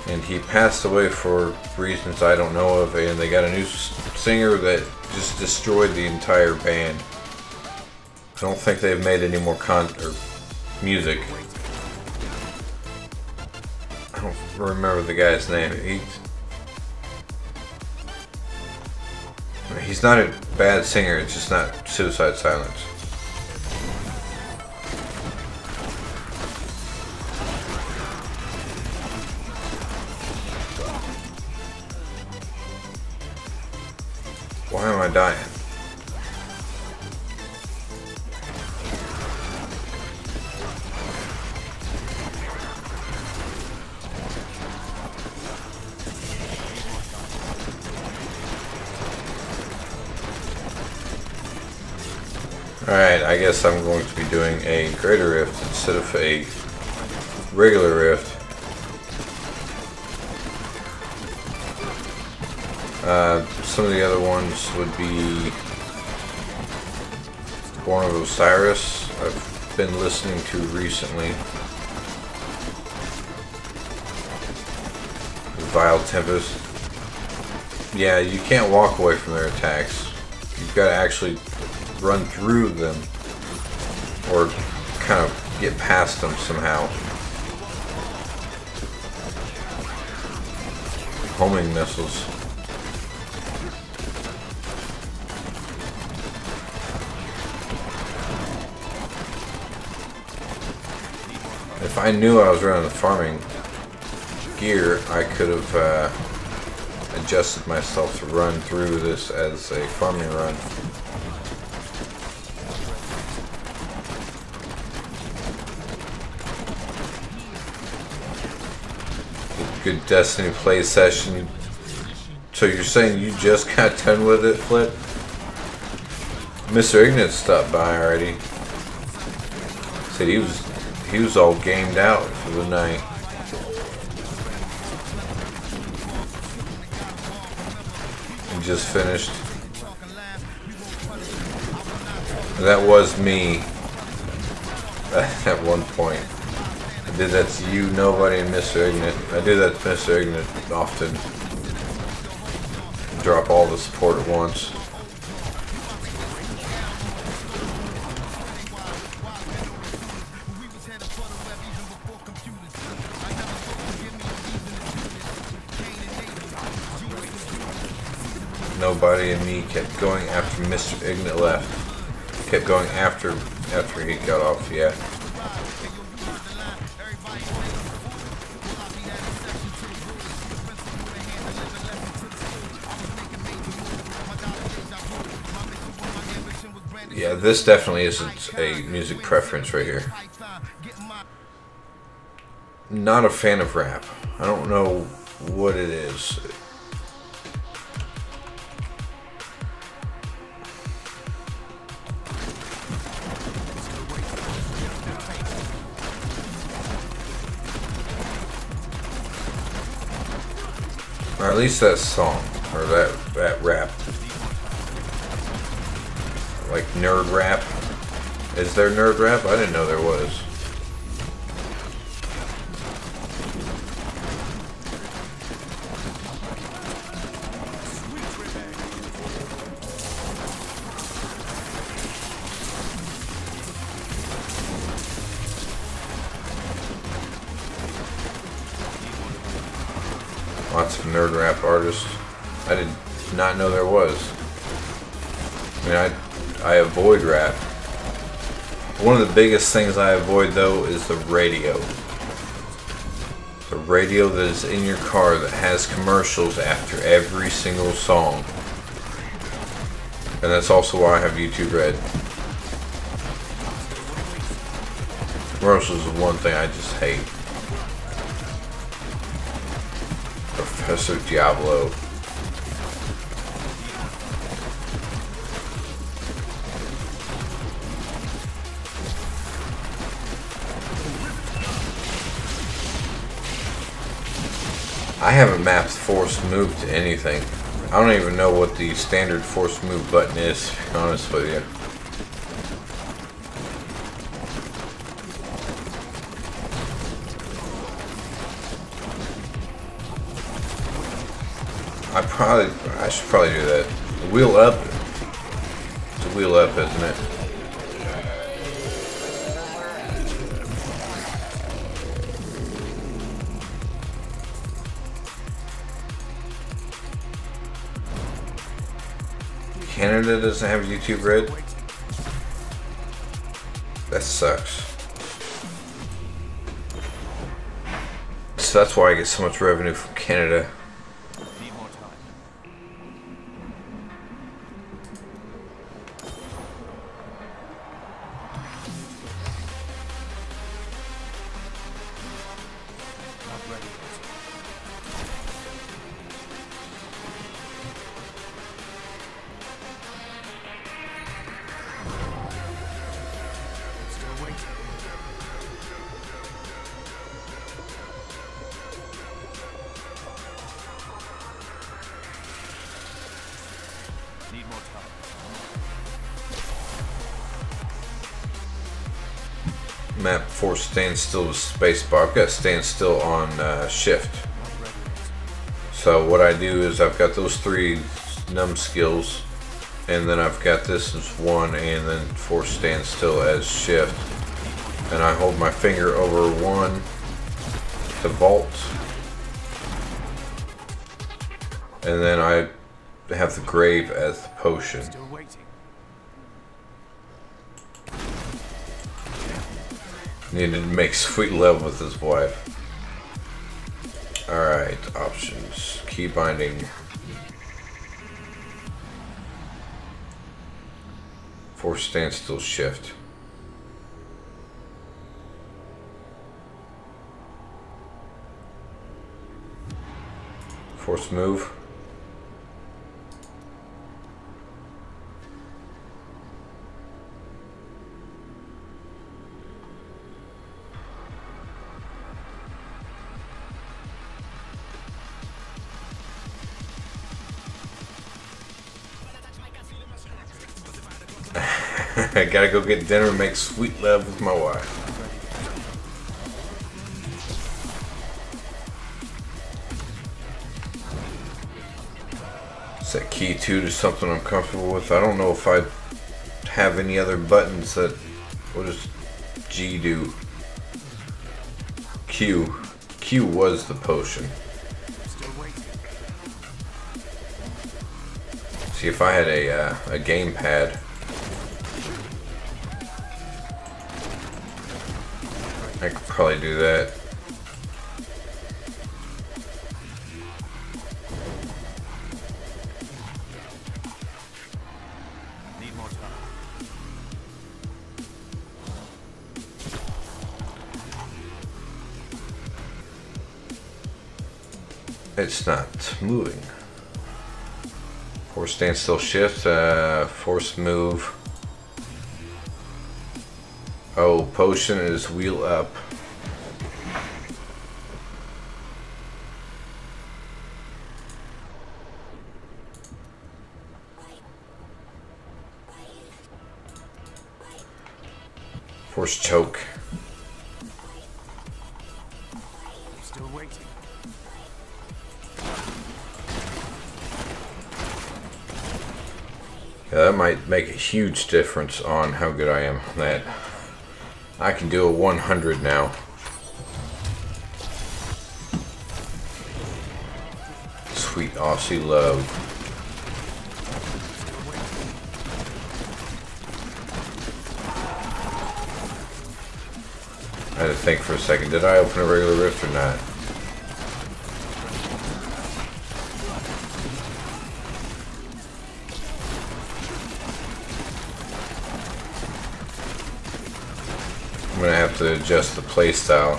And he passed away for reasons I don't know of, and they got a new singer that just destroyed the entire band. I don't think they've made any more music. I don't remember the guy's name. He's not a bad singer, it's just not Suicide Silence. Why am I dying? Alright, I guess I'm going to be doing a greater rift instead of a regular rift. Some of the other ones would be Born of Osiris. I've been listening to recently. Vile Tempest. Yeah, you can't walk away from their attacks. You've got to actually run through them or kind of get past them somehow. Homing missiles. If I knew I was running the farming gear, I could have adjusted myself to run through this as a farming run. Good Destiny play session. So you're saying you just got done with it, Flip? Mr. Mrignut stopped by already. Said he was all gamed out for the night. He just finished. That was me at one point. I did that to you, nobody, and Mr. Mrignut. I do that to Mr. Mrignut often. Drop all the support at once. Nobody and me kept going after Mr. Mrignut left. Kept going after he got off, yeah. Yeah, this definitely isn't a music preference right here. Not a fan of rap. I don't know what it is. Or at least that song, or that rap. Like nerd rap. Is there nerd rap? I didn't know there was. Lots of nerd rap artists. I did not know there was. I mean, I avoid rap. One of the biggest things I avoid though is the radio. The radio that is in your car that has commercials after every single song. And that's also why I have YouTube Red. Commercials is one thing I just hate. Professor Diablo. I haven't mapped force move to anything. I don't even know what the standard force move button is, to be honest with you. I should probably do that. Wheel up. It's a wheel up, isn't it? Canada doesn't have YouTube Red? That sucks. So that's why I get so much revenue from Canada. Need more time. Not ready yet. Still waiting. Need more time. Map for stand still with spacebar. I've got stand still on shift. Not ready yet. So what I do is I've got those three num skills, and then I've got this as one, and then force stand still as shift. And I hold my finger over one to vault, and then I have the grave as the potion. Still waiting. Needed to make sweet love with his wife. Alright, options. Key binding. Force standstill shift. Force move. I gotta go get dinner and make sweet love with my wife. Set key 2 to something I'm comfortable with. I don't know if I have any other buttons that. What does G do? Q. Q was the potion. Still waiting. See, if I had a gamepad. I could probably do that. Need more time. It's not moving. Force standstill shift, force move. Oh, potion is wheel up. Force choke. Still waiting. Yeah, that might make a huge difference on how good I am on that. I can do a 100 now. Sweet Aussie love. I had to think for a second, did I open a regular rift or not? have to adjust the play style.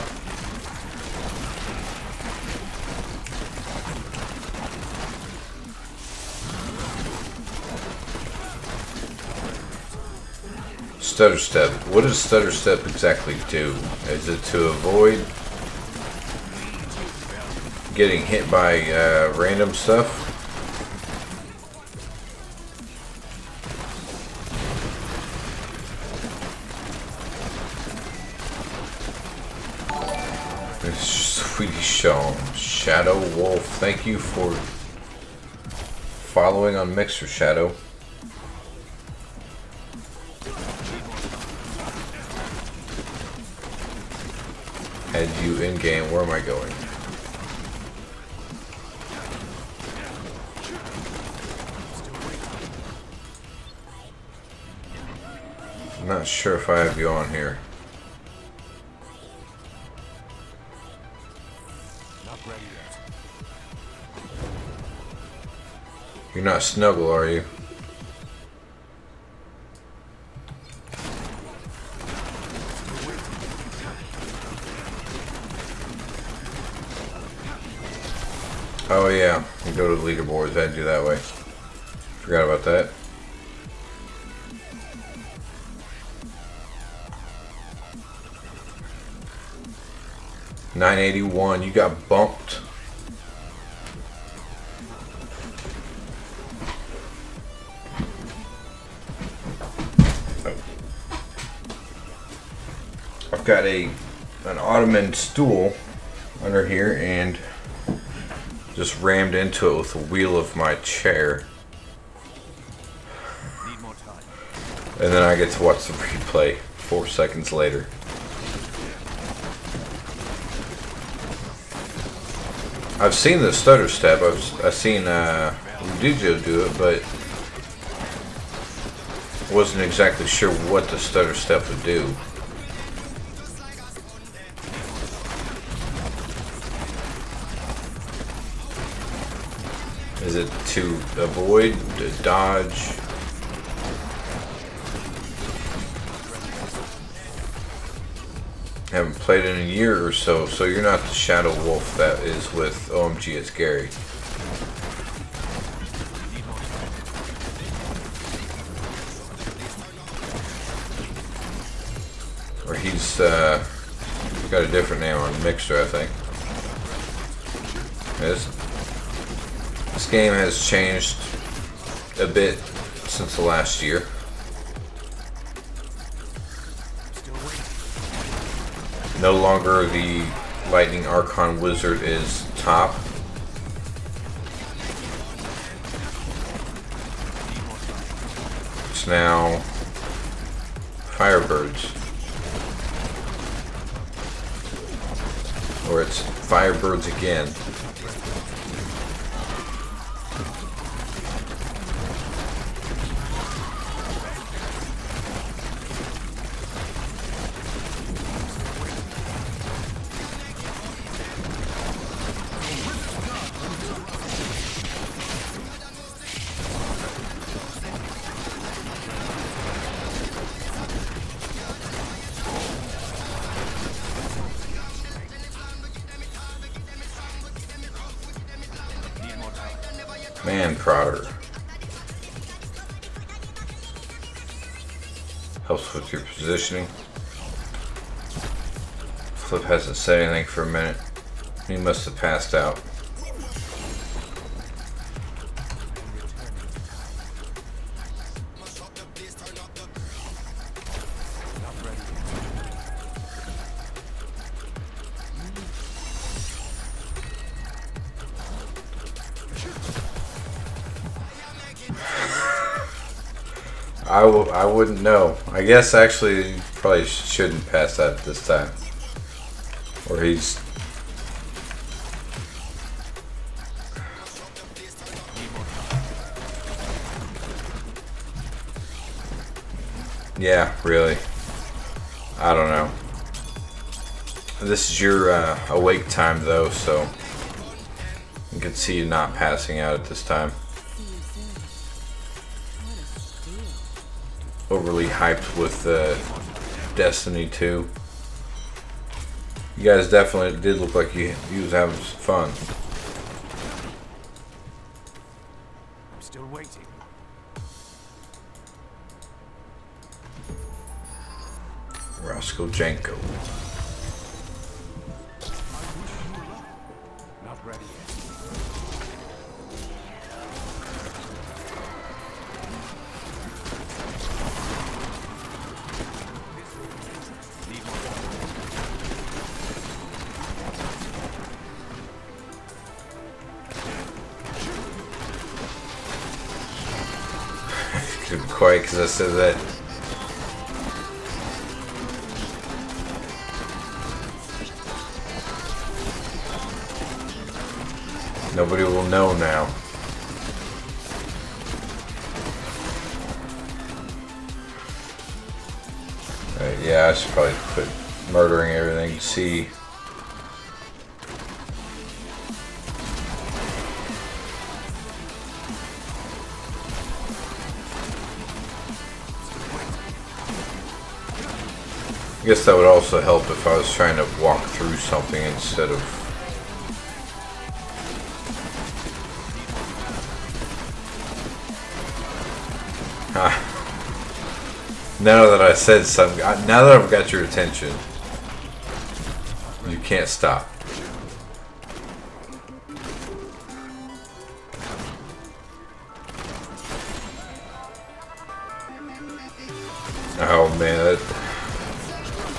Stutter step. What does stutter step exactly do? Is it to avoid getting hit by random stuff? Sweetie Shaun. Shadow Wolf. Thank you for following on Mixer, Shadow. Had you in game. Where am I going? I'm not sure if I have you on here. Not ready yet. You're not Snuggle, are you? Oh yeah, you go to the leaderboards. I'd do that way. Forgot about that. $981. You got bumped. Oh. I've got an ottoman stool under here and just rammed into it with the wheel of my chair. Need more time. And then I get to watch the replay 4 seconds later. I've seen the stutter step. I've seen Diablo do it, but wasn't exactly sure what the stutter step would do. Is it to avoid, to dodge? Haven't played in a year or so, so you're not the Shadow Wolf that is with OMG It's Gary. Or he's got a different name on Mixer, I think. This game has changed a bit since the last year. No longer the Lightning Archon Wizard is top. It's now Firebirds. Or it's Firebirds again. Man prodder. Helps with your positioning. Flip hasn't said anything for a minute. He must have passed out. I wouldn't know. I guess actually probably shouldn't pass that this time. Or he's... Yeah, really. I don't know. This is your awake time though, so you can see you not passing out at this time. Overly hyped with Destiny 2. You guys definitely did look like you was having some fun. I'm still waiting. Roscoe Janko. Not ready yet. Need more time. Couldn't quiet because I said that. Nobody will know now. Yeah, I should probably put murdering everything to see. I guess that would also help if I was trying to walk through something instead of... Now that I said something, now that I've got your attention, you can't stop. Oh man,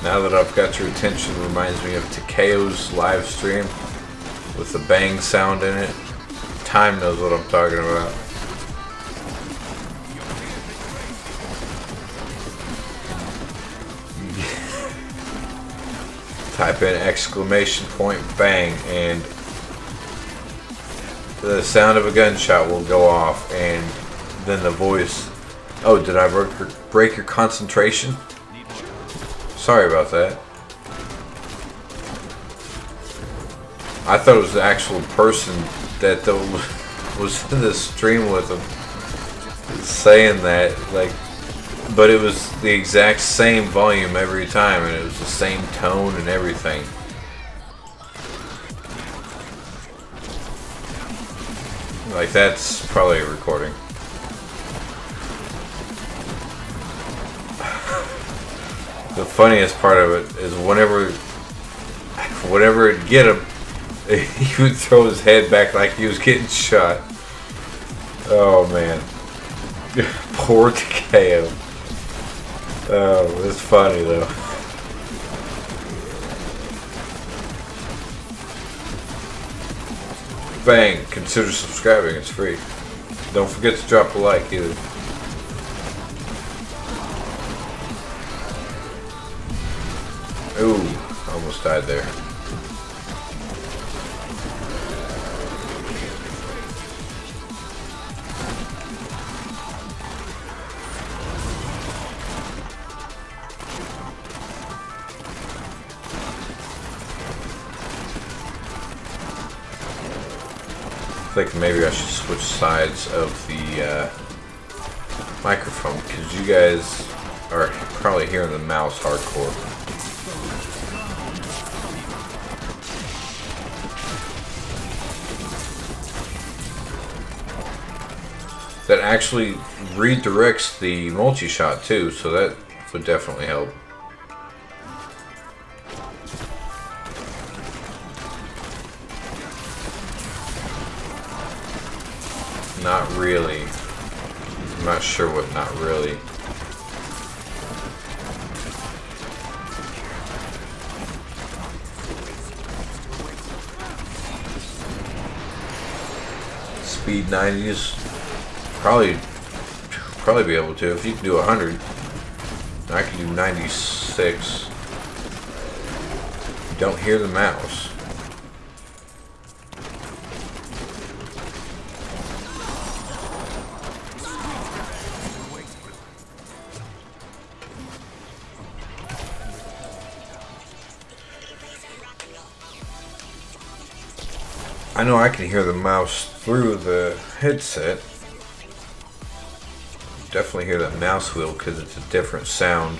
now that I've got your attention, it reminds me of Takeo's live stream with the bang sound in it. Time knows what I'm talking about. Type in exclamation point bang and the sound of a gunshot will go off, and then the voice, oh, did I break your concentration? Sorry about that. I thought it was the actual person that was in the stream with him saying that, like, but it was the exact same volume every time, and it was the same tone and everything. Like, that's probably a recording. The funniest part of it is whenever it'd get him, he would throw his head back like he was getting shot. Oh man. Poor Takeo. Oh, it's funny though. Bang! Consider subscribing, it's free. Don't forget to drop a like either. Ooh, almost died there. I think maybe I should switch sides of the microphone, because you guys are probably hearing the mouse hardcore. That actually redirects the multi-shot too, so that would definitely help. Not really. I'm not sure what not really. Speed 90s. Probably be able to. If you can do 100, I can do 96. You don't hear the mouse. I know I can hear the mouse through the headset. Definitely hear that mouse wheel because it's a different sound.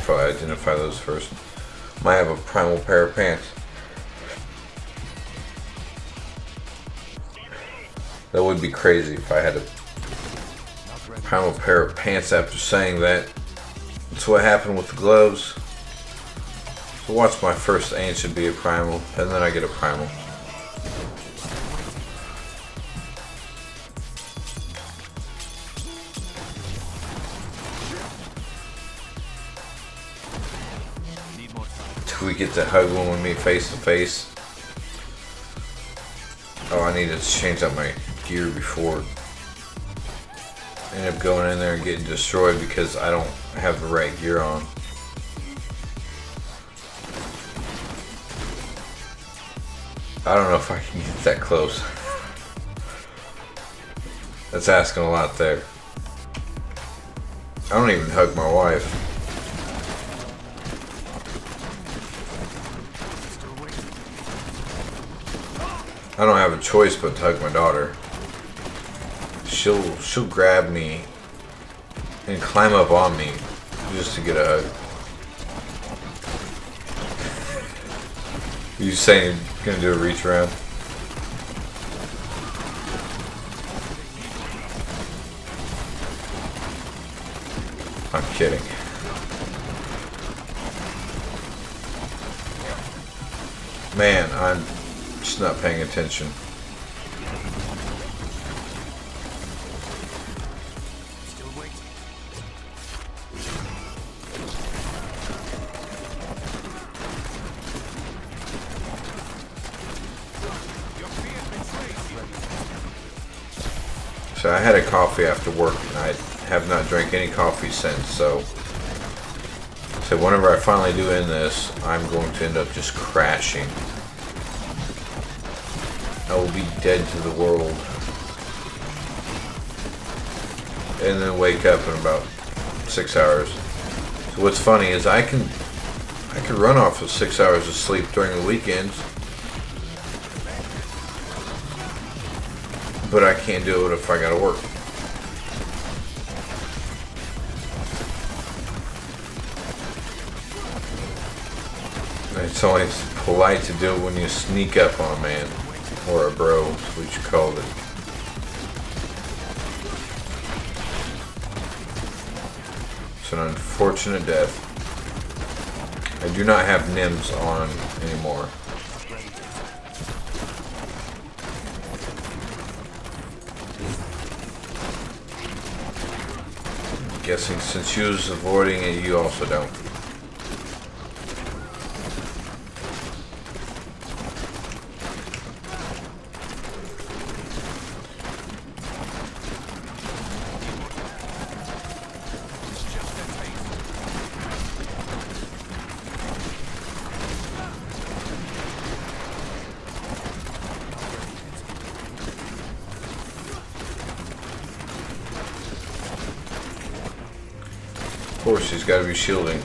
probably identify those first. Might have a primal pair of pants. That would be crazy if I had a primal pair of pants after saying that. That's what happened with the gloves. So watch my first ancient be a primal, and then I get a primal. Till we get to hug when we meet face to face. Oh, I needed to change out my gear before I end up going in there and getting destroyed because I don't have the right gear on. I don't know if I can get that close. That's asking a lot there. I don't even hug my wife. I don't have a choice but to hug my daughter. She'll grab me and climb up on me just to get a hug. You saying you're gonna do a reach around? I'm kidding. Man, I'm just not paying attention. Still waiting. Your fear betrays you. So I had a coffee after work and I have not drank any coffee since, so whenever I finally do end this, I'm going to end up just crashing. I will be dead to the world. And then wake up in about 6 hours. So what's funny is I could run off of 6 hours of sleep during the weekends. But I can't do it if I gotta work. It's always polite to do it when you sneak up on a man. Or a bro, is what you called it. It's an unfortunate death. I do not have NIMS on anymore. I'm guessing since you was avoiding it, you also don't. Of course, he's got to be shielding.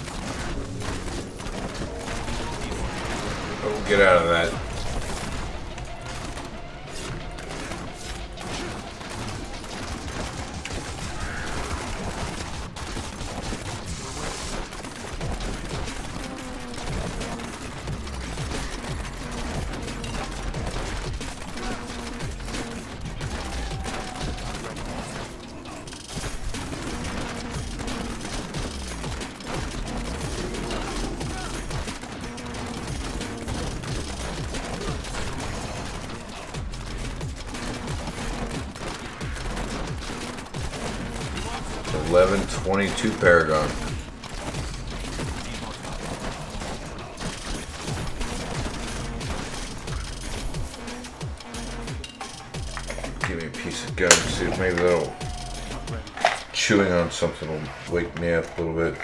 Oh, get out of that. .1122 Paragon. Give me a piece of gum, see if maybe that'll chewing on something will wake me up a little bit.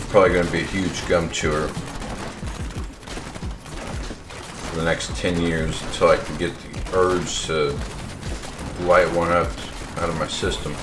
Probably going to be a huge gum chewer for the next 10 years until I can get the urge to light one up out of my system.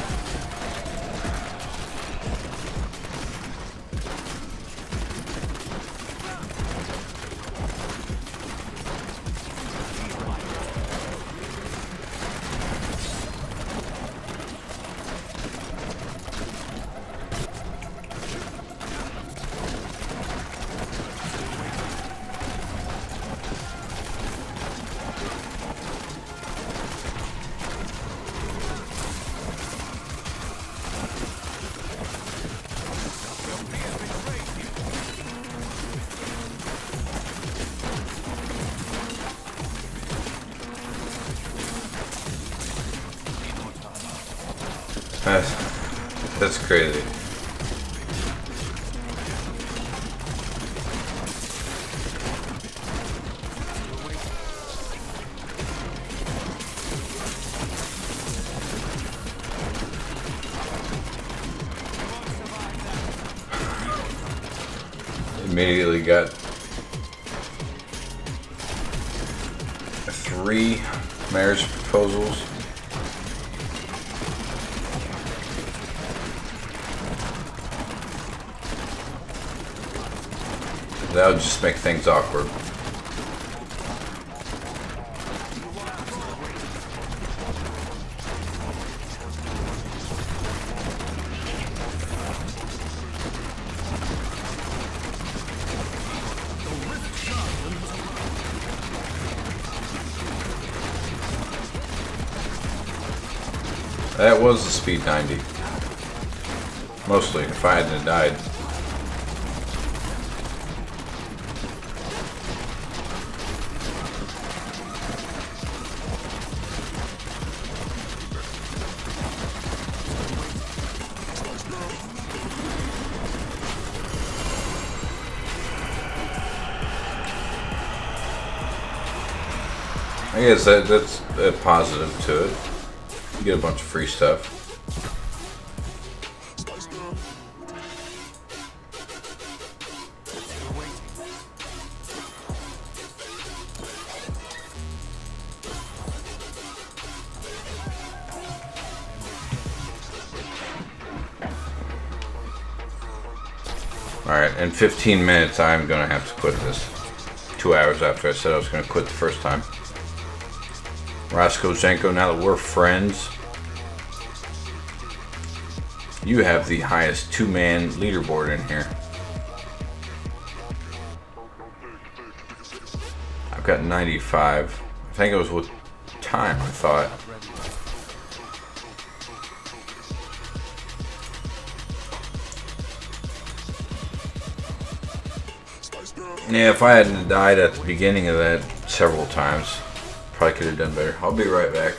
That's crazy. Immediately got 3 marriage proposals. That would just make things awkward. That was the speed 90. Mostly, if I hadn't died. I guess that's a positive to it. You get a bunch of free stuff. Alright, in 15 minutes I'm gonna have to quit this. 2 hours after I said I was gonna quit the first time. Roscoe Zenko, now that we're friends, you have the highest 2-man leaderboard in here. I've got 95. I think it was with time, I thought. Yeah, if I hadn't died at the beginning of that several times, probably could have done better. I'll be right back.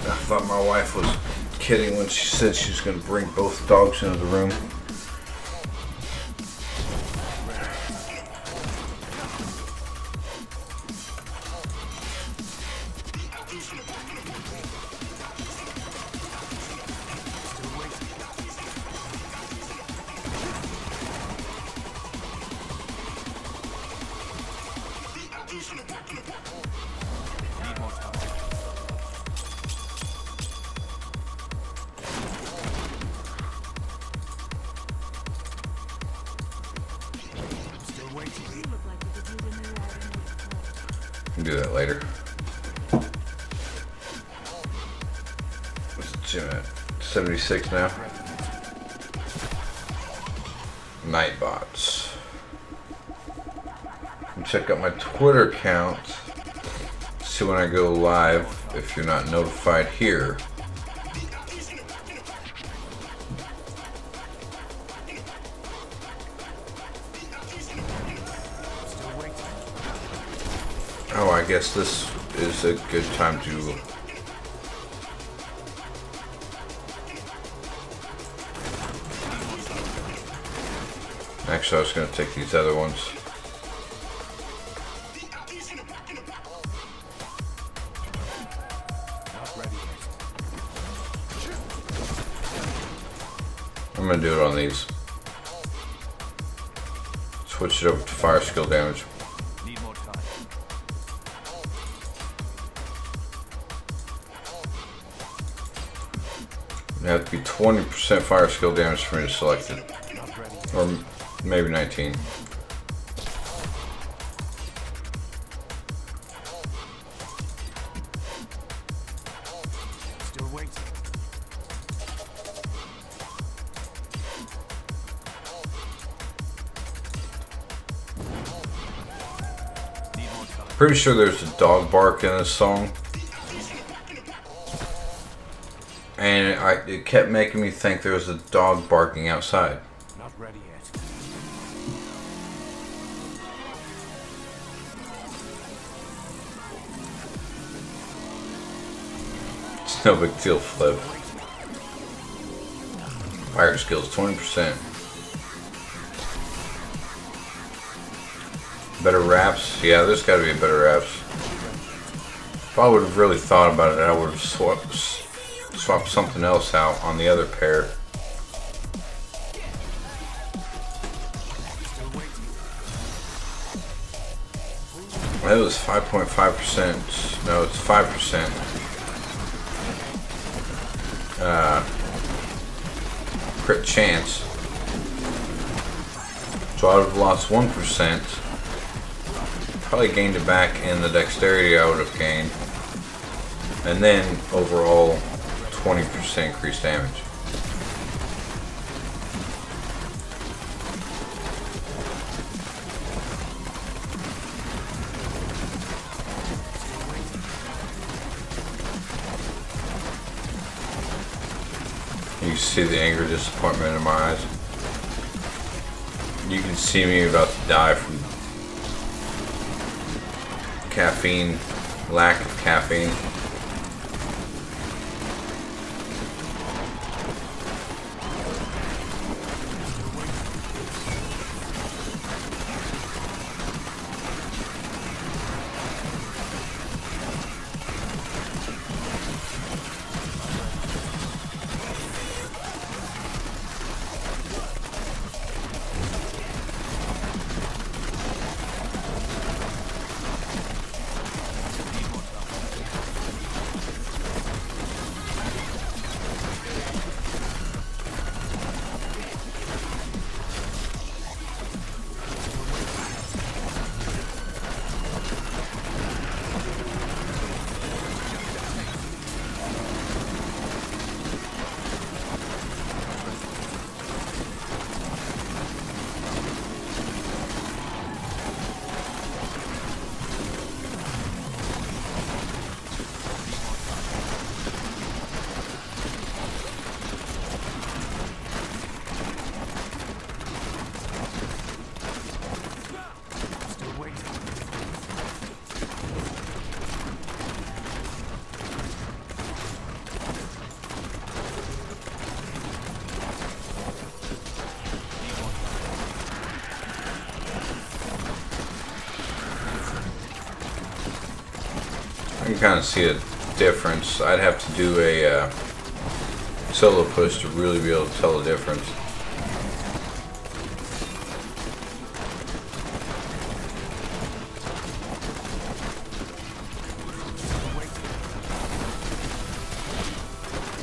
I thought my wife was kidding when she said she was going to bring both dogs into the room. Can do that later. What's the gym at? 76 now. Nightbots. Check out my Twitter account. See when I go live if you're not notified here. Oh, I guess this is a good time to actually I was going to take these other ones. I'm going to do it on these. Switch it over to fire skill damage. It have to be 20% fire skill damage for me to select it. Or maybe 19. Still waiting. Need more cover. Pretty sure there's a dog bark in this song. And it kept making me think there was a dog barking outside. Not ready yet. It's no big deal, Flip. Fire skills 20%. Better wraps? Yeah, there's got to be a better wraps. If I would have really thought about it, I would have swapped something else out on the other pair. That was 5.5%. No, it's 5%. Crit chance. So I would have lost 1%. Probably gained it back in the dexterity I would have gained. And then overall 20% increased damage. You can see the anger, disappointment in my eyes. You can see me about to die from caffeine, lack of caffeine. I can kind of see a difference. I'd have to do a solo push to really be able to tell the difference.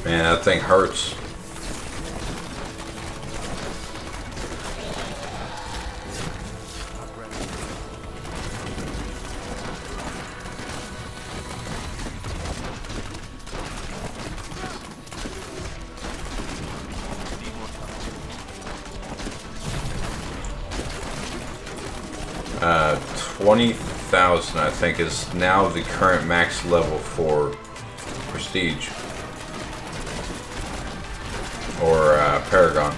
Man, that thing hurts. Uh, 20,000 I think is now the current max level for Prestige. Or Paragon.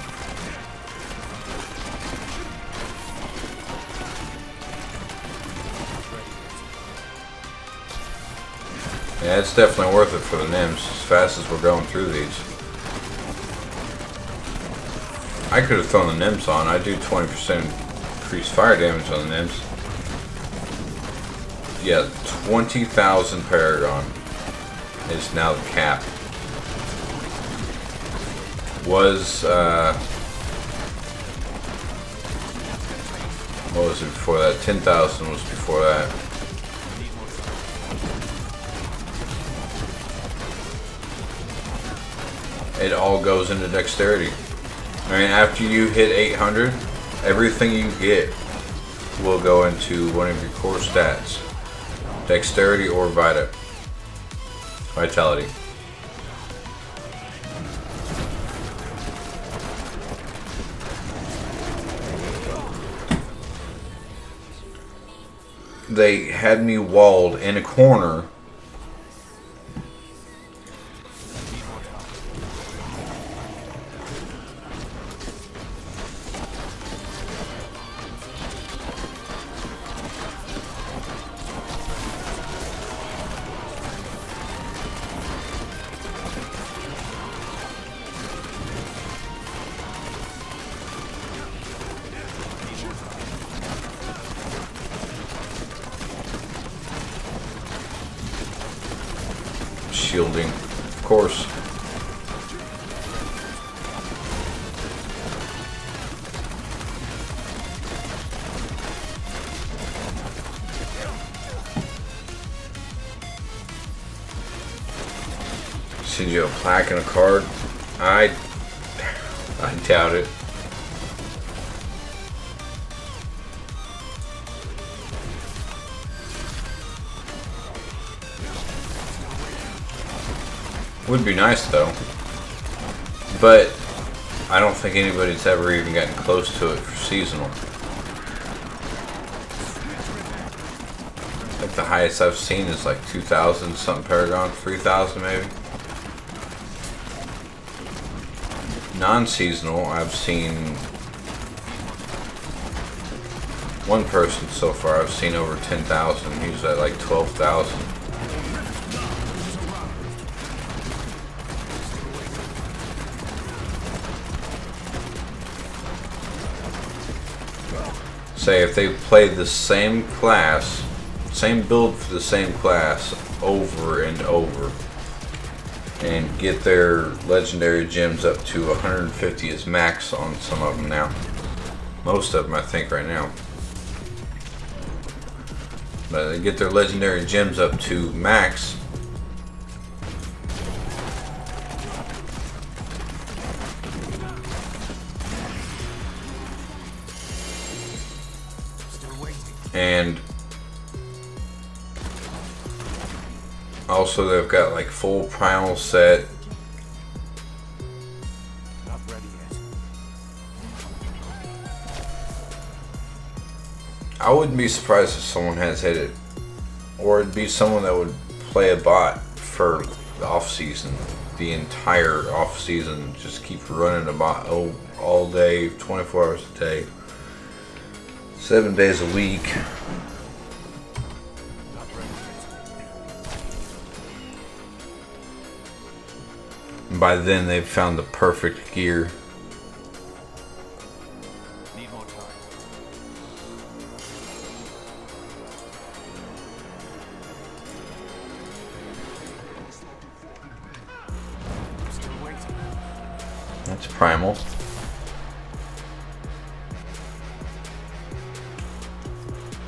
Yeah, it's definitely worth it for the NIMS as fast as we're going through these. I could have thrown the NIMS on. I do 20% increased fire damage on the NIMS. Yeah, 20,000 Paragon is now the cap. Was what was it before that? 10,000 was before that. it all goes into dexterity. I mean, after you hit 800, everything you get will go into one of your core stats. Dexterity or vitality. They had me walled in a corner. Shielding, of course. Send you a plaque and a card? I doubt it. Would be nice though, but I don't think anybody's ever even gotten close to it for seasonal. Like the highest I've seen is like 2,000 something Paragon, 3,000 maybe. Non-seasonal, I've seen one person so far. I've seen over 10,000. He was at like 12,000. Say if they played the same class, same build for the same class over and over, and get their legendary gems up to 150 is max on some of them now. Most of them, I think, right now. But they get their legendary gems up to max. And also they've got like full primal set. Not ready yet. I wouldn't be surprised if someone has hit it. Or it'd be someone that would play a bot for the off season. The entire off season. Just keep running a bot all day, 24 hours a day. 7 days a week. And by then they've found the perfect gear. Need more time. Still waiting. That's primal.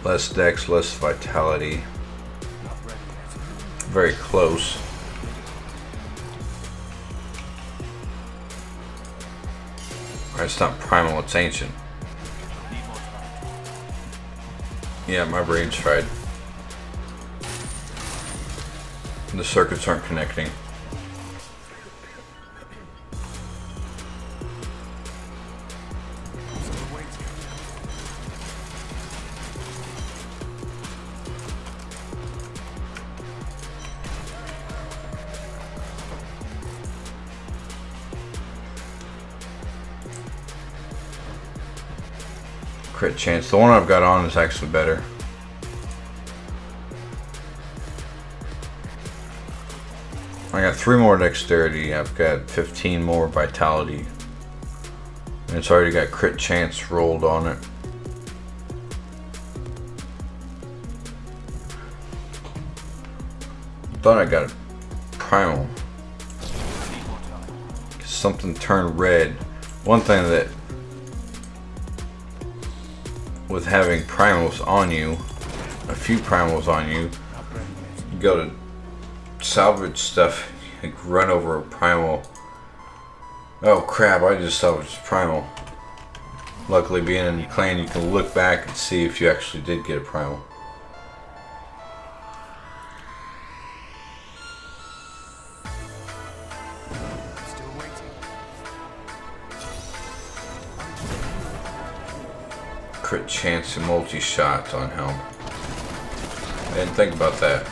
Less dex, less vitality. Not ready yet. Very close. Alright, it's not primal, it's ancient. Need more time. Yeah, my brain's fried. The circuits aren't connecting. Still waiting. Crit chance. The one I've got on is actually better. I got 3 more dexterity. I've got 15 more vitality. And it's already got crit chance rolled on it. Thought I got a primal. Need more time. Something turned red. One thing that with having primals on you, a few primals on you, you go to salvage stuff, like run over a primal, Oh crap, I just saw it was primal. Luckily being in the clan you can look back and see if you actually did get a primal. Still waiting. Crit chance and multi-shot on helm. I didn't think about that.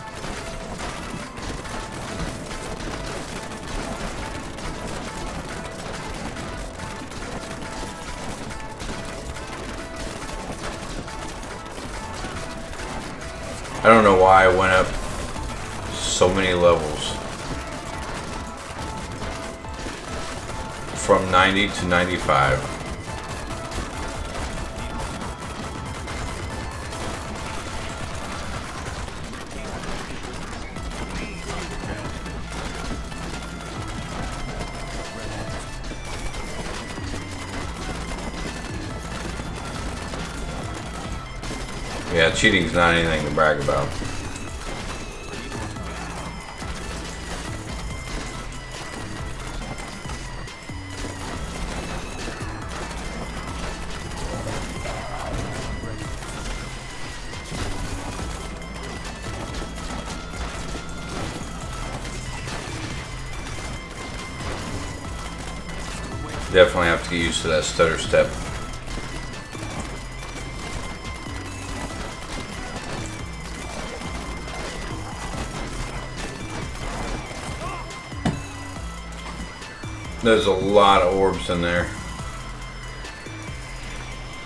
I don't know why I went up so many levels. From 90 to 95. Yeah, cheating's not anything to brag about. Definitely have to get used to that stutter step. There's a lot of orbs in there.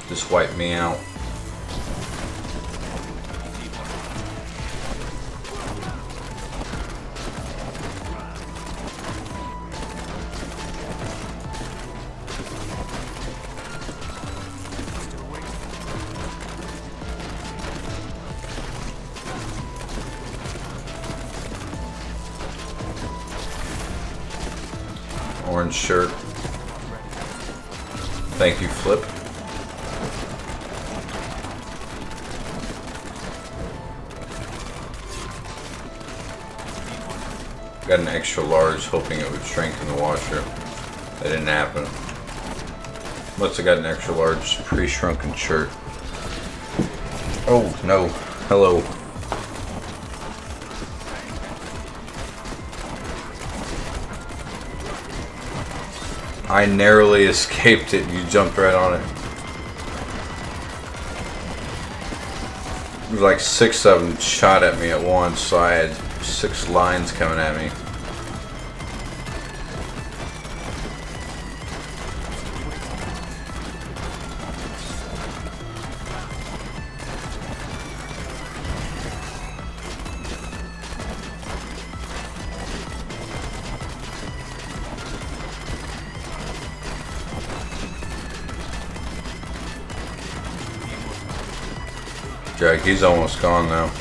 Just wipe me out. Orange shirt. Thank you, Flip. Got an extra large, hoping it would shrink in the washer. That didn't happen. Must have got an extra large pre-shrunken shirt. Oh no. Hello. I narrowly escaped it and you jumped right on it. There was like 6 of them shot at me at once, so I had 6 lines coming at me. Jack, he's almost gone now.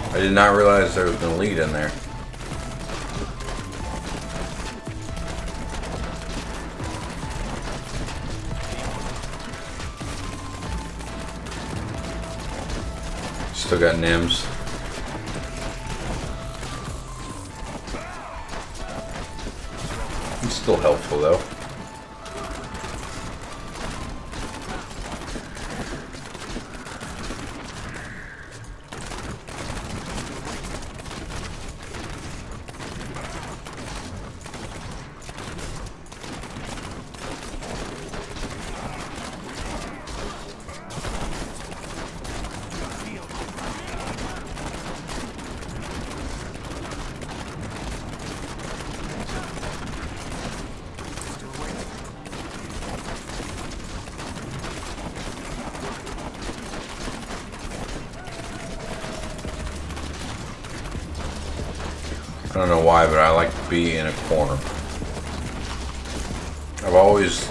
I did not realize there was an elite in there. Still got Nims. It's still helpful though. I don't know why, but I like to be in a corner. I've always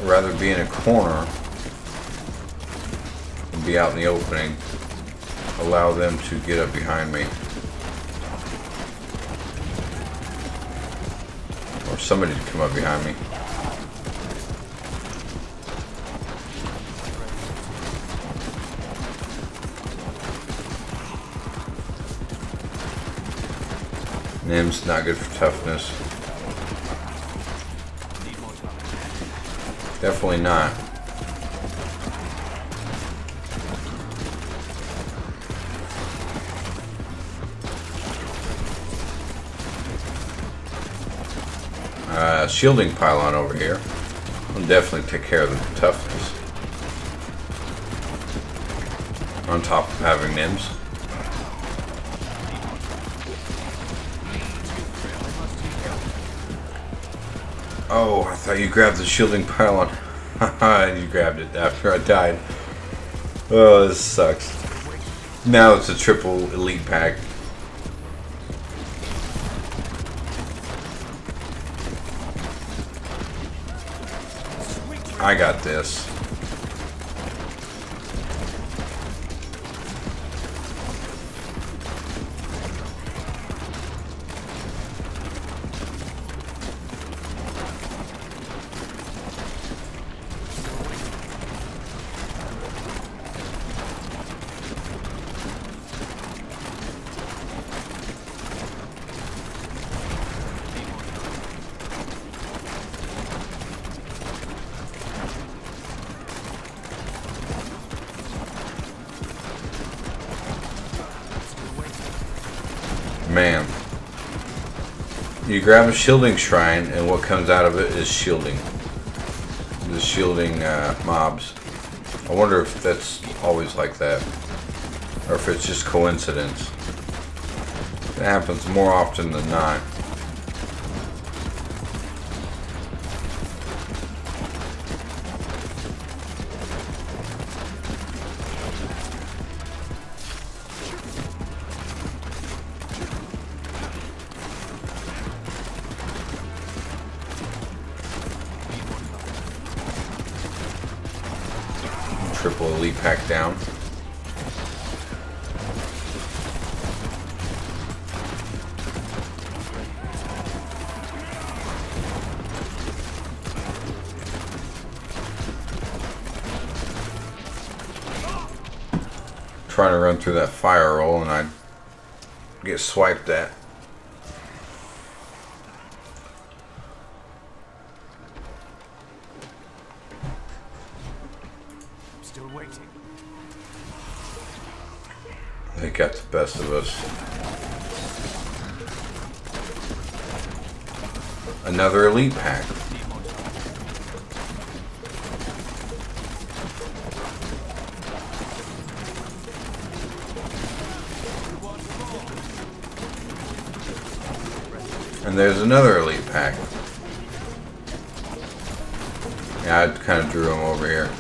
rather be in a corner than be out in the opening. Allow them to get up behind me. Or somebody to come up behind me. Nim's not good for toughness. Definitely not. Shielding pylon over here. I'll definitely take care of the toughness. On top of having Nims. Oh, I thought you grabbed the shielding pylon. Haha, you grabbed it after I died. Oh, this sucks. Now it's a triple elite pack. I got this. Man, you grab a shielding shrine and what comes out of it is shielding. The shielding mobs. I wonder if that's always like that or if it's just coincidence. It happens more often than not. Triple elite pack down. Trying to run through that fire roll and I get swiped at. Still waiting. They got the best of us. Another elite pack. And there's another elite pack. Yeah, I kind of drew them over here.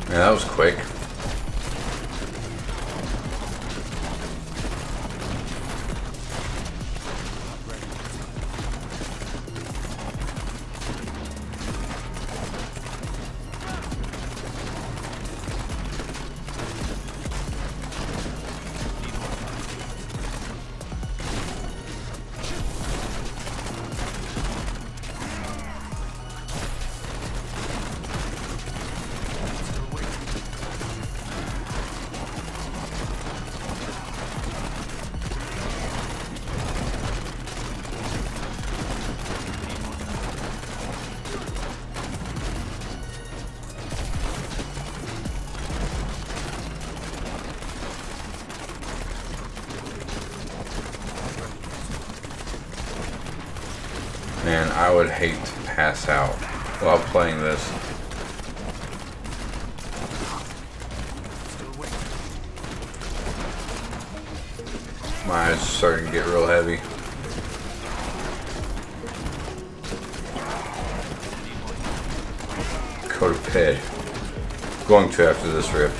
Yeah, that was quick. Man, I would hate to pass out while playing this. My eyes are starting to get real heavy. Go to bed. Going to after this rip.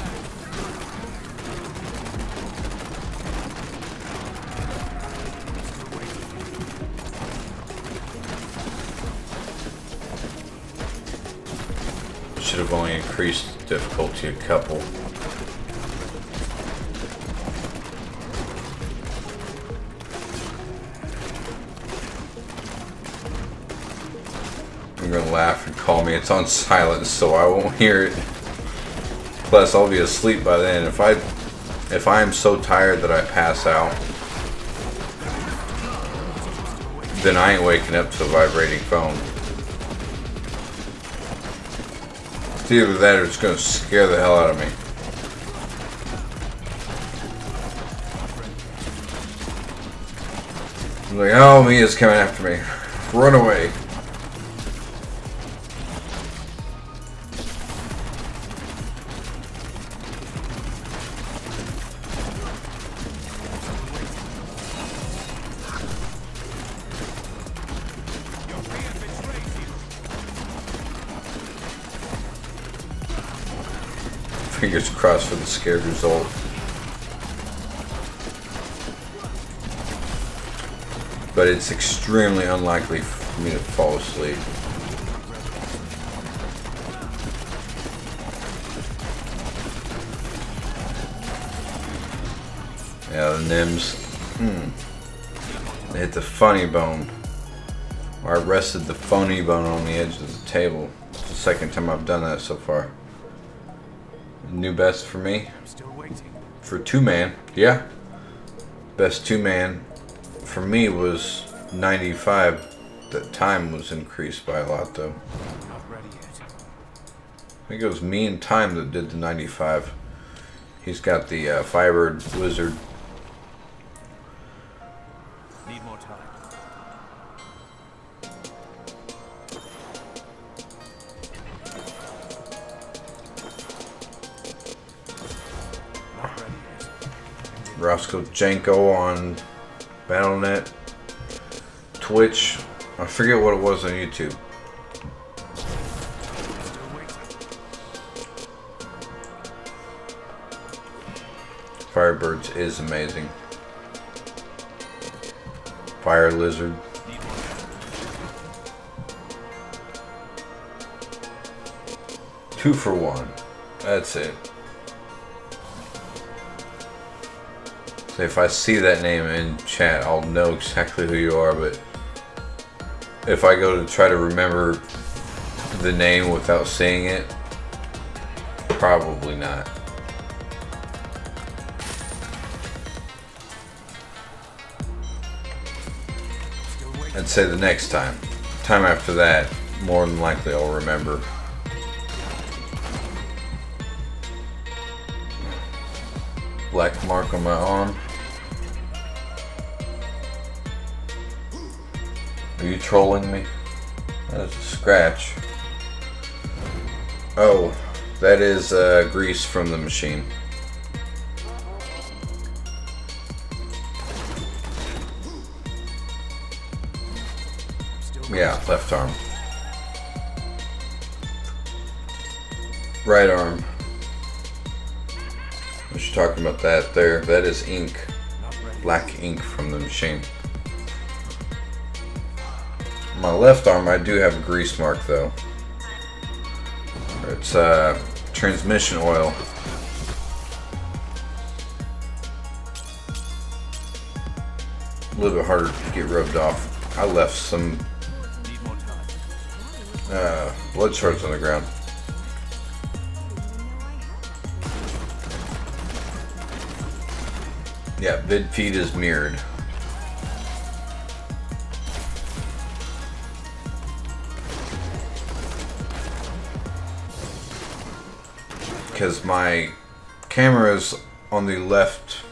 Should have only increased difficulty a couple. You're gonna laugh and call me. It's on silent, so I won't hear it. Plus, I'll be asleep by then. If I am so tired that I pass out, then I ain't waking up to a vibrating phone. It's either that or it's gonna scare the hell out of me. I'm like, oh, Mia's coming after me. Run away. Fingers crossed for the scared result. But it's extremely unlikely for me to fall asleep. Yeah, the Nims. They hit the funny bone. Or I rested the funny bone on the edge of the table. It's the second time I've done that so far. New best for me. I'm still waiting. For 2-man, yeah. Best 2-man for me was 95. That time was increased by a lot though. Not ready yet. I think it was me and Time that did the 95. He's got the Firebird Wizard. Need more time. Not ready yet. Roscoe Janko on Battle.net, Twitch. I forget what it was on YouTube. Still waiting. Firebirds is amazing. Fire Lizard. Need more time. 2 for 1. That's it. So if I see that name in chat, I'll know exactly who you are, but if I go to try to remember the name without seeing it, probably not. Still waiting. I'd say the next time. Time after that, more than likely I'll remember. Black mark on my arm. Are you trolling me? That is a scratch. Oh, that is grease from the machine. Yeah, left arm. Right arm. What you talking about that there? That is ink. Black ink from the machine. My left arm, I do have a grease mark though. It's transmission oil. A little bit harder to get rubbed off. I left some Need more time. blood shards on the ground. Yeah, vid feed is mirrored. Because my camera is on the left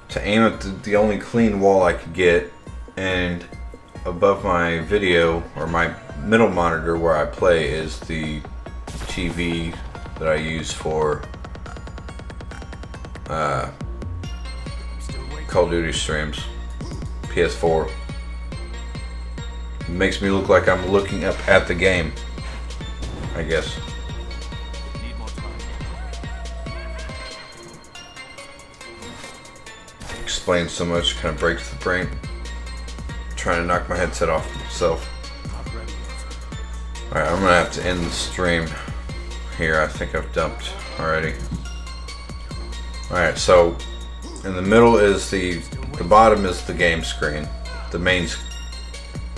to aim at the only clean wall I could get, and above my video, or my middle monitor where I play, is the TV that I use for Call of Duty streams, PS4. It makes me look like I'm looking up at the game, I guess. Need more time. Explains so much, kind of breaks the brain. Trying to knock my headset off myself. Not ready yet. Alright, I'm gonna have to end the stream here. I think I've dumped already. Alright, so in the middle is the bottom is the game screen, the main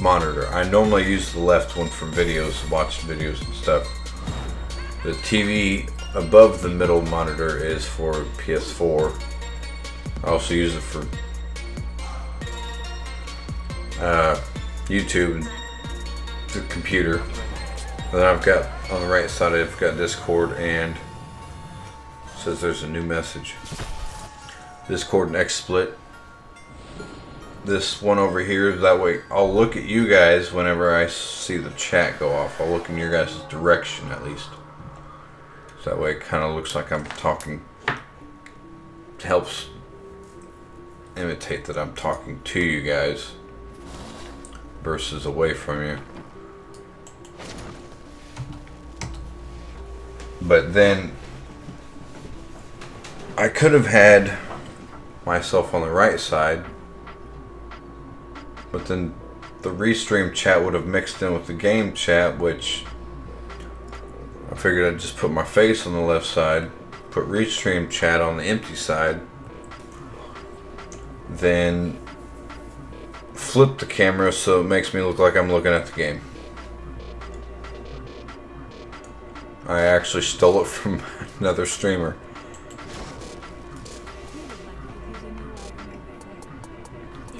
monitor. I normally use the left one for videos, watching videos and stuff. The TV above the middle monitor is for PS4. I also use it for YouTube and the computer. And then I've got on the right side, I've got Discord, and it says there's a new message. Discord and XSplit. This one over here, that way I'll look at you guys whenever I see the chat go off. I'll look in your guys' direction at least. So that way it kind of looks like I'm talking. It helps imitate that I'm talking to you guys versus away from you. But then I could have had myself on the right side, but then the restream chat would have mixed in with the game chat, which I figured I'd just put my face on the left side, put restream chat on the empty side, then flip the camera so it makes me look like I'm looking at the game. I actually stole it from another streamer.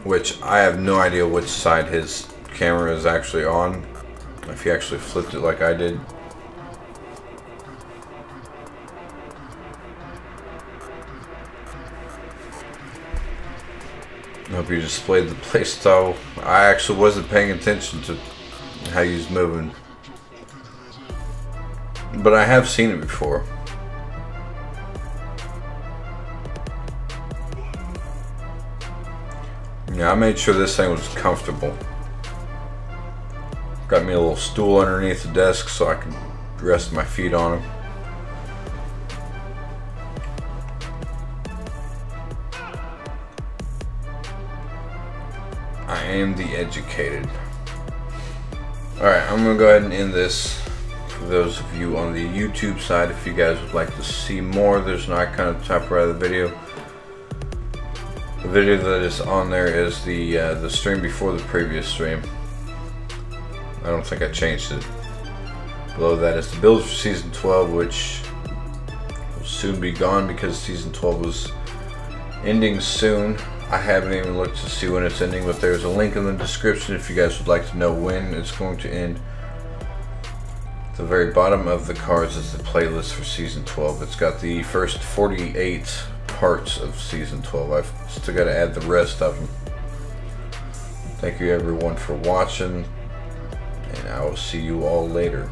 Which I have no idea which side his camera is actually on, if he actually flipped it like I did. I hope you displayed the playstyle. I actually wasn't paying attention to how he was moving, but I have seen it before. Yeah, I made sure this thing was comfortable. Got me a little stool underneath the desk so I can rest my feet on it. I am the educated. Alright, I'm going to go ahead and end this. For those of you on the YouTube side, if you guys would like to see more, there's an icon at the top right of the video. The video that is on there is the stream before the previous stream. I don't think I changed it. Below that is the build for Season 12, which will soon be gone because Season 12 was ending soon. I haven't even looked to see when it's ending, but there's a link in the description if you guys would like to know when it's going to end. At the very bottom of the cards is the playlist for Season 12. It's got the first 48 parts of Season 12. I've still got to add the rest of them. Thank you everyone for watching, and I will see you all later.